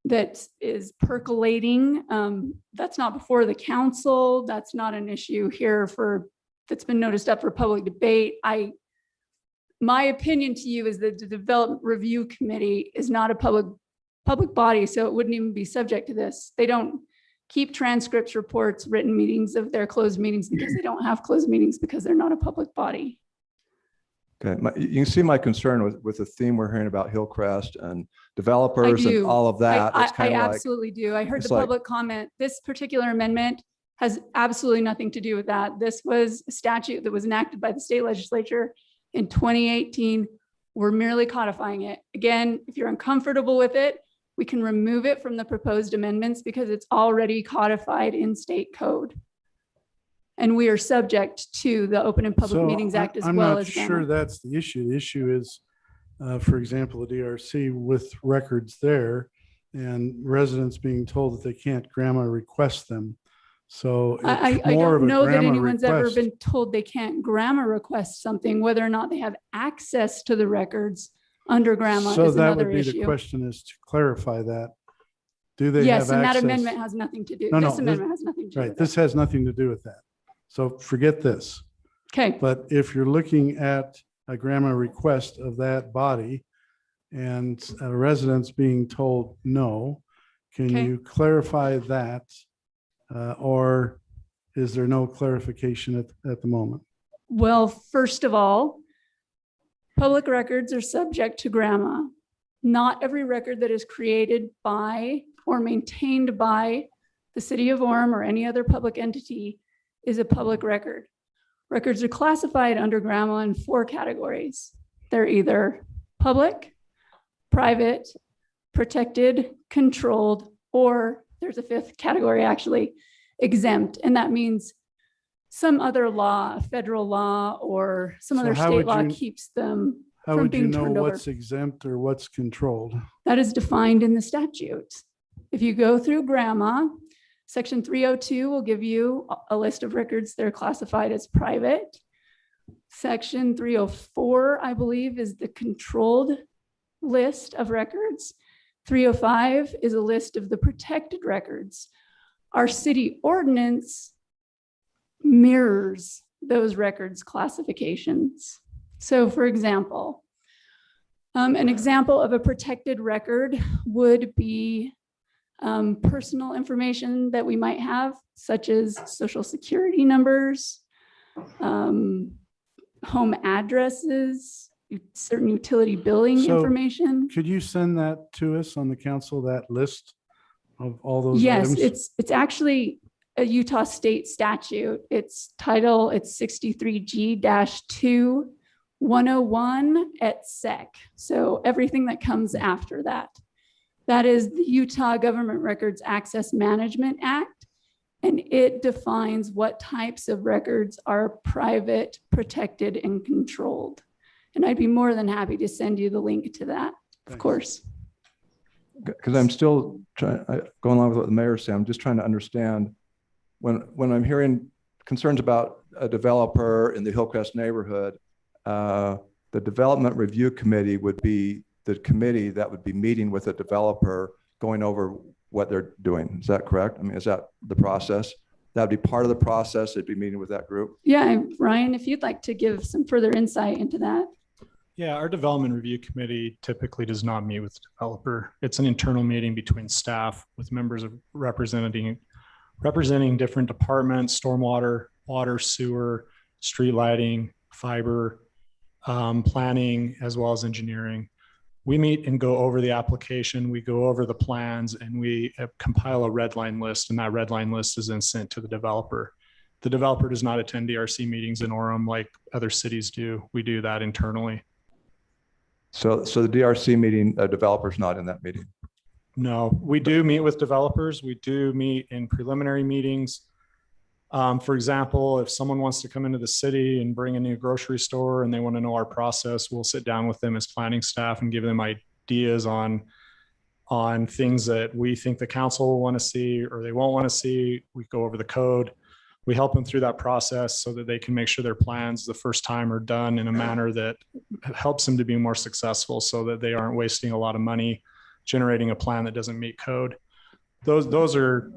that is percolating. That's not before the council. That's not an issue here that's been noticed up for public debate. My opinion to you is that the Development Review Committee is not a public body, so it wouldn't even be subject to this. They don't keep transcripts, reports, written meetings of their closed meetings because they don't have closed meetings because they're not a public body. Okay, you can see my concern with the theme we're hearing about Hillcrest and developers and all of that. It's I kind of like, absolutely do. I heard it's the like- public comment. This particular amendment has absolutely nothing to do with that. This was a statute that was enacted by the state legislature in 2018. We're merely codifying it. Again, if you're uncomfortable with it, we can remove it from the proposed amendments because it's already codified in state code. And we are subject to the Open and Public So Meetings Act as I'm well not as sure grandma. that's the issue. The issue is, for example, the DRC with records there and residents being told that they can't grandma request them. So I it's more of don't a know that grandma anyone's ever request. been told they can't grandma request something, whether or not they have access to the records under grandma So is that another would be the issue. question, is to clarify that. Do they Yes, have and that access? amendment has nothing to do. No, This no, amendment has nothing to do Right, with this has nothing to do with that. So forget this. Okay. But if you're looking at a grandma request of that body and residents being told no, can Okay. you clarify that? Or is there no clarification at the moment? Well, first of all, public records are subject to grandma. Not every record that is created by or maintained by the city of Orem or any other public entity is a public record. Records are classified under grandma in 4 categories. They're either public, private, protected, controlled, or there's a 5th category actually, exempt. And that means some other law, a federal law or some So other how state would law you- keeps them How from would you being know turned over. what's exempt or what's controlled? That is defined in the statute. If you go through grandma, section 302 will give you a list of records that are classified as private. Section 304, I believe, is the controlled list of records. 305 is a list of the protected records. Our city ordinance mirrors those records classifications. So for example, an example of a protected record would be personal information that we might have, such as social security numbers, home addresses, certain utility billing So, information. Could you send that to us on the council, that list of all those Yes, items? it's actually a Utah state statute. It's 63G-2 101 et sec. So everything that comes after that. That is the Utah Government Records Access Management Act, and it defines what types of records are private, protected, and controlled. And I'd be more than happy to send you the link to that, of course. Because I'm still trying, going along with what the mayor said, I'm just trying to understand when I'm hearing concerns about a developer in the Hillcrest neighborhood, the Development Review Committee would be the committee that would be meeting with a developer, going over what they're doing. Is that correct? I mean, is that the process? That'd be part of the process. They'd be meeting with that group. Yeah, Ryan, if you'd like to give some further insight into that. Yeah, our development review committee typically does not meet with the developer. It's an internal meeting between staff with members of representing different departments, stormwater, water, sewer, street lighting, fiber, planning, as well as engineering. We meet and go over the application, we go over the plans, and we compile a red line list, and that red line list is then sent to the developer. The developer does not attend DRC meetings in Orem like other cities do. We do that internally. So the DRC meeting, a developer's not in that meeting. No, we do meet with developers. We do meet in preliminary meetings. For example, if someone wants to come into the city and bring a new grocery store and they want to know our process, we'll sit down with them as planning staff and give them ideas on things that we think the council will want to see or they won't want to see. We go over the code. We help them through that process so that they can make sure their plans the first time are done in a manner that helps them to be more successful so that they aren't wasting a lot of money generating a plan that doesn't meet code. Those are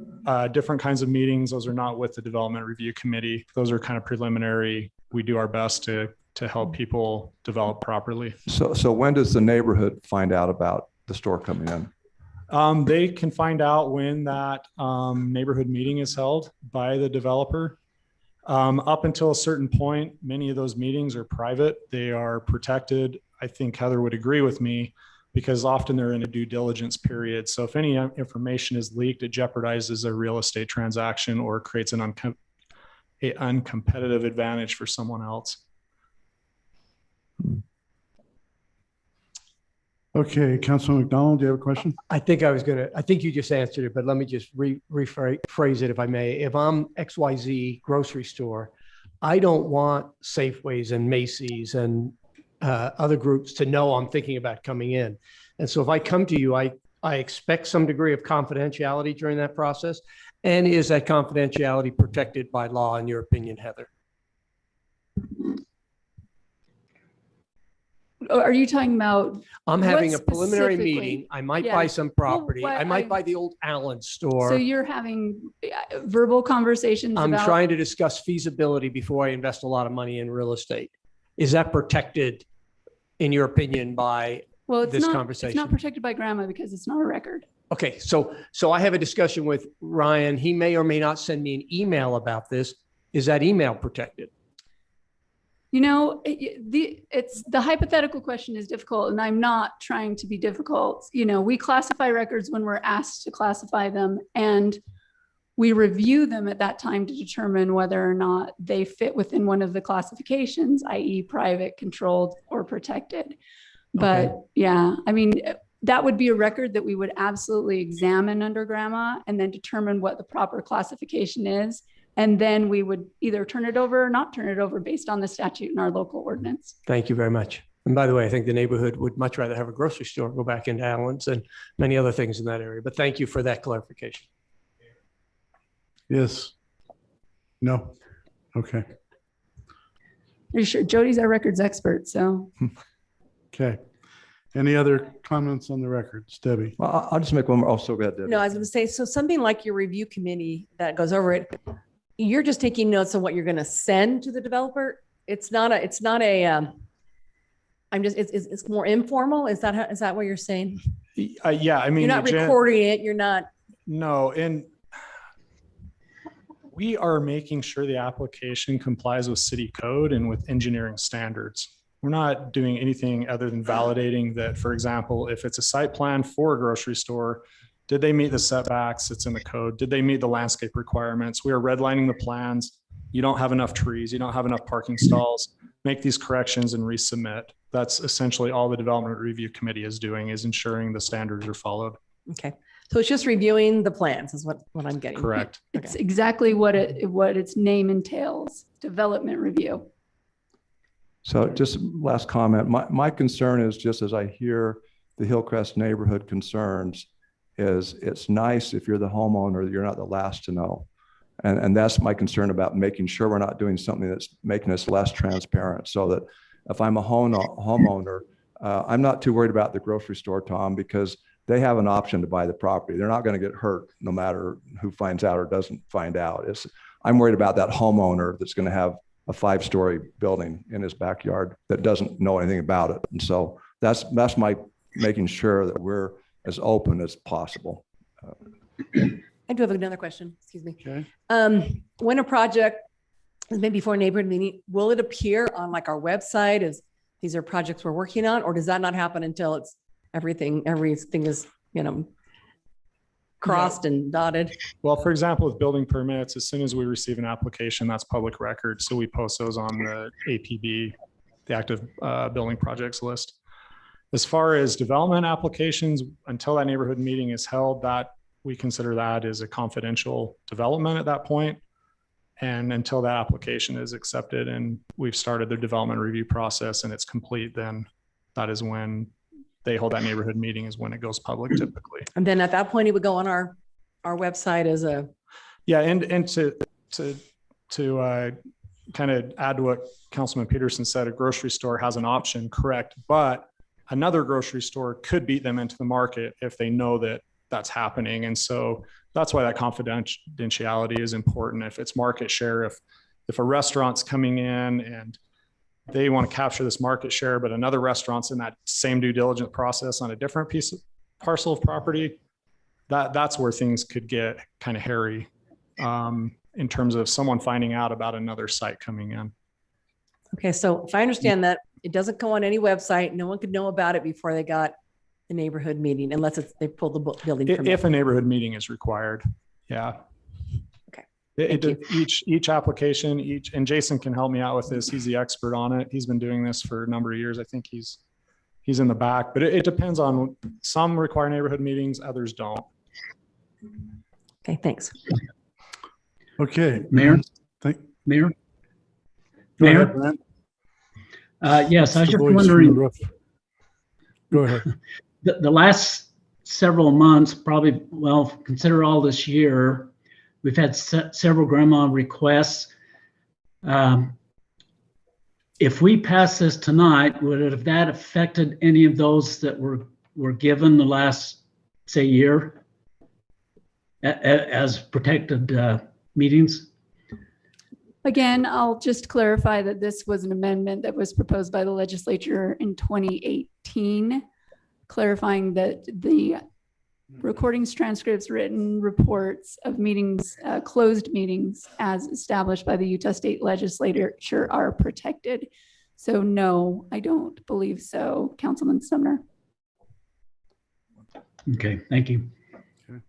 different kinds of meetings. Those are not with the development review committee. Those are kind of preliminary. We do our best to help people develop properly. So when does the neighborhood find out about the store coming in? They can find out when that neighborhood meeting is held by the developer. Up until a certain point, many of those meetings are private. They are protected. I think Heather would agree with me, because often they're in a due diligence period. So if any information is leaked, it jeopardizes a real estate transaction or creates an uncompetitive advantage for someone else. Okay, Councilman McDonald, do you have a question? I think you just answered it, but let me just rephrase it if I may. If I'm XYZ grocery store, I don't want Safeways and Macy's and other groups to know I'm thinking about coming in. And so if I come to you, I expect some degree of confidentiality during that process. And is that confidentiality protected by law, in your opinion, Heather? Are you talking about? I'm having what a preliminary specifically? meeting. I might Yeah. buy some property. Well, I might buy the old Allen store. So you're having verbal conversations I'm about? trying to discuss feasibility before I invest a lot of money in real estate. Is that protected, in your opinion, by Well, it's this not, conversation? It's not protected by grandma because it's not a record. Okay, so I have a discussion with Ryan. He may or may not send me an email about this. Is that email protected? You know, the hypothetical question is difficult, and I'm not trying to be difficult. You know, we classify records when we're asked to classify them, and we review them at that time to determine whether or not they fit within one of the classifications, i.e. private, controlled, or protected. But Okay. yeah, I mean, that would be a record that we would absolutely examine under grandma and then determine what the proper classification is. And then we would either turn it over or not turn it over based on the statute in our local ordinance. Thank you very much. And by the way, I think the neighborhood would much rather have a grocery store go back into Allen's and many other things in that area. But thank you for that clarification. Yes. No. Okay. Are you sure? Jody's our records expert, so. Okay. Any other comments on the records, Debbie? Well, I'll just make one more. Also, go ahead, Debbie. No, I was going to say, so something like your review committee that goes over it, you're just taking notes on what you're going to send to the developer. It's not a, it's more informal. Is that what you're saying? Yeah, I mean. You're not recording it. You're not. No, and we are making sure the application complies with city code and with engineering standards. We're not doing anything other than validating that, for example, if it's a site plan for a grocery store, did they meet the setbacks? It's in the code. Did they meet the landscape requirements? We are redlining the plans. You don't have enough trees. You don't have enough parking stalls. Make these corrections and resubmit. That's essentially all the development review committee is doing, is ensuring the standards are followed. Okay. So it's just reviewing the plans is what I'm getting. Correct. It's exactly what its name entails, development review. So just last comment, my concern is, just as I hear the Hillcrest neighborhood concerns, is it's nice if you're the homeowner, you're not the last to know. And that's my concern about making sure we're not doing something that's making us less transparent, so that if I'm a homeowner, I'm not too worried about the grocery store, Tom, because they have an option to buy the property. They're not going to get hurt no matter who finds out or doesn't find out. I'm worried about that homeowner that's going to have a 5-story building in his backyard that doesn't know anything about it. And so that's my making sure that we're as open as possible. I do have another question. Excuse me. Okay. When a project is maybe for a neighborhood meeting, will it appear on like our website as these are projects we're working on, or does that not happen until it's everything is, crossed and dotted? Well, for example, with building permits, as soon as we receive an application, that's public record. So we post those on the APB, the active building projects list. As far as development applications, until that neighborhood meeting is held, that we consider that as a confidential development at that point. And until that application is accepted and we've started the development review process and it's complete, then that is when they hold that neighborhood meeting, is when it goes public typically. And then at that point, it would go on our website as a. Yeah, and to kind of add to what Councilman Peterson said, a grocery store has an option, correct? But another grocery store could beat them into the market if they know that that's happening. And so that's why that confidentiality is important. If it's market share, if a restaurant's coming in and they want to capture this market share, but another restaurant's in that same due diligence process on a different parcel of property, that's where things could get kind of hairy in terms of someone finding out about another site coming in. Okay, so if I understand that, it doesn't go on any website. No one could know about it before they got the neighborhood meeting, unless they pulled the building permit. If a neighborhood meeting is required, yeah. Okay. Each application, and Jason can help me out with this. He's the expert on it. He's been doing this for a number of years. I think he's in the back, but it depends on, some require neighborhood meetings, others don't. Okay, thanks. Okay. Mayor? Go Mayor? ahead, Brent. Yes, I was The just voice from the wondering, roof. Go ahead. the last several months, probably, well, consider all this year, we've had several grandma requests. If we pass this tonight, would it have that affected any of those that were given the last, say, year as protected meetings? Again, I'll just clarify that this was an amendment that was proposed by the legislature in 2018, clarifying that the recordings, transcripts, written reports of meetings, closed meetings as established by the Utah State Legislature are protected. So no, I don't believe so, Councilman Sumner. Okay, thank you. Okay.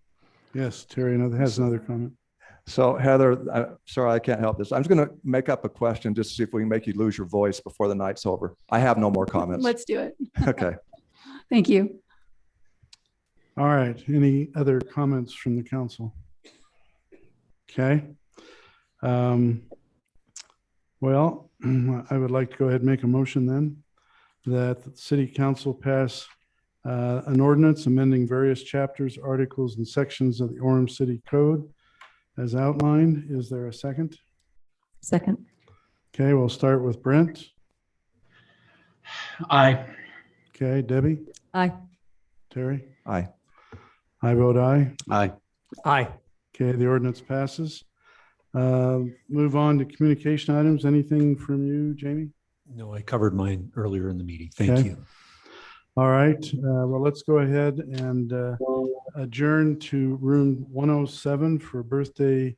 Yes, Terry has another comment. So Heather, sorry, I can't help this. I'm just going to make up a question just to see if we can make you lose your voice before the night's over. I have no more comments. Let's do it. Okay. Thank you. All right. Any other comments from the council? Okay. Well, I would like to go ahead and make a motion then that the city council pass an ordinance amending various chapters, articles, and sections of the Orem City Code as outlined. Is there a second? Second. Okay, we'll start with Brent. Aye. Okay, Debbie, Aye. Terry, Aye. I vote aye. Aye. Aye. Okay, the ordinance passes. Move on to communication items. Anything from you, Jamie? No, I covered mine earlier in the meeting. Thank Okay. you. All right, well, let's go ahead and adjourn to room 107 for birthday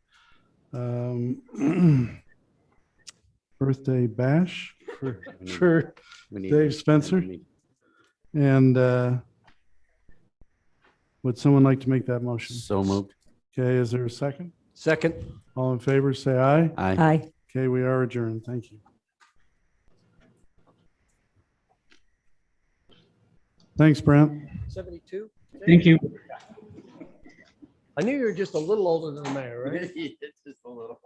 birthday bash for Dave Spencer. And would someone like to make that motion? So moved. Okay, is there a second? Second. All in favor, say aye. Aye. Aye. Okay, we are adjourned. Thank you. Thanks, Brent. 72. Thank you. I knew you were just a little older than the mayor, right? It's just a little.